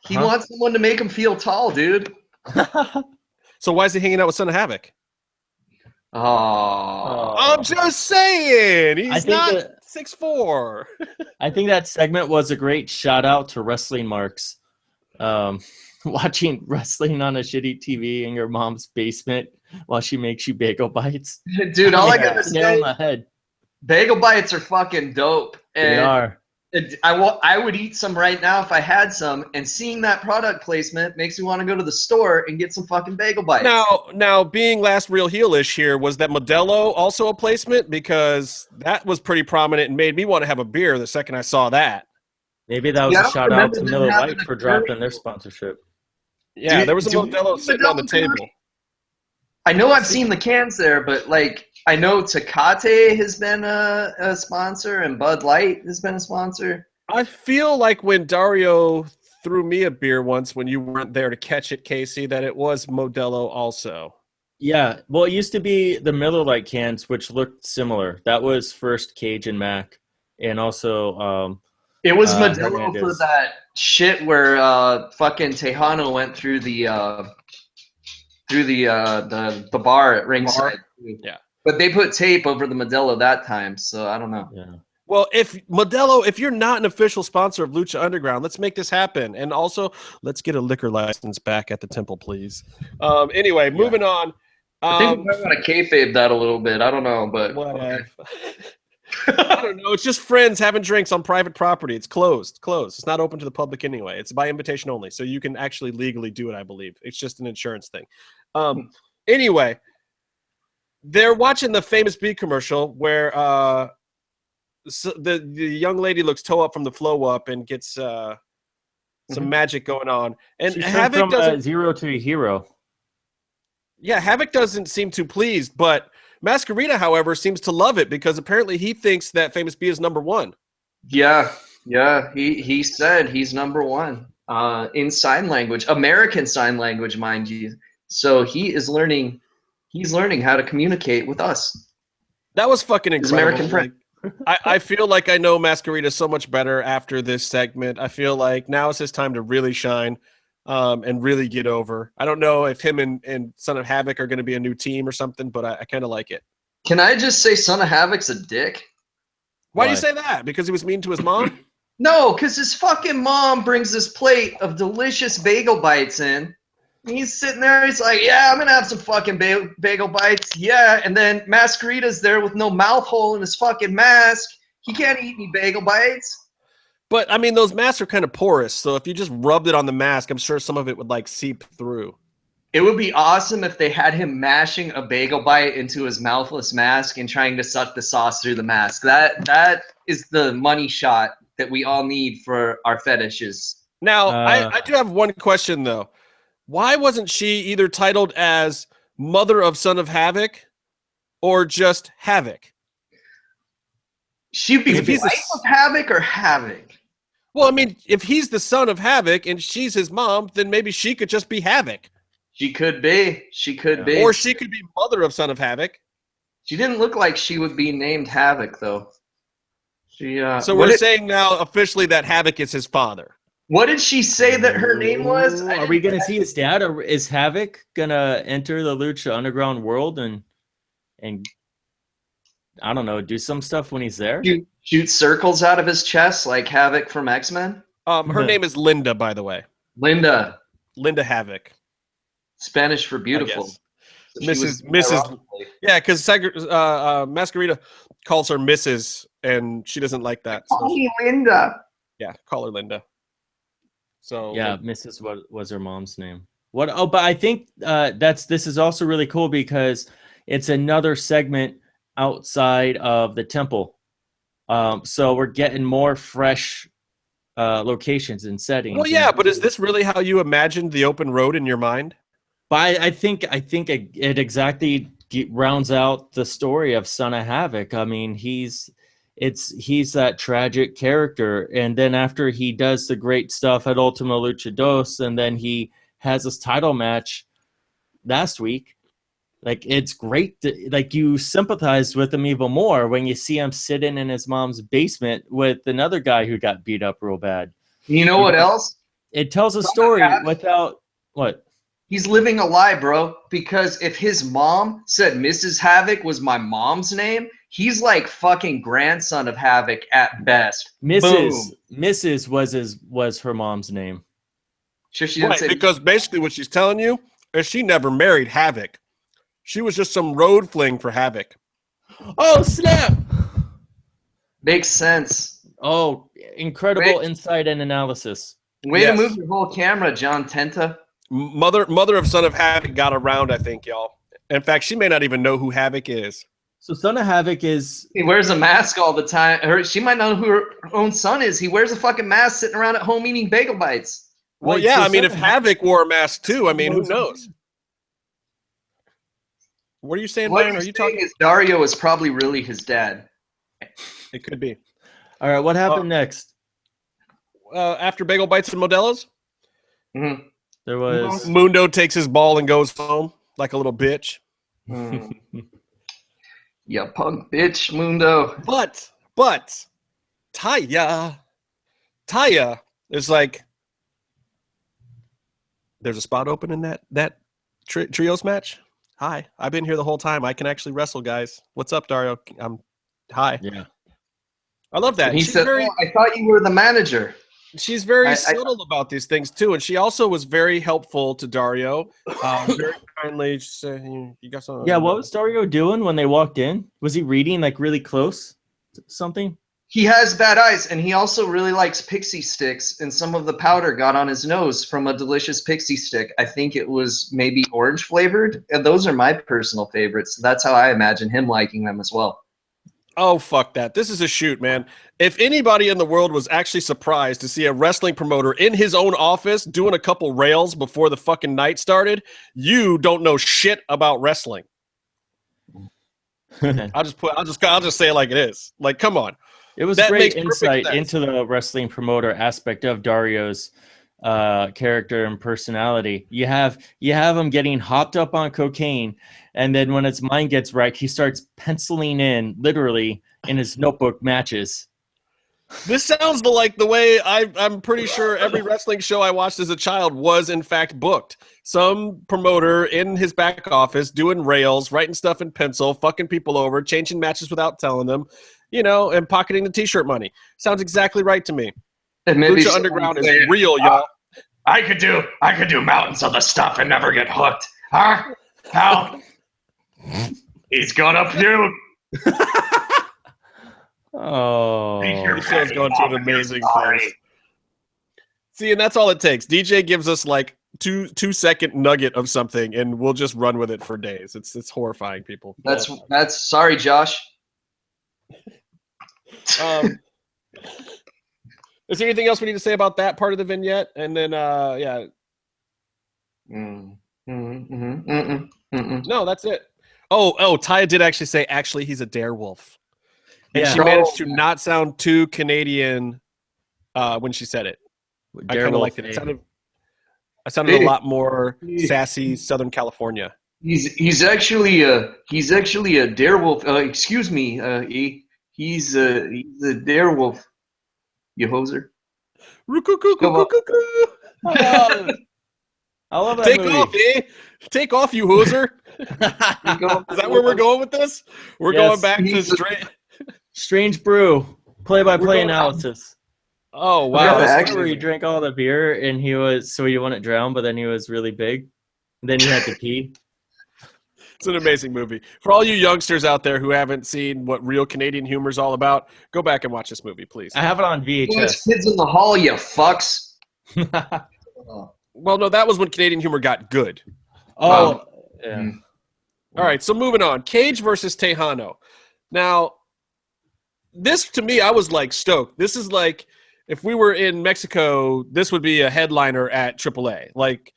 He wants someone to make him feel tall, dude. So why is he hanging out with Son of Havoc? Oh. I'm just saying. I He's think not that- 6'4". I think that segment was a great shout out to Wrestling Marks. Watching wrestling on a shitty TV in your mom's basement while she makes you bagel bites. Dude, all I gotta Nail say, on the head. bagel bites are fucking dope. They And are. I would eat some right now if I had some. And seeing that product placement makes me want to go to the store and get some fucking bagel bites. Now, being last real heelish here, was that Modelo also a placement? Because that was pretty prominent and made me want to have a beer the second I saw that. Maybe that was Yeah, a I shout out remember to them Miller having Lite a for dropping their commercial. sponsorship. Yeah, Dude, there was a do we Modelo need sitting on the Modelo table. commercial? I know I've seen the cans there, but like I know Tecate has been a sponsor and Bud Light has been a sponsor. I feel like when Dario threw me a beer once when you weren't there to catch it, Casey, that it was Modelo also. Yeah, well, it used to be the Miller Lite cans, which looked similar. That was first Cage and Mac, and also It was Modelo for Hernandez. that shit where fucking Tejano went through the bar at ringside. Yeah. But they put tape over the Modelo that time, so I don't know. yeah. Well, if Modelo, if you're not an official sponsor of Lucha Underground, let's make this happen. And also, let's get a liquor license back at the temple, please. Anyway, moving on. I think we might want to kayfabe that a little bit. I don't know, but Whatever. I don't know. It's just friends having drinks on private property. It's closed. It's not open to the public anyway. It's by invitation only. So you can actually legally do it, I believe. It's just an insurance thing. Anyway, they're watching the famous beat commercial where the young lady looks toe up from the flow up and gets some magic going on. And She's Havoc from doesn't. 0 to a hero. Yeah, Havoc doesn't seem too pleased, but Masquerita, however, seems to love it because apparently he thinks that Famous B is number one. Yeah. He said he's number one in sign language, American Sign Language, mind you. So he is learning. He's learning how to communicate with us. That was fucking His incredible. American friend. I feel like I know Masquerita so much better after this segment. I feel like now is his time to really shine and really get over. I don't know if him and Son of Havoc are going to be a new team or something, but I kind of like it. Can I just say Son of Havoc's a dick? Why do you say that? Because he was mean to his mom? No, because his fucking mom brings this plate of delicious bagel bites in. He's sitting there. He's like, yeah, I'm going to have some fucking bagel bites. Yeah. And then Masquerita's there with no mouth hole in his fucking mask. He can't eat any bagel bites. But, I mean, those masks are kind of porous. So if you just rubbed it on the mask, I'm sure some of it would, like, seep through. It would be awesome if they had him mashing a bagel bite into his mouthless mask and trying to suck the sauce through the mask. That is the money shot that we all need for our fetishes. Now, I do have one question, though. Why wasn't she either titled as Mother of Son of Havoc or just Havoc? She'd be wife of Havoc or Havoc? Well, I mean, if he's the son of Havoc and she's his mom, then maybe she could just be Havoc. She could be. She could be. Or she could be Mother of Son of Havoc. She didn't look like she would be named Havoc, though. So we're saying now officially that Havoc is his father. What did she say that her name was? Are we going to see his dad, or is Havoc going to enter the Lucha Underground world and I don't know, do some stuff when he's there? Shoot circles out of his chest like Havoc from X-Men? Her name is Linda, by the way. Linda Havoc. Spanish for beautiful. So Mrs. Yeah, because Masquerita calls her Mrs. and she doesn't like that. So call me Linda. Yeah, call her Linda. So yeah, Mrs. was her mom's name. What? Oh, but I think this is also really cool because it's another segment outside of the temple. So we're getting more fresh locations and settings. Well, yeah, but is this really how you imagined the open road in your mind? But I think it exactly rounds out the story of Son of Havoc. I mean, he's that tragic character, and then after he does the great stuff at Ultima Luchados, and then he has this title match last week. Like, it's great like, you sympathize with him even more when you see him sitting in his mom's basement with another guy who got beat up real bad. You know what else? It tells a story without what? He's living a lie, bro. Because if his mom said Mrs. Havoc was my mom's name, he's like fucking grandson of Havoc at best. Mrs. was her mom's name. Sure, she didn't say because basically what she's telling you is she never married Havoc. She was just some road fling for Havoc. Oh, snap! Makes sense. Oh, incredible insight and analysis. Way to move your whole camera, John Tenta. Mother of Son of Havoc got around, I think, y'all. In fact, she may not even know who Havoc is. So Son of Havoc is... He wears a mask all the time. She might know who her own son is. He wears a fucking mask sitting around at home eating bagel bites. Well, yeah, I mean, if Havoc wore a mask too, I mean, who knows? What are you saying, Brian? Are you talking? Is Dario is probably really his dad. It could be. All right, what happened next? After bagel bites and Modelo's? Mm-hmm. There was... Mundo takes his ball and goes home like a little bitch. Yeah, punk bitch, Mundo. But Taya is like, there's a spot open in that trios match. Hi, I've been here the whole time. I can actually wrestle, guys. What's up, Dario? Hi. Yeah, I love that. And he said, I thought you were the manager. She's very subtle about these things too, and she also was very helpful to Dario. Very kindly, saying, "You got something?" Yeah, what was Dario doing when they walked in? Was he reading like really close to something? He has bad eyes, and he also really likes pixie sticks, and some of the powder got on his nose from a delicious pixie stick. I think it was maybe orange flavored, and those are my personal favorites. That's how I imagine him liking them as well. Oh, fuck that. This is a shoot, man. If anybody in the world was actually surprised to see a wrestling promoter in his own office doing a couple rails before the fucking night started, you don't know shit about wrestling. I'll just say it like it is. Like, come on. It was That great makes perfect insight sense. into the wrestling promoter aspect of Dario's character and personality. You have him getting hopped up on cocaine, and then when his mind gets right, he starts penciling in literally in his notebook matches. This sounds like the way I'm pretty sure every wrestling show I watched as a child was in fact booked. Some promoter in his back office doing rails, writing stuff in pencil, fucking people over, changing matches without telling them, and pocketing the t-shirt money. Sounds exactly right to me. And maybe Lucha Underground is real, y'all. I could do mountains of the stuff and never get hooked. Huh? How? He's gonna puke. Oh, This show's going to an amazing place. See, and that's all it takes. DJ gives us like two-second nugget of something, and we'll just run with it for days. It's horrifying, people. That's sorry, Josh. Is there anything else we need to say about that part of the vignette? And then, yeah. No, that's it. Oh, Taya did actually say, actually, he's a darewolf. And she managed to not sound too Canadian when she said it. I kind of liked it. I sounded a lot more sassy Southern California. He's actually a darewolf. Excuse me. He's a darewolf. You hoser. I love that Take movie. off, eh? Take off, you hoser. Is that where we're going with this? We're going back to straight. Strange Brew, play-by-play analysis. Oh wow! Yeah, That's actually- where he drank all the beer and he wouldn't drown, but then he was really big. And then he had to pee. It's an amazing movie. For all you youngsters out there who haven't seen what real Canadian humor is all about, go back and watch this movie, please. I have it on Watch VHS. Kids in the Hall, you fucks. Well, no, that was when Canadian humor got good. Yeah. All right, so moving on. Cage versus Tejano. Now, this to me, I was like stoked. This is like if we were in Mexico, this would be a headliner at AAA. Like,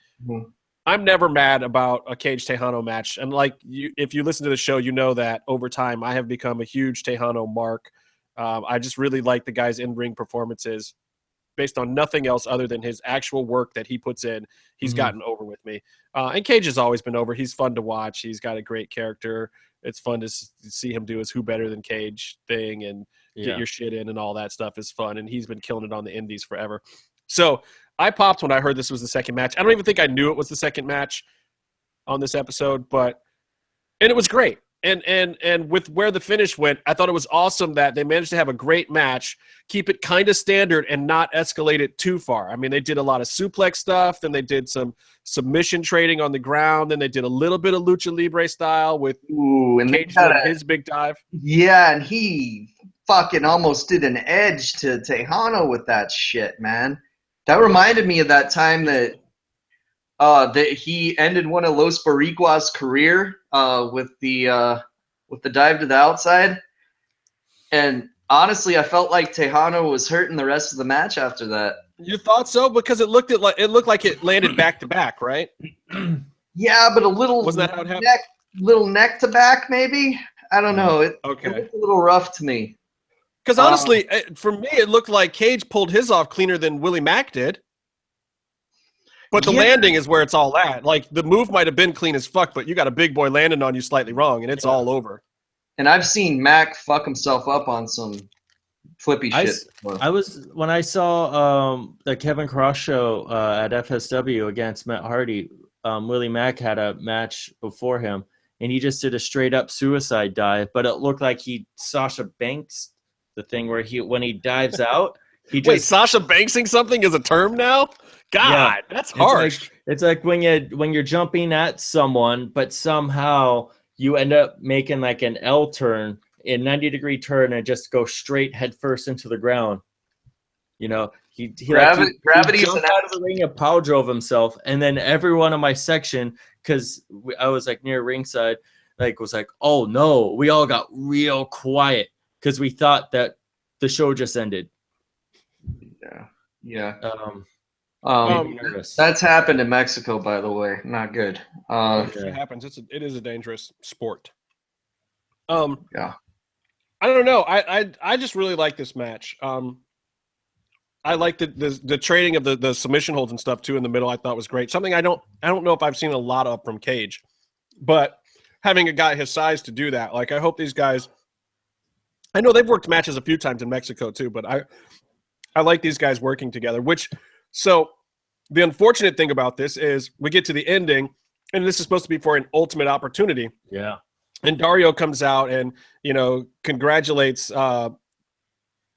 I'm never mad about a Cage Tejano match. And like, if you listen to the show, you know that over time I have become a huge Tejano mark. I just really like the guy's in-ring performances. Based on nothing else other than his actual work that he puts in, he's gotten over with me. And Cage has always been over. He's fun to watch. He's got a great character. It's fun to see him do his who better than Cage thing and get your shit in and all that stuff is fun. And he's been killing it on the indies forever. So I popped when I heard this was the second match. I don't even think I knew it was the second match on this episode, and it was great. And with where the finish went, I thought it was awesome that they managed to have a great match, keep it kind of standard and not escalate it too far. I mean, they did a lot of suplex stuff, then they did some submission trading on the ground, then they did a little bit of lucha libre style with Cage doing his big dive. Yeah, and he fucking almost did an edge to Tejano with that shit, man. That reminded me of that time that he ended one of Los Boricua's career with the dive to the outside. And honestly, I felt like Tejano was hurting the rest of the match after that. You thought so? Because it looked like it landed back to back, right? Yeah, but a little Wasn't that how it happened? little neck to back, maybe. I don't know. It looked a little rough to me. Because honestly, for me, it looked like Cage pulled his off cleaner than Willie Mack did. But the landing is where it's all at. Like, the move might have been clean as fuck, but you got a big boy landing on you slightly wrong, and it's all over. And I've seen Mac fuck himself up on some flippy shit. When I saw the Kevin Cross show at FSW against Matt Hardy, Willie Mack had a match before him, and he just did a straight up suicide dive, but it looked like he Sasha Banks the thing where when he dives out, he just... Wait, Sasha Banksing something is a term now? God, that's harsh. It's like when you're jumping at someone, but somehow you end up making like an L turn, a 90-degree turn, and just go straight head first into the ground. You know, he jumped out of the ring and power drove himself, and then everyone in my section, because I was like near ringside, like was like, oh no, we all got real quiet. because we thought that the show just ended. Yeah. Made me nervous. That's happened in Mexico, by the way. Not good. It happens. It is a dangerous sport. Yeah. I don't know. I just really like this match. I like the trading of the submission holds and stuff too in the middle. I thought was great. Something I don't know if I've seen a lot of from Cage, but having a guy his size to do that, like I hope these guys. I know they've worked matches a few times in Mexico too, but I like these guys working together. So the unfortunate thing about this is we get to the ending, and this is supposed to be for an ultimate opportunity. Yeah. And Dario comes out and congratulates the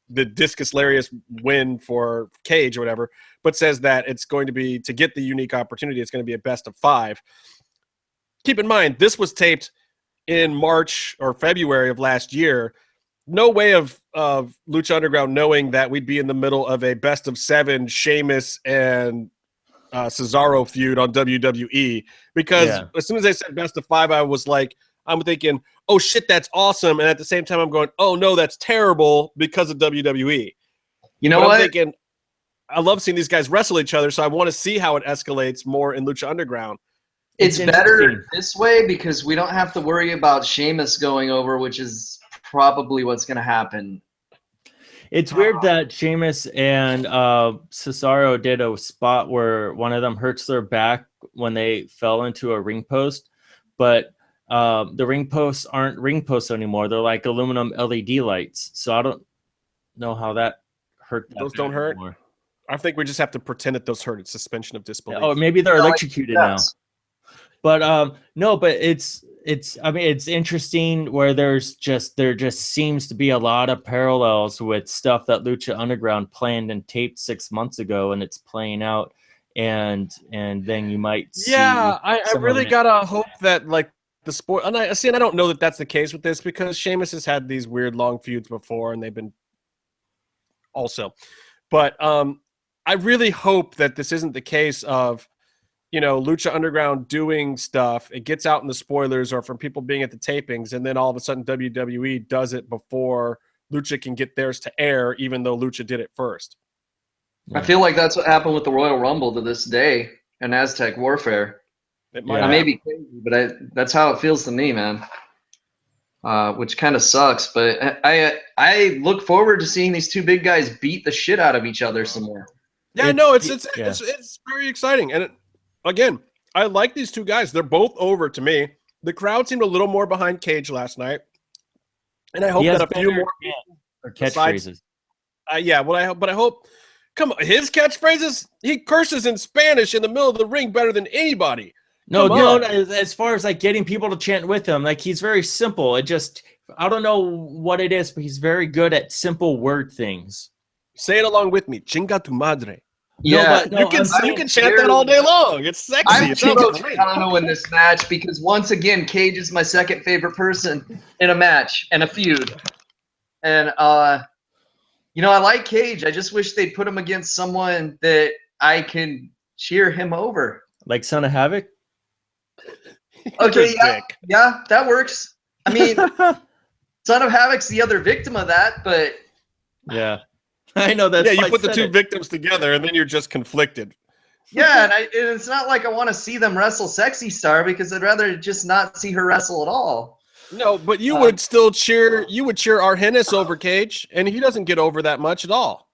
Discus Larius win for Cage or whatever, but says that it's going to be, to get the unique opportunity, it's going to be a best of 5. Keep in mind, this was taped in March or February of last year. No way of Lucha Underground knowing that we'd be in the middle of a best of 7 Sheamus and Cesaro feud on WWE, because as soon as they said best of 5, I'm thinking, oh shit, that's awesome. And at the same time, I'm going, oh no, that's terrible because of WWE. You know what? I'm thinking, I love seeing these guys wrestle each other, so I want to see how it escalates more in Lucha Underground. It's better this way because we don't have to worry about Sheamus going over, which is probably what's going to happen. It's weird that Sheamus and Cesaro did a spot where one of them hurts their back when they fell into a ring post, but the ring posts aren't ring posts anymore. They're like aluminum LED lights. So I don't know how that hurt. Those don't hurt anymore. I think we just have to pretend that those hurt. It's suspension of disbelief. Oh, maybe they're electrocuted now. But no, but it's I mean, it's interesting where there just seems to be a lot of parallels with stuff that Lucha Underground planned and taped 6 months ago, and it's playing out. And then you might see. Yeah, I really gotta hope that like the sport. And I don't know that that's the case with this, because Sheamus has had these weird long feuds before, and they've been also. But I really hope that this isn't the case of, Lucha Underground doing stuff. It gets out in the spoilers or from people being at the tapings, and then all of a sudden WWE does it before Lucha can get theirs to air, even though Lucha did it first. I feel like that's what happened with the Royal Rumble to this day and Aztec Warfare. It might I may be crazy, but that's how it feels to me, man. Which kind of sucks, but I look forward to seeing these two big guys beat the shit out of each other some more. Yeah, it's very exciting. And again, I like these two guys. They're both over to me. The crowd seemed a little more behind Cage last night, and I hope that a few more catchphrases. I hope. Come on, his catchphrases. He curses in Spanish in the middle of the ring better than anybody. No, as far as like getting people to chant with him, like he's very simple. I don't know what it is, but he's very good at simple word things. Say it along with me. Chinga tu madre. Yeah, you can chant that all day long. It's sexy. I'm Chicano in this match because once again, Cage is my second favorite person in a match and a feud. And I like Cage. I just wish they'd put him against someone that I can cheer him over. Like Son of Havoc? Okay, yeah, that works. I mean, Son of Havoc's the other victim of that, but yeah, I know that. Yeah, you put the two victims together, and then you're just conflicted. Yeah, and it's not like I want to see them wrestle Sexy Star, because I'd rather just not see her wrestle at all. No, but you would still cheer. You would cheer Argenis over Cage, and he doesn't get over that much at all.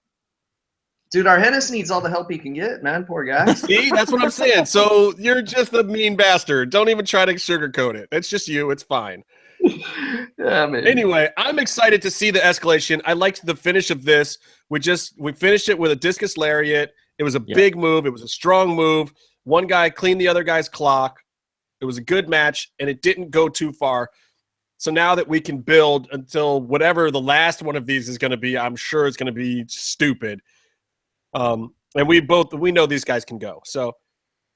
Dude, Argenis needs all the help he can get, man. Poor guy. See, that's what I'm saying. So you're just a mean bastard. Don't even try to sugarcoat it. It's just you. It's fine. Yeah, man. Anyway, I'm excited to see the escalation. I liked the finish of this. We finished it with a discus lariat. It was a big move. It was a strong move. One guy cleaned the other guy's clock. It was a good match, and it didn't go too far. So now that we can build until whatever the last one of these is going to be, I'm sure it's going to be stupid. And we know these guys can go. So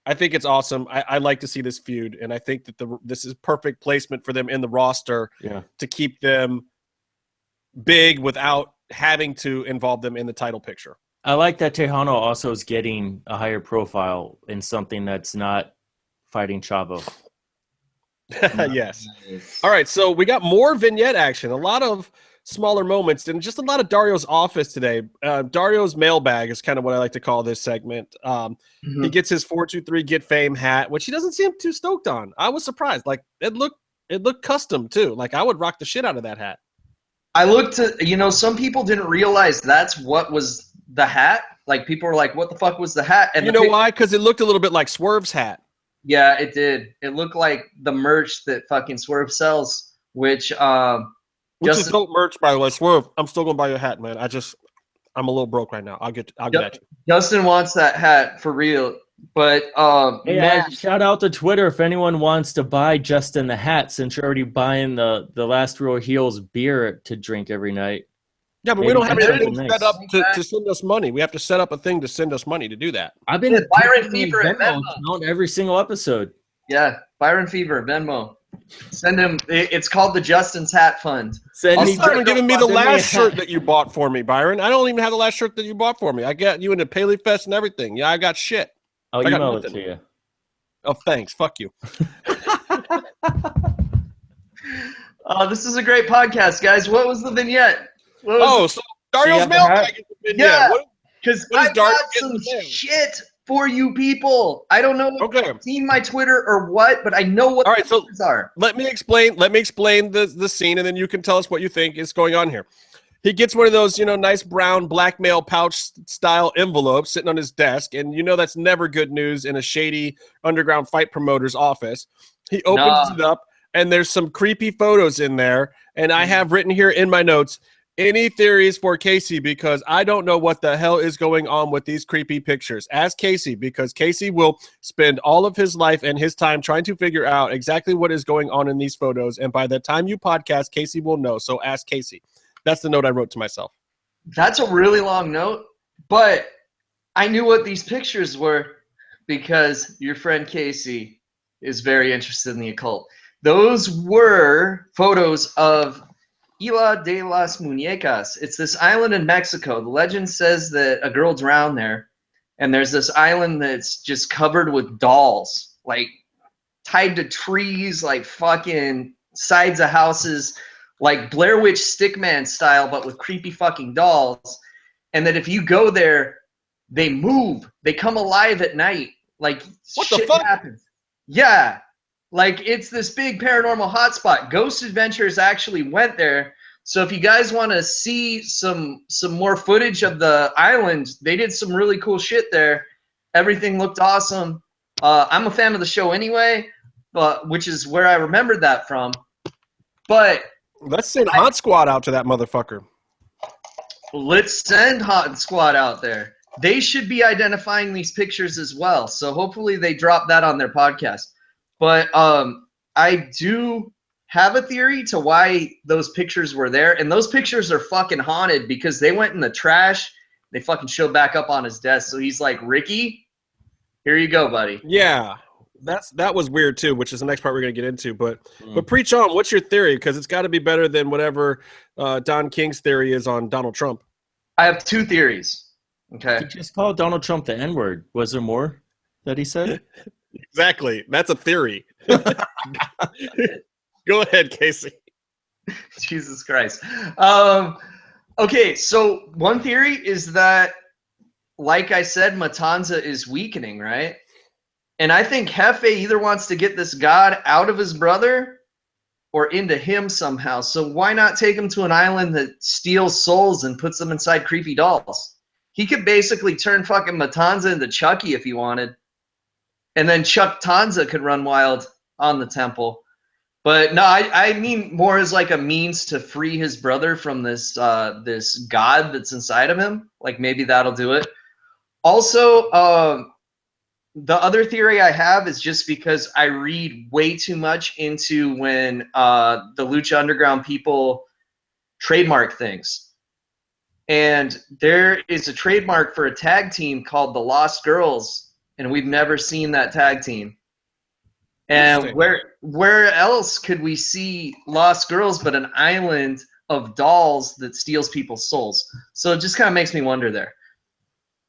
I think it's awesome. I like to see this feud, and I think that this is perfect placement for them in the roster to keep them big without having to involve them in the title picture. I like that Tejano also is getting a higher profile in something that's not fighting Chavo. Yes. All right, so we got more vignette action. A lot of smaller moments and just a lot of Dario's office today. Dario's mailbag is kind of what I like to call this segment. He gets his 423 Get Fame hat, which he doesn't seem too stoked on. I was surprised. Like it looked custom too. Like I would rock the shit out of that hat. I looked at, some people didn't realize that's what was the hat. Like people were like, what the fuck was the hat? And you know why? Because it looked a little bit like Swerve's hat. Yeah, it did. It looked like the merch that fucking Swerve sells, which is dope merch, by the way. Swerve, I'm still gonna buy your hat, man. I'm a little broke right now. I'll get at you. Justin wants that hat for real. But hey, shout out to Twitter if anyone wants to buy Justin the hat, since you're already buying the Last Row Heels beer to drink every night. Yeah, but we don't have anything set up to send us money. We have to set up a thing to send us money to do that. I've been Byron Fever at Venmo every single episode. Yeah, Byron Fever, Venmo. Send him. It's called the Justin's Hat Fund. You haven't given me the last shirt that you bought for me, Byron. I don't even have the last shirt that you bought for me. I got you into Paley Fest and everything. Yeah, I got shit. I'll email it to you. Oh, thanks. Fuck you. This is a great podcast, guys. What was the vignette? So Dario's mailbag is the vignette. Yeah, because I got some shit for you people. I don't know if you've seen my Twitter or what, but I know what the things are. Let me explain the scene, and then you can tell us what you think is going on here. He gets one of those, nice brown blackmail pouch style envelopes sitting on his desk, and that's never good news in a shady underground fight promoter's office. He opens it up, and there's some creepy photos in there, and I have written here in my notes, any theories for Casey, because I don't know what the hell is going on with these creepy pictures. Ask Casey, because Casey will spend all of his life and his time trying to figure out exactly what is going on in these photos, and by the time you podcast, Casey will know, so ask Casey. That's the note I wrote to myself. That's a really long note, but I knew what these pictures were because your friend Casey is very interested in the occult. Those were photos of Isla de las Muñecas. It's this island in Mexico. The legend says that a girl drowned there, and there's this island that's just covered with dolls, like tied to trees, like fucking sides of houses, like Blair Witch Stickman style, but with creepy fucking dolls. And that if you go there, they move. They come alive at night. Like what shit the fuck happens. Yeah. Like it's this big paranormal hotspot. Ghost Adventures actually went there. So if you guys want to see some more footage of the island, they did some really cool shit there. Everything looked awesome. I'm a fan of the show anyway, which is where I remembered that from. But let's send Hot Squad out to that motherfucker. Let's send Hot Squad out there. They should be identifying these pictures as well. So hopefully they drop that on their podcast. But I do have a theory to why those pictures were there. And those pictures are fucking haunted because they went in the trash. They fucking showed back up on his desk. So he's like, Ricky, here you go, buddy. Yeah. That was weird too, which is the next part we're gonna get into. But preach on. What's your theory? Because it's got to be better than whatever Don King's theory is on Donald Trump. I have two theories. Okay. You just called Donald Trump the N-word. Was there more that he said? Exactly. That's a theory. Go ahead, Casey. Jesus Christ. Okay, so one theory is that, like I said, Matanza is weakening, right? And I think Jefe either wants to get this god out of his brother or into him somehow. So why not take him to an island that steals souls and puts them inside creepy dolls? He could basically turn fucking Matanza into Chucky if he wanted. And then Chuck Tanza could run wild on the temple. But no, I mean more as like a means to free his brother from this this god that's inside of him. Like maybe that'll do it. Also, the other theory I have is just because I read way too much into when the Lucha Underground people trademark things. And there is a trademark for a tag team called the Lost Girls, and we've never seen that tag team. And where else could we see Lost Girls but an island of dolls that steals people's souls? So it just kind of makes me wonder there.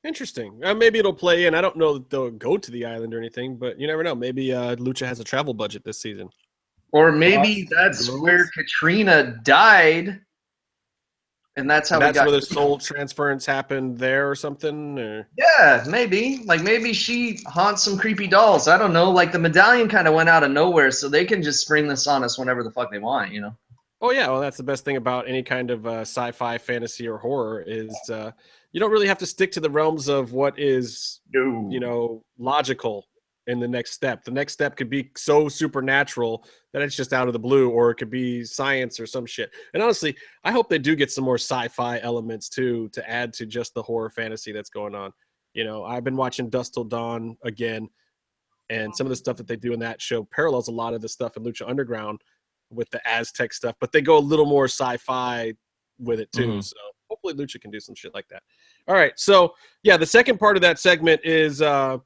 Interesting. Maybe it'll play in. I don't know that they'll go to the island or anything, but you never know. Maybe Lucha has a travel budget this season. Or maybe that's where Katrina died, And that's how And that's we got. where the soul transference happened there or something? Or? Yeah, maybe. Like maybe she haunts some creepy dolls. I don't know. Like the medallion kind of went out of nowhere, so they can just spring this on us whenever the fuck they want, you know? Oh, yeah. Well, that's the best thing about any kind of sci-fi, fantasy, or horror is you don't really have to stick to the realms of what is, logical in the next step. The next step could be so supernatural that it's just out of the blue, or it could be science or some shit. And honestly, I hope they do get some more sci-fi elements too to add to just the horror fantasy that's going on. I've been watching Dusk Till Dawn again, and some of the stuff that they do in that show parallels a lot of the stuff in Lucha Underground with the Aztec stuff, but they go a little more sci-fi with it too. Mm-hmm. So hopefully Lucha can do some shit like that. All right. So yeah, the second part of that segment is Dragon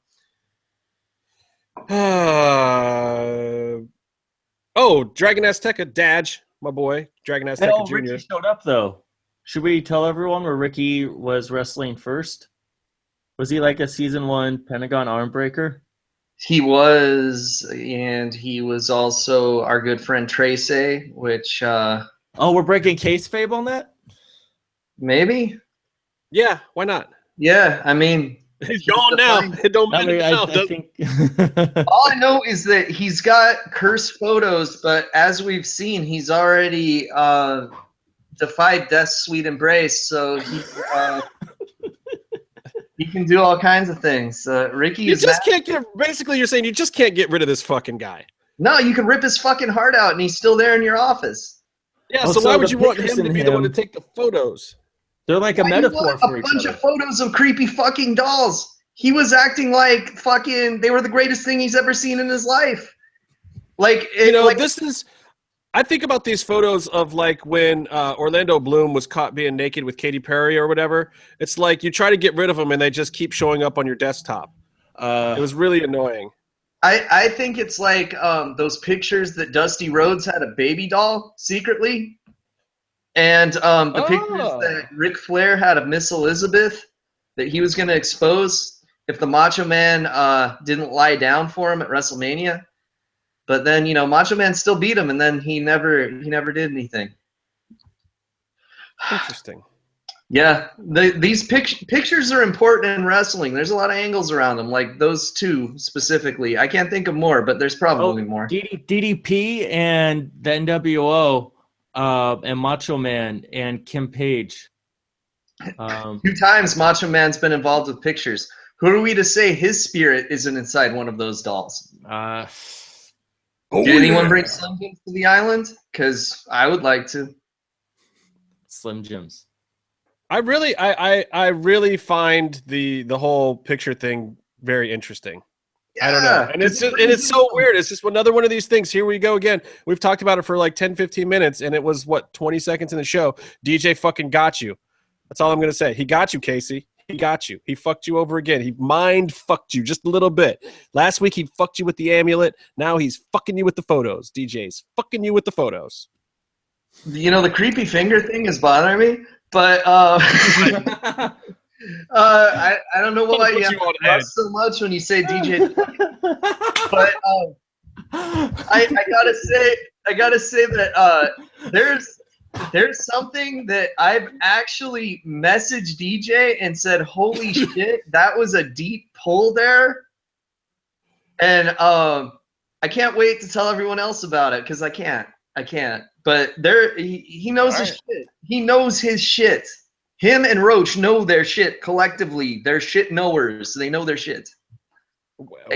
Azteca, Daj, my boy, Dragon Azteca Jr. Ricky showed up though. Should we tell everyone where Ricky was wrestling first? Was he like a season 1 Pentagon arm breaker? He was, and he was also our good friend Tracy, which we're breaking kayfabe on that? maybe. Yeah, why not? Yeah, I mean, He's gone now. It don't matter now. I think all I know is that he's got cursed photos, but as we've seen, he's already defied death's sweet embrace, so he can do all kinds of things. Ricky You is just can't get. Basically, you're saying you just can't get rid of this fucking guy. No, you can rip his fucking heart out, and he's still there in your office. Yeah. Oh, So so why would the you want him pictures to in be the one to him- take the photos? they're like a Why metaphor you want for a each bunch other. of photos of creepy fucking dolls. He was acting like fucking. They were the greatest thing he's ever seen in his life. Like This is. I think about these photos of like when Orlando Bloom was caught being naked with Katy Perry or whatever. It's like you try to get rid of them and they just keep showing up on your desktop. It was really annoying. I think it's like those pictures that Dusty Rhodes had a baby doll secretly, and the pictures that Ric Flair had of Miss Elizabeth that he was going to expose if the Macho Man didn't lie down for him at WrestleMania. But then, Macho Man still beat him, and then he never did anything. Interesting. Yeah, these pictures are important in wrestling. There's a lot of angles around them, like those two specifically. I can't think of more, but there's probably more. DDP and the NWO and Macho Man and Kim Page. 2 times Macho Man's been involved with pictures. Who are we to say his spirit isn't inside one of those dolls? Did anyone bring Slim Jims to the island? Because I would like to. Slim Jims. I really find the whole picture thing very interesting. I don't know. And it's so weird. It's just another one of these things. Here we go again. We've talked about it for like 10, 15 minutes, and it was, 20 seconds in the show. DJ fucking got you. That's all I'm going to say. He got you, Casey. He got you. He fucked you over again. He mind fucked you just a little bit. Last week, he fucked you with the amulet. Now he's fucking you with the photos. DJ's fucking you with the photos. The creepy finger thing is bothering me, but I don't know why you have so much when you say DJ. But I gotta say that there's something that I've actually messaged DJ and said, "Holy shit, that was a deep pull there," and I can't wait to tell everyone else about it because I can't. But he knows his shit. He knows his shit. Him and Roach know their shit collectively. They're shit knowers. They know their shit.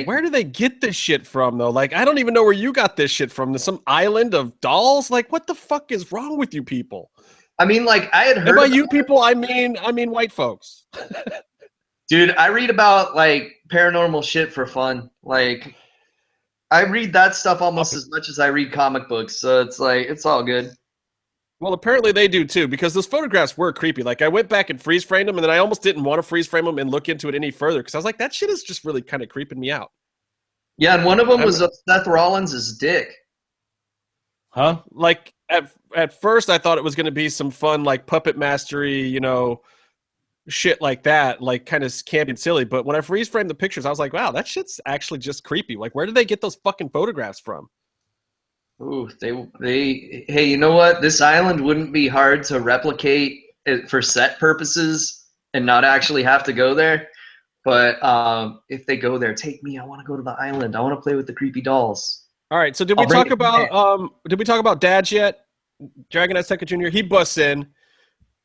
Where do they get this shit from, though? Like, I don't even know where you got this shit from. Some island of dolls? Like, what the fuck is wrong with you people? I mean, like, I had heard. And by you people, I mean white folks. Dude, I read about like paranormal shit for fun. Like, I read that stuff almost as much as I read comic books. So it's like, it's all good. Well, apparently they do too, because those photographs were creepy. Like, I went back and freeze framed them, and then I almost didn't want to freeze frame them and look into it any further because I was like, that shit is just really kind of creeping me out. Yeah, and one of them was Seth Rollins' dick. Huh? Like, at first, I thought it was going to be some fun, like, puppet mastery, shit like that, like, kind of campy and silly. But when I freeze framed the pictures, I was like, wow, that shit's actually just creepy. Like, where did they get those fucking photographs from? Ooh, hey, you know what? This island wouldn't be hard to replicate for set purposes and not actually have to go there. But if they go there, take me. I want to go to the island. I want to play with the creepy dolls. All right. So did we talk about dads yet? Dragon Azteca Jr. He busts in.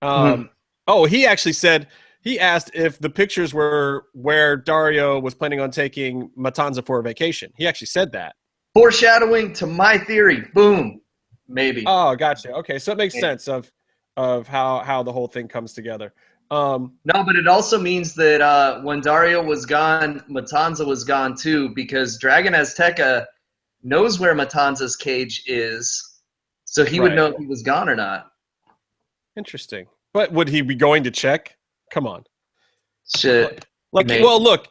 Oh, he actually said he asked if the pictures were where Dario was planning on taking Matanza for a vacation. He actually said that. Foreshadowing to my theory. Boom. Maybe. Oh, gotcha. Okay, so it makes sense of how the whole thing comes together. No, but it also means that when Dario was gone, Matanza was gone too, because Dragon Azteca knows where Matanza's cage is, so he would know if he was gone or not. Interesting. But would he be going to check? Come on. Shit. Well, look,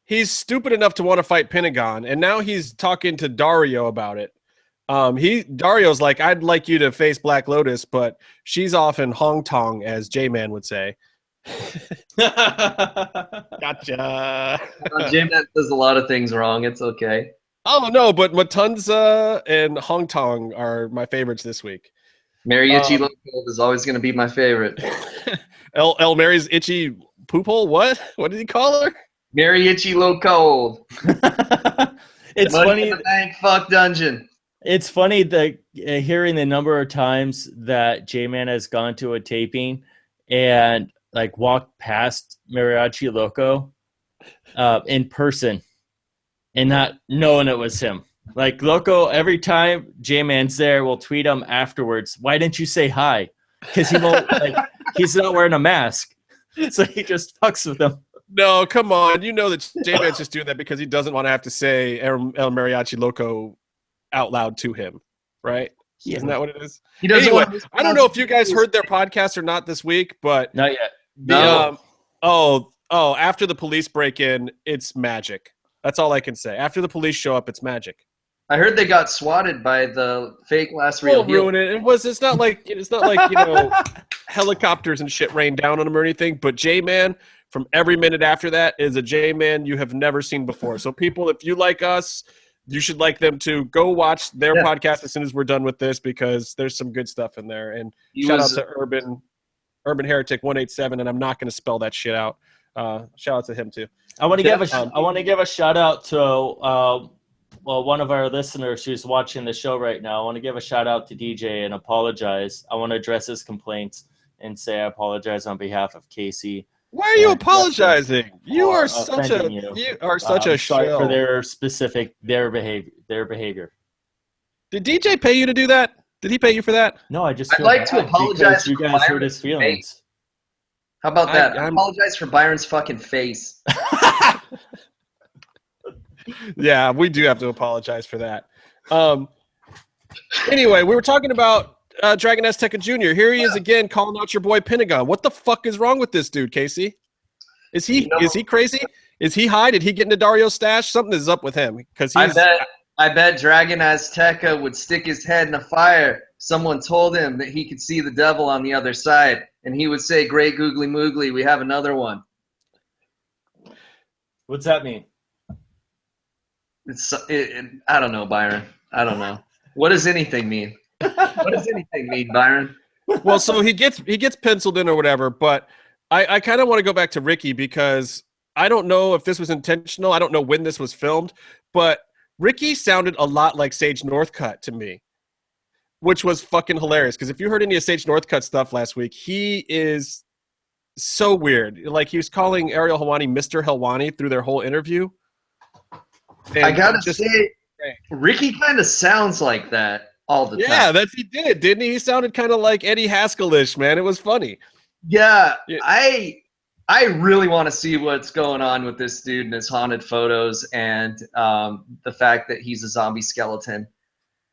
he's stupid enough to want to fight Pentagon, and now he's talking to Dario about it. Dario's like, I'd like you to face Black Lotus, but she's off in Hong Kong, as J-Man would say. Gotcha. J-Man does a lot of things wrong. It's okay. Oh, no, but Matanza and Hong Kong are my favorites this week. Mariachi Locold is always going to be my favorite. El Mary's itchy poop hole? What did he call her? Mariachi Locold. It's Money funny. in the Bank, fuck dungeon. It's funny that hearing the number of times that J-Man has gone to a taping and like walked past Mariachi Loco in person and not knowing it was him. Like Loco, every time J-Man's there, will tweet him afterwards. Why didn't you say hi? Because he won't. Like he's not wearing a mask, so he just fucks with him. No, come on. You know that J-Man's just doing that because he doesn't want to have to say El Mariachi Loco out loud to him, right? Yeah. Isn't that what it is? He doesn't. Anyway, I don't know if you guys heard their podcast or not this week, but Not yet. After the police break in, it's magic. That's all I can say. After the police show up, it's magic. I heard they got swatted by the fake last real heel. Ruin it. It's not like helicopters and shit rain down on him or anything. But J-Man, from every minute after that, is a J-Man you have never seen before. So people, if you like us, you should like them too. Go watch their podcast as soon as we're done with this because there's some good stuff in there. And shout out to Urban Heretic 187, and I'm not going to spell that shit out. Shout out to him too. I want to give a shout out to one of our listeners who's watching the show right now. I want to give a shout out to DJ and apologize. I want to address his complaints and say I apologize on behalf of Casey. Why are you apologizing? You are such a sorry shell. for their behavior. Did DJ pay you to do that? Did he pay you for that? No, I just I'd like to apologize. You guys hurt his feelings. How about that? I apologize for Byron's fucking face. Yeah, we do have to apologize for that. Anyway, we were talking about Dragon Azteca Jr. Here he is again calling out your boy Pentagon. What the fuck is wrong with this dude, Casey? Is he crazy? Is he high? Did he get into Dario's stash? Something is up with him because I bet Dragon Azteca would stick his head in a fire. Someone told him that he could see the devil on the other side, and he would say, "Great googly moogly, we have another one." What's that mean? I don't know, Byron. I don't know. What does anything mean? What does anything mean, Byron? Well, so he gets penciled in or whatever, but I kind of want to go back to Ricky because I don't know if this was intentional. I don't know when this was filmed, but Ricky sounded a lot like Sage Northcutt to me, which was fucking hilarious. Because if you heard any of Sage Northcutt stuff last week, he is so weird. Like he was calling Ariel Helwani Mr. Helwani through their whole interview. And I gotta say, Ricky kind of sounds like that all the time. Yeah, he did, didn't he? He sounded kind of like Eddie Haskell-ish, man. It was funny. Yeah. I really want to see what's going on with this dude and his haunted photos and the fact that he's a zombie skeleton.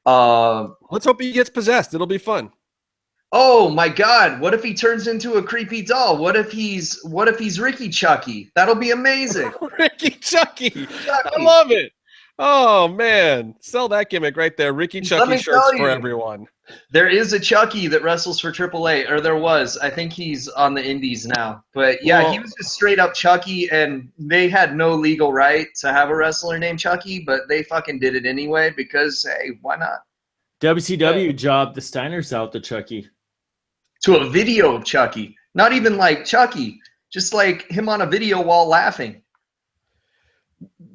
Let's hope he gets possessed. It'll be fun. Oh my God! What if he turns into a creepy doll? What if he's Ricky Chucky? That'll be amazing. Ricky Chucky. I love it. Oh man, sell that gimmick right there. Ricky Chucky shirts for everyone. There is a Chucky that wrestles for AAA, or there was. I think he's on the Indies now. But yeah, he was just straight up Chucky, and they had no legal right to have a wrestler named Chucky, but they fucking did it anyway because hey, why not? WCW jobbed the Steiners out to Chucky. to a video of Chucky. Not even like Chucky, just like him on a video while laughing.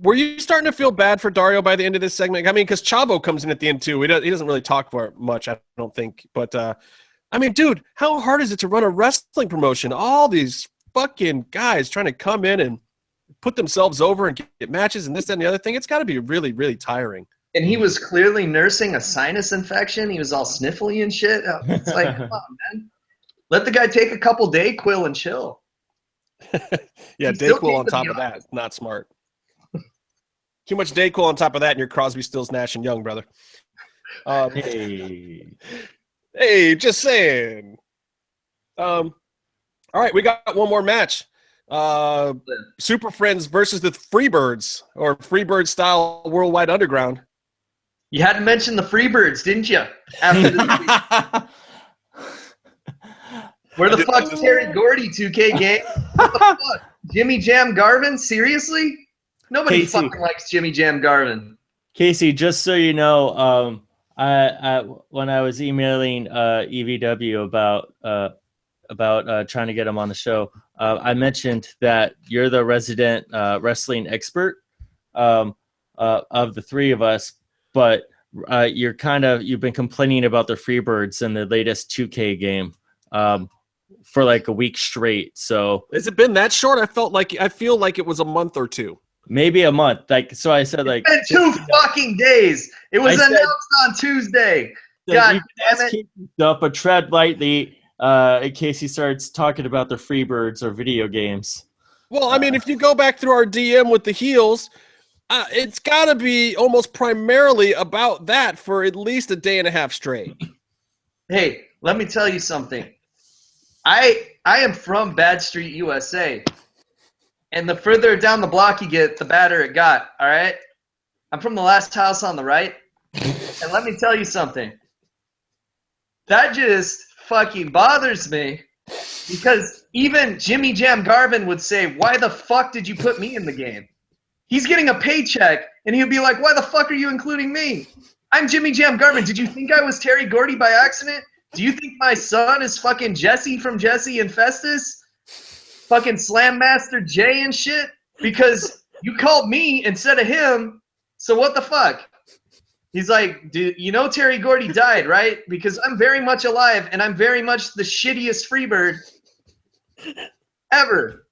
Were you starting to feel bad for Dario by the end of this segment? I mean, because Chavo comes in at the end too. He doesn't really talk for much, I don't think. But I mean, dude, how hard is it to run a wrestling promotion? All these fucking guys trying to come in and put themselves over and get matches and this, that, and the other thing. It's got to be really, really tiring. And he was clearly nursing a sinus infection. He was all sniffly and shit. It's like, come on, man. Let the guy take a couple Dayquil and chill. Yeah, Dayquil on top of that. Not smart. Too much Dayquil on top of that, and you're Crosby, Stills, Nash, and Young, brother. Hey, just saying. All right, we got one more match. Super Friends versus the Freebirds, or Freebird style Worldwide Underground. You had to mention the Freebirds, didn't you? After this Where the fuck's Terry Gordy, 2K gang? What the fuck? Jimmy Jam Garvin? Seriously? Nobody Casey. fucking likes Jimmy Jam Garvin. Casey, just so you know, I when I was emailing EVW about trying to get him on the show, I mentioned that you're the resident wrestling expert of the three of us, but you've been complaining about the Freebirds in the latest 2K game for like a week straight. So has it been that short? I feel like it was a month or two. Maybe a month. Like, so I said, like, it's been 2 fucking days. It was announced on Tuesday. God damn it. Stuff, but tread lightly in case he starts talking about the Freebirds or video games. Well, I mean, if you go back through our DM with the heels, it's got to be almost primarily about that for at least a day and a half straight. Hey, let me tell you something. I am from Bad Street, USA. And the further down the block you get, the badder it got, all right? I'm from the last house on the right. And let me tell you something. That just fucking bothers me. Because even Jimmy Jam Garvin would say, why the fuck did you put me in the game? He's getting a paycheck, and he'd be like, why the fuck are you including me? I'm Jimmy Jam Garvin. Did you think I was Terry Gordy by accident? Do you think my son is fucking Jesse from Jesse and Festus? Fucking Slam Master Jay and shit? Because you called me instead of him, so what the fuck? He's like, dude, you know Terry Gordy died, right? Because I'm very much alive, and I'm very much the shittiest Freebird ever.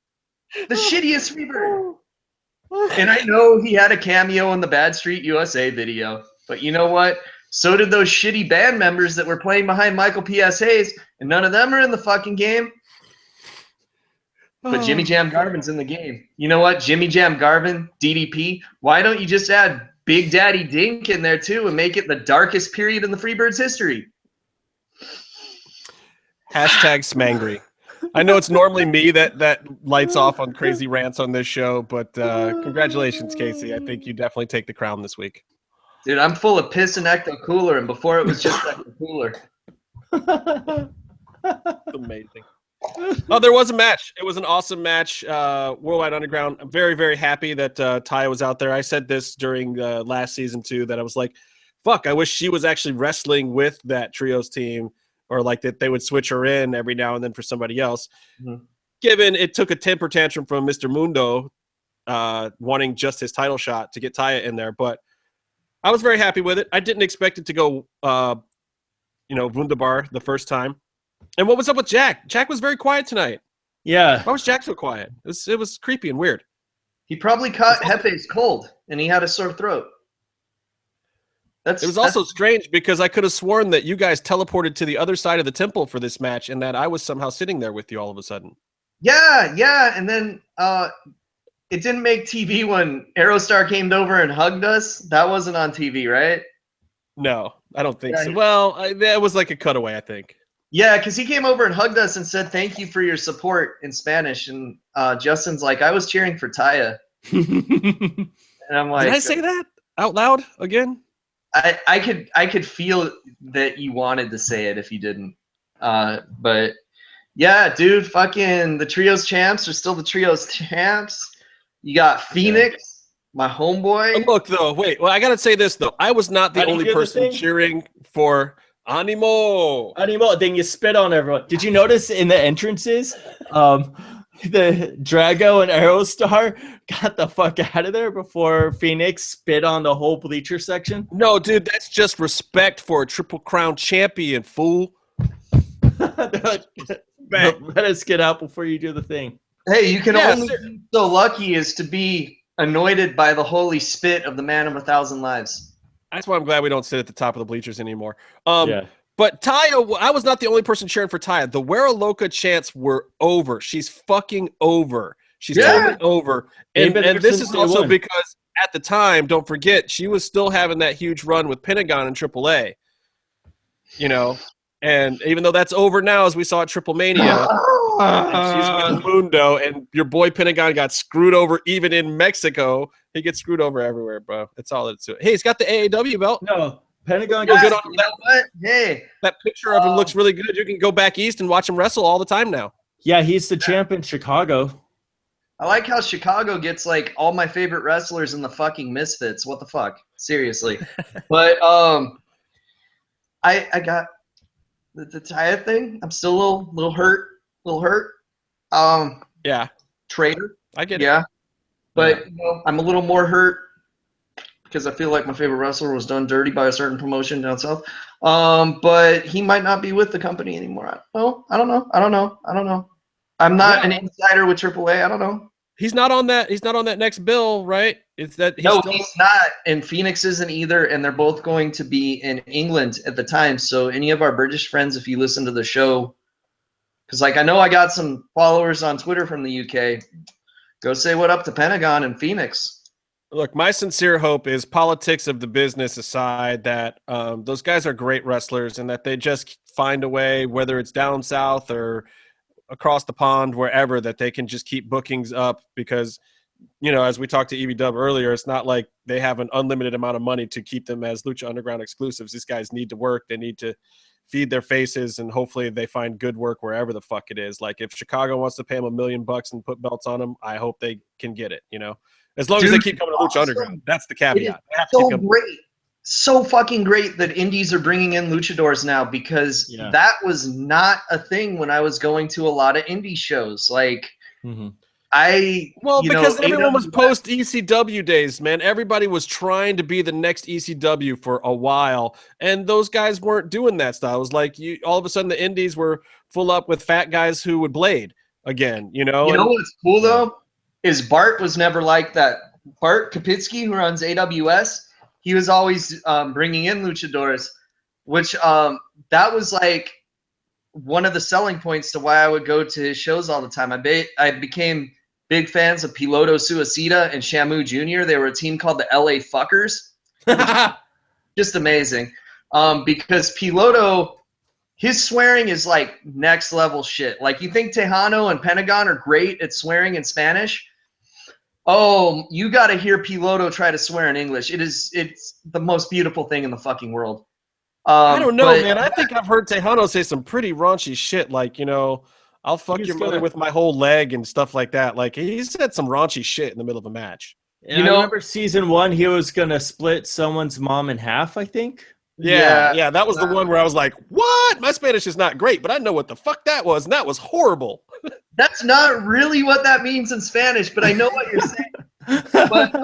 The shittiest Freebird. And I know he had a cameo in the Bad Street USA video, but you know what? So did those shitty band members that were playing behind Michael P.S. Hayes, and none of them are in the fucking game. But Jimmy Jam Garvin's in the game. You know what? Jimmy Jam Garvin, DDP, why don't you just add Big Daddy Dink in there too and make it the darkest period in the Freebirds' history? Hashtag Smangry. I know it's normally me that lights off on crazy rants on this show, but congratulations, Casey. I think you definitely take the crown this week. Dude, I'm full of piss and Ecto Cooler, and before it was just Ecto Cooler. Amazing. Oh, there was a match. It was an awesome match. Worldwide Underground. I'm very, very happy that Taya was out there. I said this during last season too, that I was like, fuck, I wish she was actually wrestling with that trios team, or like that they would switch her in every now and then for somebody else. Mm-hmm. Given it took a temper tantrum from Mr. Mundo wanting just his title shot to get Taya in there, but I was very happy with it. I didn't expect it to go, wunderbar the first time. And what was up with Jack? Jack was very quiet tonight. Yeah. Why was Jack so quiet? It was creepy and weird. He probably caught Hefe's cold, and he had a sore throat. It was also strange because I could have sworn that you guys teleported to the other side of the temple for this match, and that I was somehow sitting there with you all of a sudden. Yeah, and then it didn't make TV when Aerostar came over and hugged us. That wasn't on TV, right? No, I don't think so. Well, that was like a cutaway, I think. Yeah, because he came over and hugged us and said, thank you for your support in Spanish. And Justin's like, I was cheering for Taya. And I'm like, did I say that out loud again? I could feel that you wanted to say it if you didn't. But yeah, dude, fucking the trios champs are still the trios champs. You got Phoenix, my homeboy. Look, though, wait. Well, I got to say this, though. I was not the only person cheering for Animo. Animo. Then you spit on everyone. Did you notice in the entrances, Then you spit on everyone? Did you notice in the entrances, the Drago and Aerostar got the fuck out of there before Phoenix spit on the whole bleacher section? No, dude, that's just respect for a Triple Crown champion, fool. Let us get out before you do the thing. Hey, you can only be so lucky as to be anointed by the holy spit of the man of 1,000 lives. That's why I'm glad we don't sit at the top of the bleachers anymore. Yeah. But Taya, I was not the only person cheering for Taya. The Weraloka chants were over. She's fucking over. She's totally over. And this is also because at the time, don't forget, she was still having that huge run with Pentagon and AAA. You know, and even though that's over now, as we saw at Triple Mania, and she's with Mundo, and your boy Pentagon got screwed over even in Mexico. He gets screwed over everywhere, bro. That's all it's to it. Hey, he's got the AAW belt. No, Pentagon Yes, good on you know what? Hey, that picture of him looks really good. You can go back east and watch him wrestle all the time now. Yeah, he's the champ in Chicago. I like how Chicago gets like all my favorite wrestlers in the fucking Misfits. What the fuck? Seriously. But I got the Taya thing. I'm still a little hurt. Yeah, Traitor. I get it. Yeah. But you know, I'm a little more hurt because I feel like my favorite wrestler was done dirty by a certain promotion down south. But he might not be with the company anymore. Well, I don't know. I'm not an insider with AAA. I don't know. He's not on that. He's not on that next bill, right? It's that. He's not. And Phoenix isn't either. And they're both going to be in England at the time. So any of our British friends, if you listen to the show, because like I know I got some followers on Twitter from the UK. Go say what up to Pentagon and Phoenix. Look, my sincere hope is, politics of the business aside, that those guys are great wrestlers and that they just find a way, whether it's down south or across the pond, wherever, that they can just keep bookings up because, you know, as we talked to EV Dub earlier, it's not like they have an unlimited amount of money to keep them as Lucha Underground exclusives. These guys need to work. They need to feed their faces, and hopefully they find good work wherever the fuck it is. Like if Chicago wants to pay them $1 million and put belts on them, I hope they can get it, you know, as long as they keep coming to Lucha Underground. That's the caveat. So great. So fucking great that indies are bringing in luchadors now, because that was not a thing when I was going to a lot of indie shows. Like because everyone was post ECW days, man. Everybody was trying to be the next ECW for a while, and those guys weren't doing that style. It was like all of a sudden the indies were full up with fat guys who would blade again, you know. You know what's cool though is Bart was never like that. Bart Kapitsky, who runs AWS, he was always bringing in luchadors, which that was like one of the selling points to why I would go to his shows all the time. I became big fans of Piloto Suicida and Shamu Jr. They were a team called the LA Fuckers. Just amazing. Because Piloto, his swearing is like next level shit. Like you think Tejano and Pentagon are great at swearing in Spanish. Oh, you got to hear Piloto try to swear in English. It's the most beautiful thing in the fucking world. I don't know, man. I think I've heard Tejano say some pretty raunchy shit. Like, you know, I'll fuck your mother with my whole leg and stuff like that. Like, he said some raunchy shit in the middle of a match. Yeah, you know, I remember season 1, he was going to split someone's mom in half, I think. Yeah, that was the one where I was like, what? My Spanish is not great, but I know what the fuck that was, and that was horrible. That's not really what that means in Spanish, but I know what you're saying. But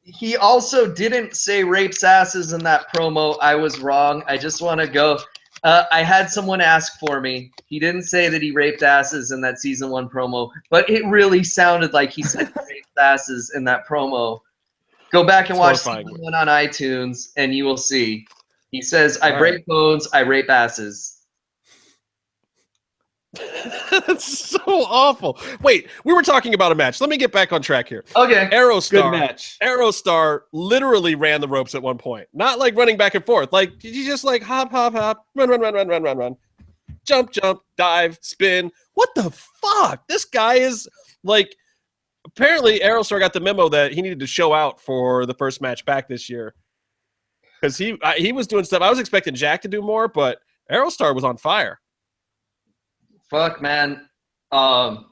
he also didn't say rapes asses in that promo. I was wrong. I just want to go. I had someone ask for me. He didn't say that he raped asses in that season 1 promo, but it really sounded like he said he raped asses in that promo. Go back and watch season 1 on iTunes, and you will see. He says, I break bones, I rape asses. That's so awful. Wait, we were talking about a match. Let me get back on track here. Okay. Aerostar. Good match. Aerostar literally ran the ropes at one point. Not like running back and forth. Like, you just like hop, hop, hop, run. Jump, dive, spin. What the fuck? This guy is like, apparently Aerostar got the memo that he needed to show out for the first match back this year. Because he was doing stuff. I was expecting Jack to do more, but Aerostar was on fire. Fuck, man. That's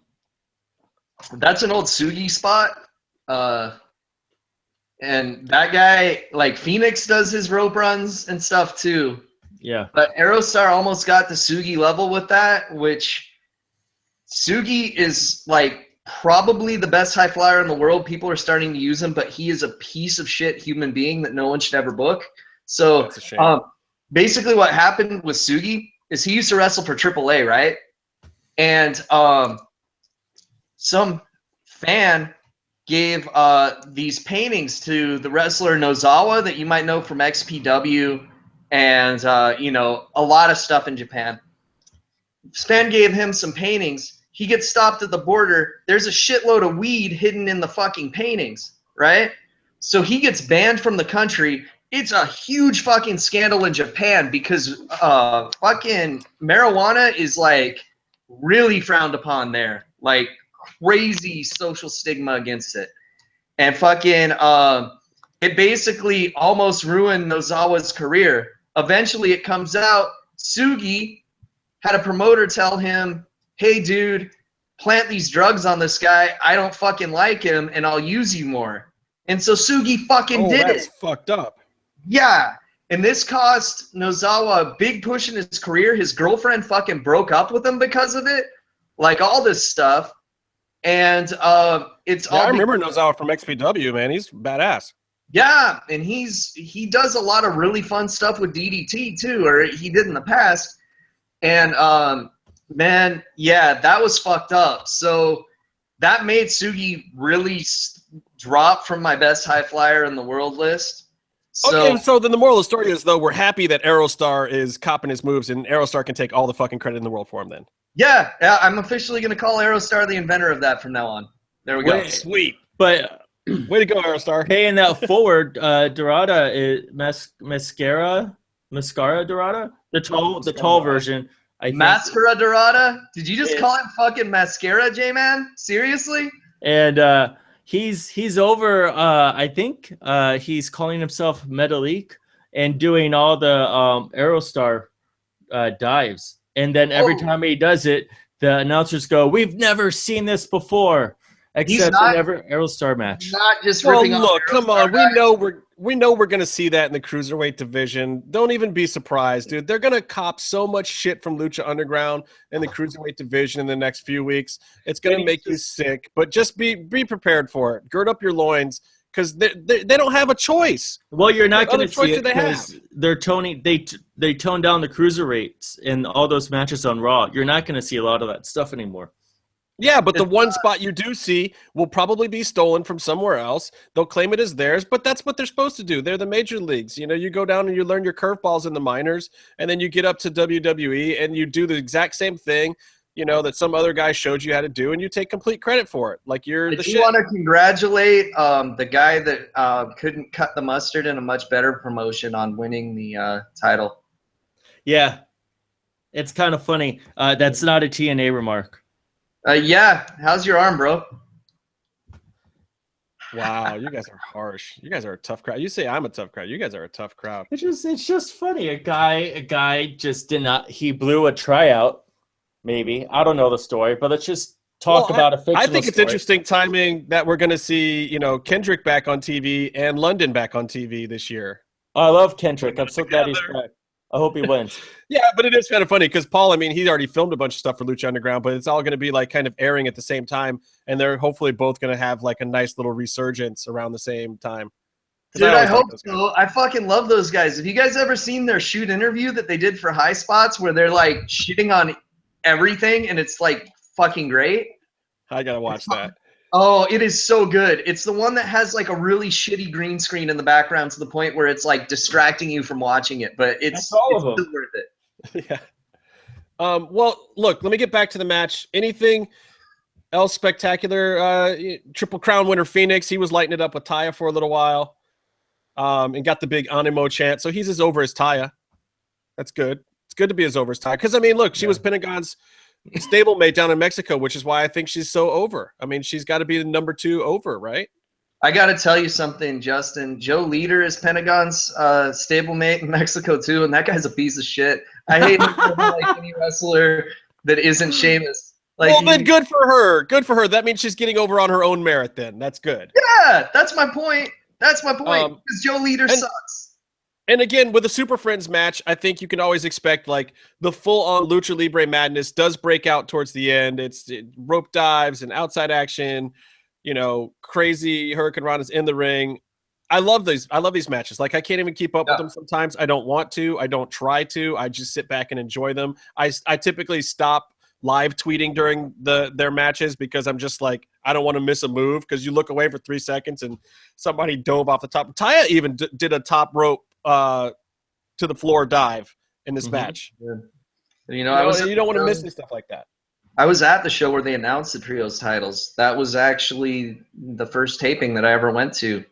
an old Sugi spot. And that guy, like Phoenix does his rope runs and stuff too. Yeah. But Aerostar almost got the Sugi level with that, which Sugi is like probably the best high flyer in the world. People are starting to use him, but he is a piece of shit human being that no one should ever book. So That's a shame. basically what happened with Sugi is he used to wrestle for AAA, right? And some fan gave these paintings to the wrestler Nozawa that you might know from XPW and you know, a lot of stuff in Japan. Fan gave him some paintings. He gets stopped at the border. There's a shitload of weed hidden in the fucking paintings, right? So he gets banned from the country. It's a huge fucking scandal in Japan because fucking marijuana is like really frowned upon there. Like crazy social stigma against it. And fucking it basically almost ruined Nozawa's career. Eventually it comes out Sugi had a promoter tell him, hey dude, plant these drugs on this guy. I don't fucking like him and I'll use you more. And so Sugi fucking did that's it. fucked up. Yeah. And this cost Nozawa a big push in his career. His girlfriend fucking broke up with him because of it. Like all this stuff. And it's all I remember Nozawa from XPW, man. He's badass. Yeah, and he does a lot of really fun stuff with DDT too, or he did in the past. And man, yeah, that was fucked up. So that made Sugi really drop from my best high flyer in the world list. So, Okay, so then the moral of the story is, though, we're happy that Aerostar is copping his moves, and Aerostar can take all the fucking credit in the world for him then. yeah, I'm officially going to call Aerostar the inventor of that from now on. There we go. Wait. Sweet. But Way to go, Aerostar. paying that forward, Dorada is mascara Dorada, the tall version. I think. Mascara Dorada? Did you just call him fucking Mascara, J-Man? Seriously? And he's over. I think he's calling himself Metalik and doing all the Aerostar dives. And then every time he does it, the announcers go, "We've never seen this before, except in every Aerostar match." Not just Well, ripping off look, come Aerostar on. We know we're gonna see that in the cruiserweight division. Don't even be surprised, dude. They're gonna cop so much shit from Lucha Underground in the cruiserweight division in the next few weeks. It's gonna make you sick. But just be prepared for it. Gird up your loins, because they don't have a choice. Well, you're not What going other to choice see do it they have? because they toned down the cruiserweights in all those matches on Raw. You're not going to see a lot of that stuff anymore. Yeah, but the one spot you do see will probably be stolen from somewhere else. They'll claim it as theirs, but that's what they're supposed to do. They're the major leagues. You know, you go down and you learn your curveballs in the minors, and then you get up to WWE and you do the exact same thing, you know, that some other guy showed you how to do, and you take complete credit for it. Like you're the shit. You want to congratulate the guy that couldn't cut the mustard in a much better promotion on winning the title. Yeah, it's kind of funny. That's not a TNA remark. Yeah, how's your arm, bro? Wow, you guys are harsh. You guys are a tough crowd. You say I'm a tough crowd. You guys are a tough crowd. It's just funny. A guy just did not. He blew a tryout. Maybe I don't know the story, but let's just talk about a fictional I think it's story. interesting timing that we're going to see, you know, Kendrick back on TV and London back on TV this year. I love Kendrick. I'm so glad he's back. I hope he wins. Yeah, but it is kind of funny because Paul, I mean, he already filmed a bunch of stuff for Lucha Underground, but it's all going to be like kind of airing at the same time, and they're hopefully both going to have like a nice little resurgence around the same time. Dude, I hope so. I fucking love those guys. Have you guys ever seen their shoot interview that they did for High Spots where they're like shitting on everything and it's like fucking great? I got to watch that. Oh, it is so good. It's the one that has like a really shitty green screen in the background to the point where it's like distracting you from watching it, but it's all of them. still worth it. Yeah. Well, look, let me get back to the match. Anything else spectacular? Triple Crown winner Phoenix, he was lighting it up with Taya for a little while, and got the big Animo chant. So he's as over as Taya. That's good. It's good to be as over as Taya. Because, I mean, look, she was Pentagon's stablemate down in Mexico, which is why I think she's so over. I mean, she's got to be the number 2 over, right? I got to tell you something, Justin. Joe Leader is Pentagon's stablemate in Mexico, too, and that guy's a piece of shit. I hate him more than like any wrestler that isn't Sheamus. Like, well, then good for her. Good for her. That means she's getting over on her own merit then. That's good. Yeah, that's my point. That's my point. Because Joe Leader sucks. And again, with a Super Friends match, I think you can always expect like the full-on Lucha Libre madness does break out towards the end. It's rope dives and outside action, crazy Hurricane Rana's in the ring. I love these matches. Like I can't even keep up with them sometimes. I don't want to. I don't try to. I just sit back and enjoy them. I typically stop live tweeting during their matches because I'm just like, I don't want to miss a move because you look away for 3 seconds and somebody dove off the top. Taya even did a top rope to the floor dive in this match. Yeah. You don't want to miss any stuff like that. I was at the show where they announced the trios titles. That was actually the first taping that I ever went to.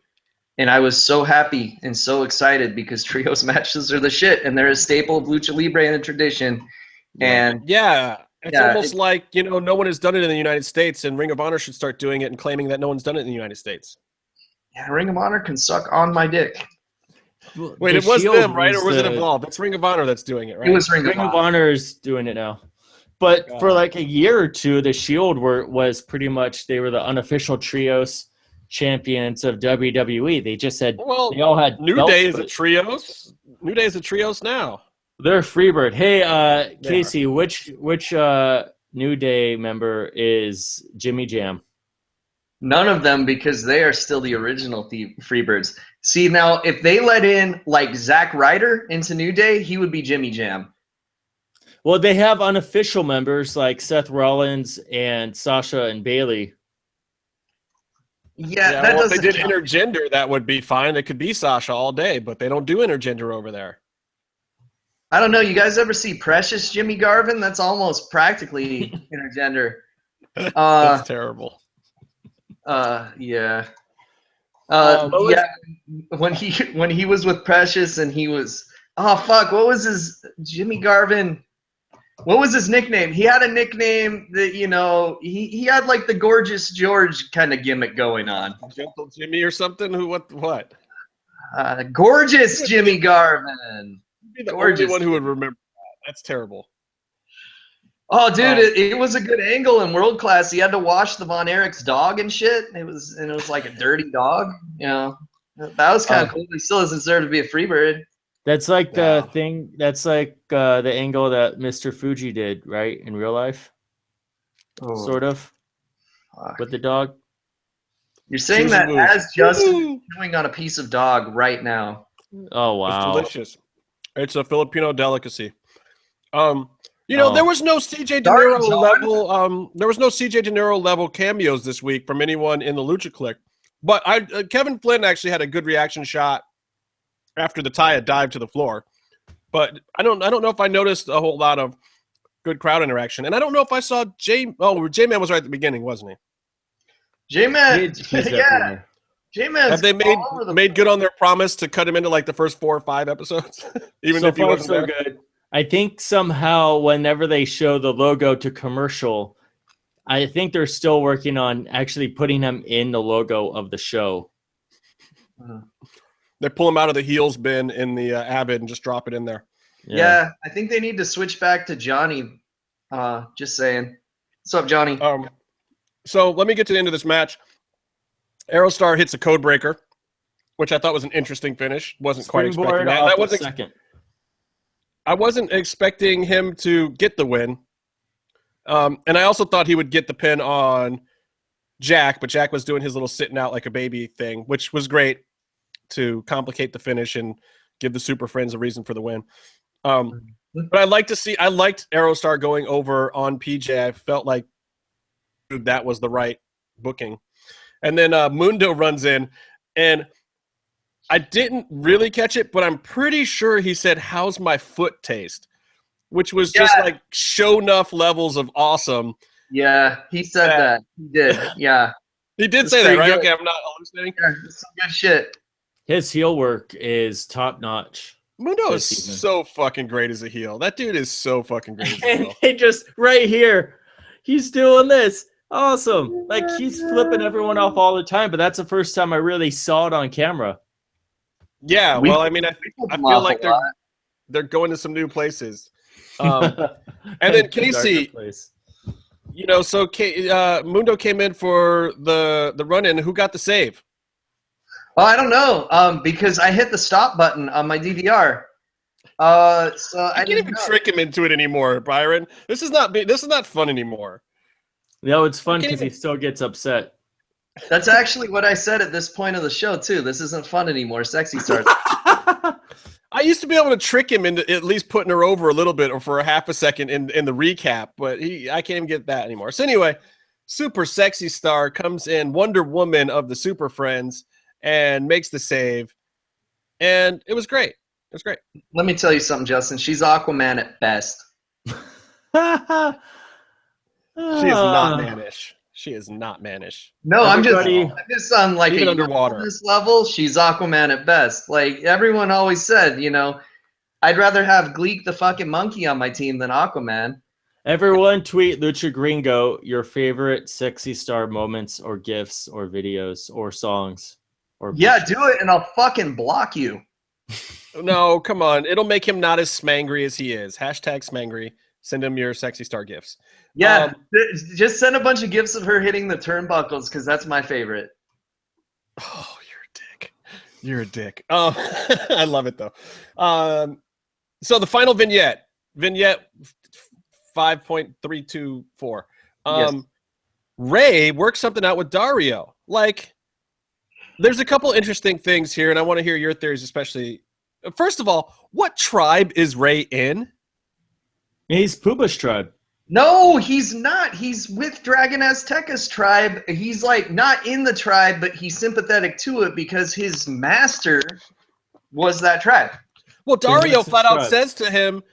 And I was so happy and so excited because trios matches are the shit and they're a staple of Lucha Libre and the tradition. And it's almost like, no one has done it in the United States and Ring of Honor should start doing it and claiming that no one's done it in the United States. Yeah, Ring of Honor can suck on my dick. Wait, it was them, right? Or was it Evolve? It's Ring of Honor that's doing it, right? It was Ring of Honor is doing it now. But for like a year or two, the Shield was pretty much, they were the unofficial trios champions of WWE. They just said they all had New Day is a trios. New Day is a trios now. They're Freebird. Hey, Casey, which New Day member is Jimmy Jam? None of them, because they are still the original Freebirds. See, now, if they let in, like, Zack Ryder into New Day, he would be Jimmy Jam. Well, they have unofficial members like Seth Rollins and Sasha and Bailey. Yeah, that if they did intergender, that would be fine. It could be Sasha all day, but they don't do intergender over there. I don't know. You guys ever see Precious Jimmy Garvin? That's almost practically intergender. That's terrible. Yeah. When he was with Precious and he was what was his Jimmy Garvin? What was his nickname? He had a nickname that he had like the Gorgeous George kind of gimmick going on. Gentle Jimmy or something? What? Gorgeous Jimmy Garvin. You'd be the only one who would remember that. That's terrible. Oh, dude, it was a good angle in World Class. He had to wash the Von Erich's dog and shit. It was like a dirty dog. That was kind of cool. He still doesn't deserve to be a Freebird. That's like the thing. That's like the angle that Mr. Fuji did, right, in real life. Sort of. With the dog. You're saying that as Justin chewing on a piece of dog right now. Oh wow! It's delicious. It's a Filipino delicacy. There was no CJ De Niro level. There was no CJ De Niro level cameos this week from anyone in the Lucha Clique. But Kevin Flynn actually had a good reaction shot after the Taya dive to the floor. But I don't know if I noticed a whole lot of good crowd interaction, and I don't know if I saw J-Man was right at the beginning, wasn't he? J-Man, yeah. J-Man. Have they made good on their promise to cut him into like the first 4 or 5 episodes, even if he wasn't there? Good. I think somehow whenever they show the logo to commercial, I think they're still working on actually putting him in the logo of the show. They pull him out of the heels bin in the Avid and just drop it in there. Yeah, I think they need to switch back to Johnny. Just saying. What's up, Johnny? So let me get to the end of this match. Aerostar hits a code breaker, which I thought was an interesting finish. Wasn't quite expecting that. I wasn't expecting him to get the win. And I also thought he would get the pin on Jack, but Jack was doing his little sitting out like a baby thing, which was great to complicate the finish and give the Super Friends a reason for the win. But I liked Aerostar going over on PJ. I felt like that was the right booking. And then Mundo runs in, and I didn't really catch it, but I'm pretty sure he said, "How's my foot taste?" Which was just like show enough levels of awesome. Yeah, he said that. He did. Yeah. He did say that, right? Good. Okay, I'm not hallucinating. Yeah, it's some good shit. His heel work is top notch. Mundo is so fucking great as a heel. That dude is so fucking great as a heel. He just right here, he's doing this. Awesome. Like he's flipping everyone off all the time, but that's the first time I really saw it on camera. Yeah, well, I mean, I feel like they're going to some new places. And then Casey, so Mundo came in for the run-in. Who got the save? Oh, I don't know. Because I hit the stop button on my DVR. So I can't even trick him into it anymore, Byron. This is not fun anymore. No, it's fun I can't because he even- still gets upset. That's actually what I said at this point of the show too. This isn't fun anymore. Sexy Stars. I used to be able to trick him into at least putting her over a little bit or for a half a second in the recap, but I can't even get that anymore. So anyway, Super Sexy Star comes in, Wonder Woman of the Super Friends, and makes the save. And it was great. It was great. Let me tell you something, Justin. She's Aquaman at best. She is not mannish. She is not mannish. No, I'm Everybody- just on like Even a underwater. this level. She's Aquaman at best. Like everyone always said, you know, I'd rather have Gleek the fucking monkey on my team than Aquaman. Everyone tweet Lucha Gringo your favorite Sexy Star moments or GIFs or videos or songs. Or Yeah, pictures. do it, and I'll fucking block you. No, come on. It'll make him not as smangry as he is. Hashtag smangry. Send him your Sexy Star gifts. Yeah, just send a bunch of gifs of her hitting the turnbuckles because that's my favorite. Oh, you're a dick. You're a dick. I love it though. So the final vignette 5.324. Yes. Ray works something out with Dario. Like, there's a couple interesting things here, and I want to hear your theories, especially. First of all, what tribe is Ray in? He's Puba's tribe. No, he's not. He's with Dragon Azteca's tribe. He's like not in the tribe, but he's sympathetic to it because his master was that tribe. Well, Dario what's his flat out tribe? says to him,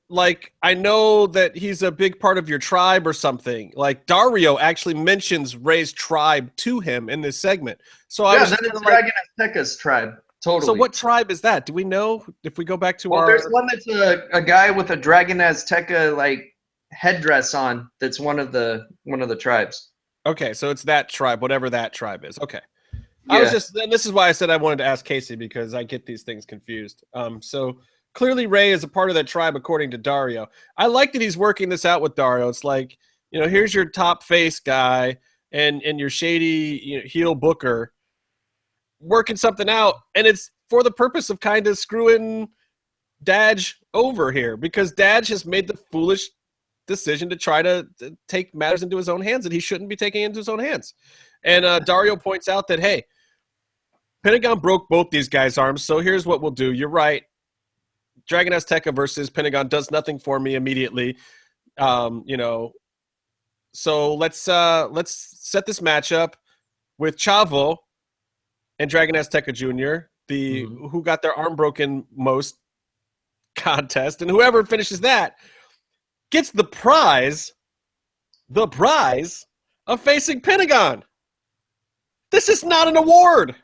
like, I know that he's a big part of your tribe or something. Like, Dario actually mentions Ray's tribe to him in this segment. So I Yeah, was then just it's kinda like, Dragon Azteca's tribe. Totally. so what tribe is that? Do we know if we go back to Well, our? there's one that's a guy with a Dragon Azteca like headdress on. That's one of the tribes. Okay, so it's that tribe, whatever that tribe is. Okay. Yeah. I was just, and this is why I said I wanted to ask Casey because I get these things confused. So clearly Ray is a part of that tribe according to Dario. I like that he's working this out with Dario. It's like, you know, here's your top face guy and your shady heel booker working something out, and it's for the purpose of kind of screwing Daj over here because Daj has made the foolish decision to try to take matters into his own hands, and he shouldn't be taking it into his own hands. And Dario points out that, hey, Pentagon broke both these guys' arms, so here's what we'll do. You're right. Dragon Azteca versus Pentagon does nothing for me immediately. So let's set this matchup with Chavo and Dragon Azteca Jr., who got their arm broken most contest, and whoever finishes that gets the prize of facing Pentagon. This is not an award.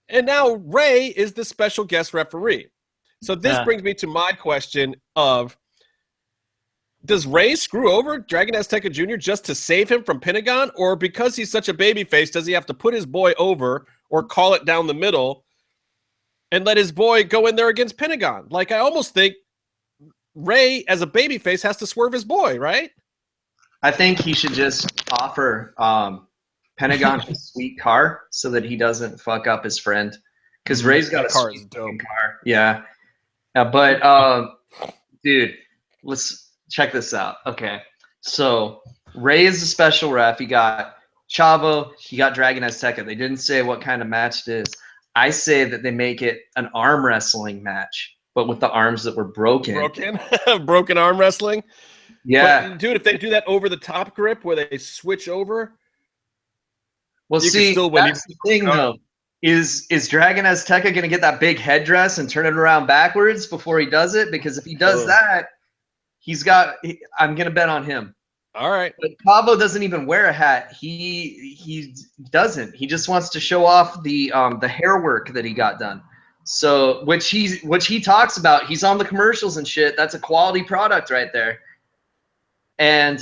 And now Ray is the special guest referee. So this brings me to my question of, does Ray screw over Dragon Azteca Jr. just to save him from Pentagon? Or because he's such a babyface, does he have to put his boy over or call it down the middle and let his boy go in there against Pentagon? Like, I almost think Ray, as a babyface, has to swerve his boy, right? I think he should just offer Pentagon his sweet car so that he doesn't fuck up his friend. Because Ray's got That a car is sweet dope. car. Yeah. Dude, let's check this out. Okay. So Ray is a special ref. He got Chavo. He got Dragon Azteca. They didn't say what kind of match it is. I say that they make it an arm wrestling match, but with the arms that were broken. Broken arm wrestling. Yeah. But, dude, if they do that over the top grip where they switch over, Well, you can see, still win that's the thing, though. Is Dragon Azteca going to get that big headdress and turn it around backwards before he does it? Because if he does that, I'm going to bet on him. all right. But Chavo doesn't even wear a hat. He doesn't. He just wants to show off the hair work that he got done. So which he talks about. He's on the commercials and shit. That's a quality product right there. And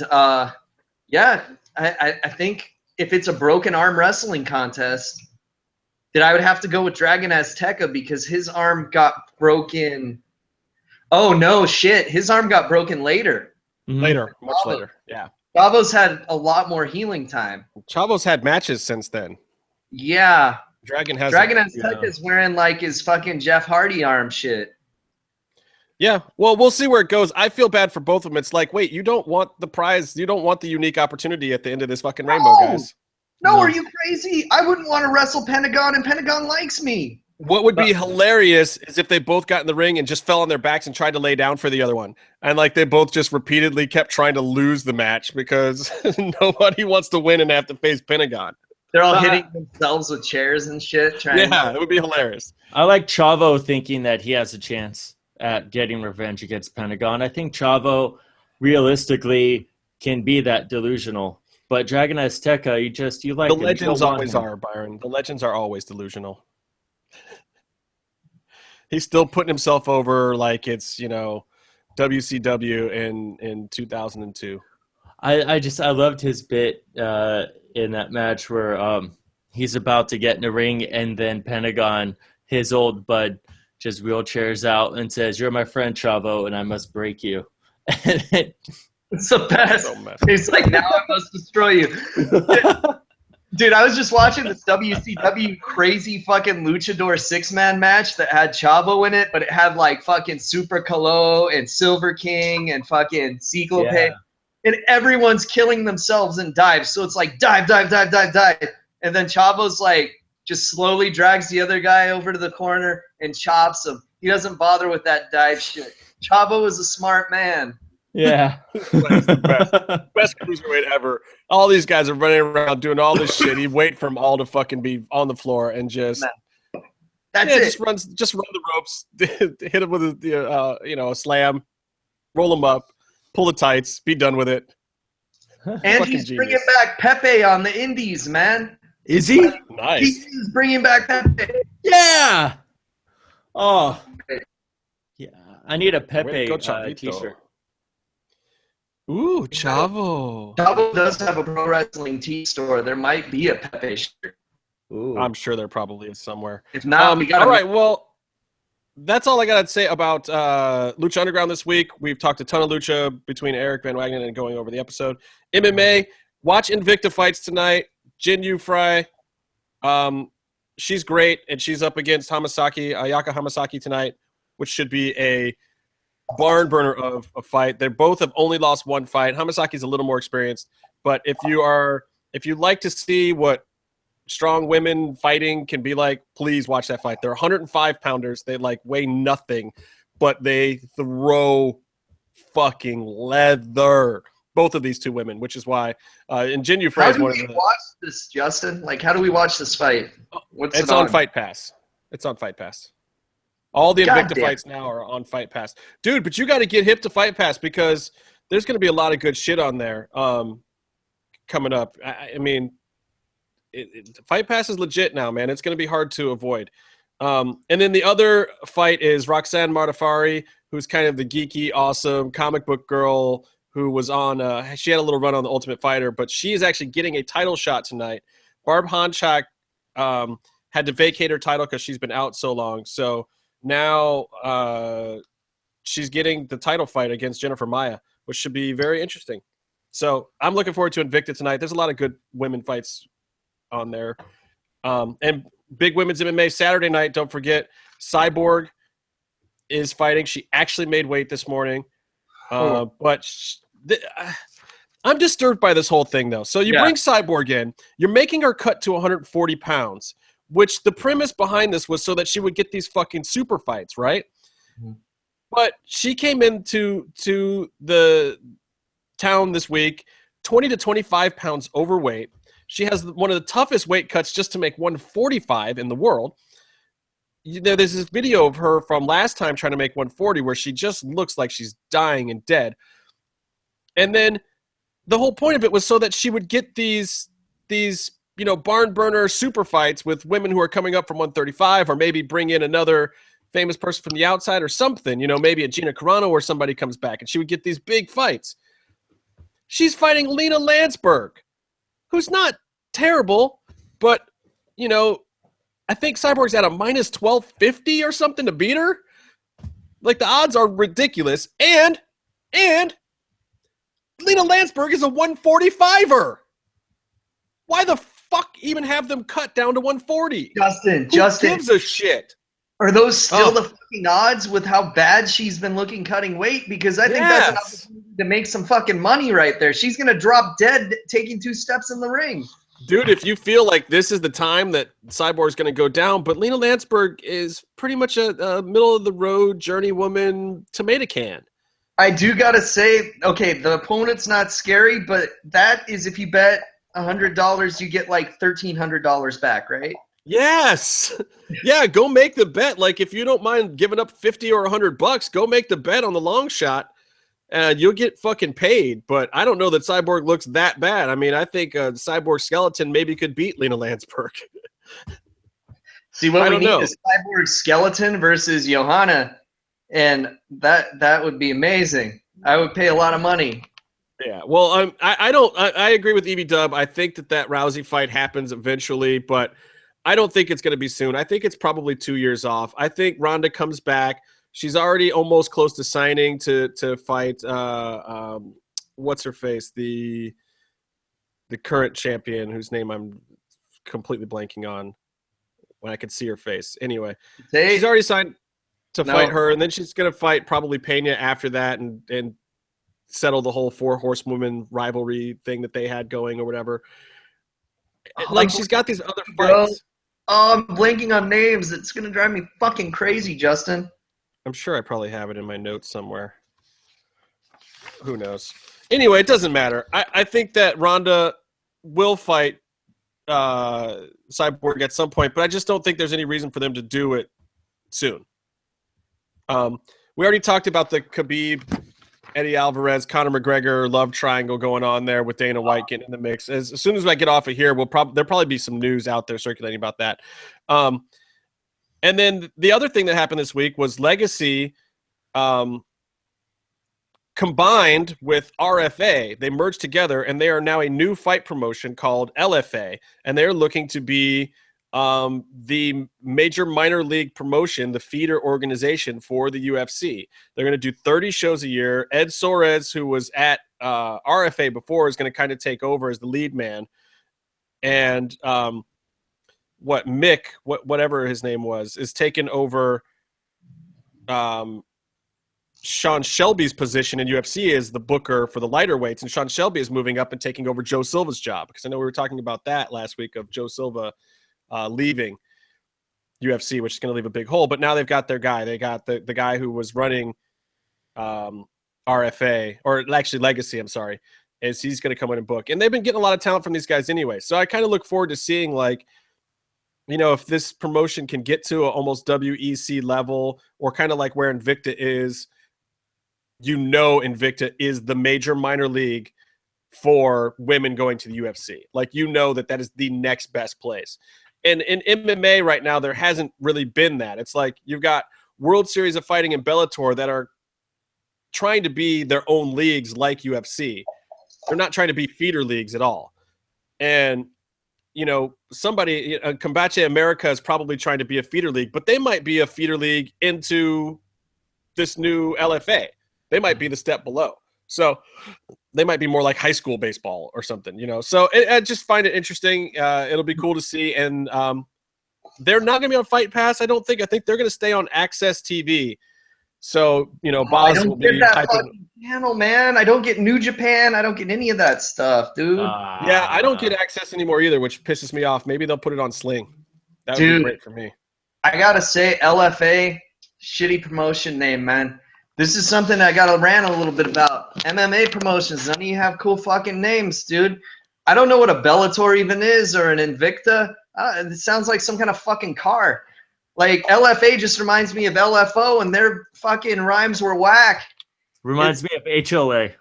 yeah, I think if it's a broken arm wrestling contest, that I would have to go with Dragon Azteca because his arm got broken. Oh no, shit! His arm got broken later. Later, much later. Yeah. Chavo's had a lot more healing time. Chavo's had matches since then. Yeah, Dragon has is wearing like his fucking Jeff Hardy arm shit. Yeah, well, we'll see where it goes. I feel bad for both of them. It's like, wait, you don't want the prize. You don't want the unique opportunity at the end of this fucking rainbow, guys. No, are you crazy? I wouldn't want to wrestle Pentagon, and Pentagon likes me. What would be hilarious is if they both got in the ring and just fell on their backs and tried to lay down for the other one. And like they both just repeatedly kept trying to lose the match because nobody wants to win and have to face Pentagon. They're all hitting themselves with chairs and shit. Yeah, it would be hilarious. I like Chavo thinking that he has a chance at getting revenge against Pentagon. I think Chavo realistically can be that delusional. But Dragon Azteca, you like the legends always are, Byron. The legends are always delusional. He's still putting himself over like it's, WCW in 2002. I loved his bit in that match where he's about to get in the ring and then Pentagon, his old bud, just wheelchairs out and says, "You're my friend, Chavo, and I must break you." It's the best. He's like, "Now I must destroy you." Dude, I was just watching this WCW crazy fucking luchador 6-man match that had Chavo in it, but it had like fucking Super Calo and Silver King and fucking Ciclope. Yeah. And everyone's killing themselves in dives. So it's like dive. And then Chavo's like just slowly drags the other guy over to the corner and chops him. He doesn't bother with that dive shit. Chavo is a smart man. Yeah. the best cruiserweight ever. All these guys are running around doing all this shit. He'd wait for them all to fucking be on the floor and just that's it. Just run the ropes, hit him with a slam, roll him up, pull the tights, be done with it. And he's bringing back Pepe on the indies, man. Is he? Nice. He's bringing back Pepe. Yeah. Oh. Yeah. I need a Pepe t-shirt. Ooh, Chavo. Chavo does have a pro wrestling tee store. There might be a Pepe shirt. Ooh. I'm sure there probably is somewhere. If not, we got all right, well, that's all I got to say about Lucha Underground this week. We've talked a ton of Lucha between Eric VanWagenen and going over the episode. MMA, watch Invicta fights tonight. Jin Yu Fry. She's great, and she's up against Ayaka Hamasaki tonight, which should be a barn burner of a fight. They both have only lost one fight. Hamasaki's a little more experienced, but if you like to see what strong women fighting can be like, please watch that fight. They're 105 pounders. They weigh nothing, but they throw fucking leather. Both of these two women, which is why and Jin Yu Fry is one of the. How do we watch this, Justin? How do we watch this fight? It's on Fight Pass. It's on Fight Pass. All the Invicta fights now are on Fight Pass. Dude, but you got to get hip to Fight Pass because there's going to be a lot of good shit on there coming up. I mean, Fight Pass is legit now, man. It's going to be hard to avoid. And then the other fight is Roxanne Martafari, who's kind of the geeky, awesome comic book girl who was on she had a little run on The Ultimate Fighter, but she is actually getting a title shot tonight. Barb Honchak had to vacate her title because she's been out so long. So now she's getting the title fight against Jennifer Maia, which should be very interesting. So I'm looking forward to Invicta tonight. There's a lot of good women fights on there. And big women's MMA Saturday night, don't forget, Cyborg is fighting. She actually made weight this morning. But I'm disturbed by this whole thing, though. So you bring Cyborg in. You're making her cut to 140 pounds, which the premise behind this was so that she would get these fucking super fights, right? Mm-hmm. But she came into the town this week 20 to 25 pounds overweight. She has one of the toughest weight cuts just to make 145 in the world. There's this video of her from last time trying to make 140 where she just looks like she's dying and dead. And then the whole point of it was so that she would get these barn burner super fights with women who are coming up from 135, or maybe bring in another famous person from the outside or something, maybe a Gina Carano or somebody comes back and she would get these big fights. She's fighting Lena Landsberg, who's not terrible, but, I think Cyborg's at a minus 1250 or something to beat her. The odds are ridiculous. And Lena Landsberg is a 145er. Why the fuck even have them cut down to 140? Justin, Who gives a shit? Are those still the fucking odds with how bad she's been looking cutting weight? Because I think that's an opportunity to make some fucking money right there. She's going to drop dead taking 2 steps in the ring. Dude, if you feel like this is the time that Cyborg's going to go down, but Lena Landsberg is pretty much a middle-of-the-road journeywoman tomato can. I do got to say, okay, the opponent's not scary, but that is if you bet $100, you get like $1,300 back, right? Yes. Yeah, go make the bet. Like, if you don't mind giving up 50 or $100, go make the bet on the long shot. You'll get fucking paid. But I don't know that Cyborg looks that bad. I mean, I think Cyborg Skeleton maybe could beat Lena Landsberg. See, what we need is Cyborg Skeleton versus Johanna, and that would be amazing. I would pay a lot of money. Yeah, well, I agree with Evie Dub. I think that Rousey fight happens eventually, but I don't think it's going to be soon. I think it's probably 2 years off. I think Ronda comes back. She's already almost close to signing to fight what's her face, the current champion whose name I'm completely blanking on when I could see her face. Anyway, she's already signed to fight her, and then she's going to fight probably Pena after that and settle the whole 4 horsewoman rivalry thing that they had going or whatever. Like, she's got these other fights. Oh, I'm blanking on names. It's going to drive me fucking crazy, Justin. I'm sure I probably have it in my notes somewhere. Who knows? Anyway, it doesn't matter. I think that Ronda will fight Cyborg at some point, but I just don't think there's any reason for them to do it soon. We already talked about the Khabib, Eddie Alvarez, Conor McGregor love triangle going on there with Dana White getting in the mix. As soon as I get off of here, there'll probably be some news out there circulating about that. And then the other thing that happened this week was Legacy combined with RFA. They merged together, and they are now a new fight promotion called LFA, and they're looking to be the major minor league promotion, the feeder organization for the UFC. They're going to do 30 shows a year. Ed Soares, who was at RFA before, is going to kind of take over as the lead man. And whatever his name was, is taking over Sean Shelby's position in UFC as the booker for the lighter weights. And Sean Shelby is moving up and taking over Joe Silva's job, because I know we were talking about that last week of Joe Silva leaving UFC, which is going to leave a big hole. But now they've got their guy. They got the guy who was running RFA, or actually Legacy, I'm sorry, is he's going to come in and book. And they've been getting a lot of talent from these guys anyway. So I kind of look forward to seeing, like, you know, if this promotion can get to almost WEC level, or kind of like where Invicta is. You know, Invicta is the major minor league for women going to the UFC. Like, you know that is the next best place. And in MMA right now, there hasn't really been that. It's like you've got World Series of Fighting and Bellator that are trying to be their own leagues like UFC. They're not trying to be feeder leagues at all. And, you know, Combate America is probably trying to be a feeder league, but they might be a feeder league into this new LFA. They might be the step below. So they might be more like high school baseball or something, you know. So I just find it interesting. It'll be cool to see. And they're not going to be on Fight Pass, I don't think. I think they're going to stay on Access TV. So, you know, Boz will be fucking channel, man. I don't get New Japan. I don't get any of that stuff, dude. Yeah, I don't get Access anymore either, which pisses me off. Maybe they'll put it on Sling. That would be great for me. I got to say, LFA, shitty promotion name, man. This is something I got to rant a little bit about. MMA promotions, none of you have cool fucking names, dude. I don't know what a Bellator even is, or an Invicta. It sounds like some kind of fucking car. Like, LFA just reminds me of LFO, and their fucking rhymes were whack. Reminds me of HLA.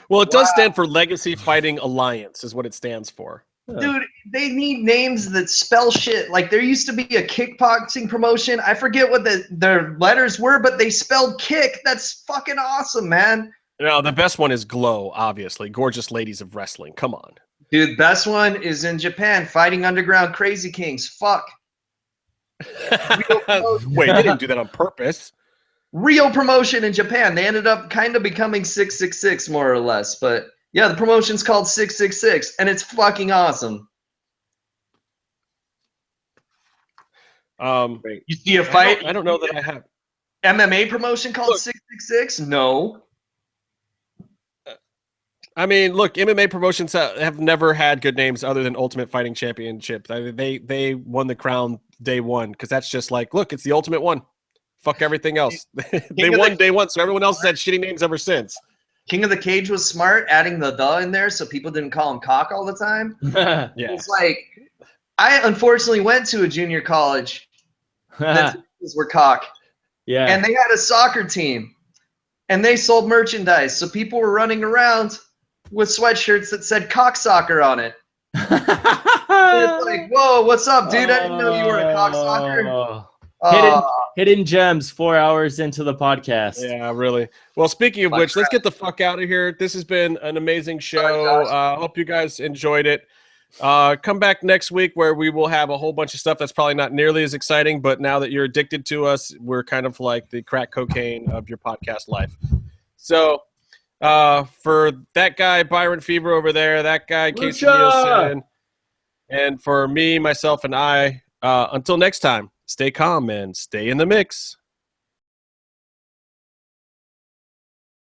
Well, it does stand for Legacy Fighting Alliance, is what it stands for. Dude, they need names that spell shit. Like, there used to be a kickboxing promotion. I forget what their letters were, but they spelled kick. That's fucking awesome, man. No, the best one is Glow, obviously. Gorgeous Ladies of Wrestling. Come on. Dude, best one is in Japan. Fighting Underground Crazy Kings. Fuck. Wait, they didn't do that on purpose. Real promotion in Japan. They ended up kind of becoming 666, more or less. But Yeah, the promotion's called 666, and it's fucking awesome. You see a fight? I don't know that I have. MMA promotion called 666? No. I mean, look, MMA promotions have never had good names other than Ultimate Fighting Championship. They won the crown day one because that's just like, look, it's the ultimate one. Fuck everything else. They won day one, so everyone else has had shitty names ever since. King of the Cage was smart, adding the in there so people didn't call him cock all the time. Yeah. It's like, I unfortunately went to a junior college that were cock. Yeah. And they had a soccer team. And they sold merchandise. So people were running around with sweatshirts that said cock soccer on it. And it's like, whoa, what's up, dude? I didn't know you were a cock soccer. Hidden gems 4 hours into the podcast. Yeah, really. Well, speaking of which, let's get the fuck out of here. This has been an amazing show. Hope you guys enjoyed it. Come back next week where we will have a whole bunch of stuff that's probably not nearly as exciting, but now that you're addicted to us, we're kind of like the crack cocaine of your podcast life. So for that guy, Byron Fever over there, that guy, Casey Nielsen, and for me, myself, and I, until next time, stay calm and stay in the mix.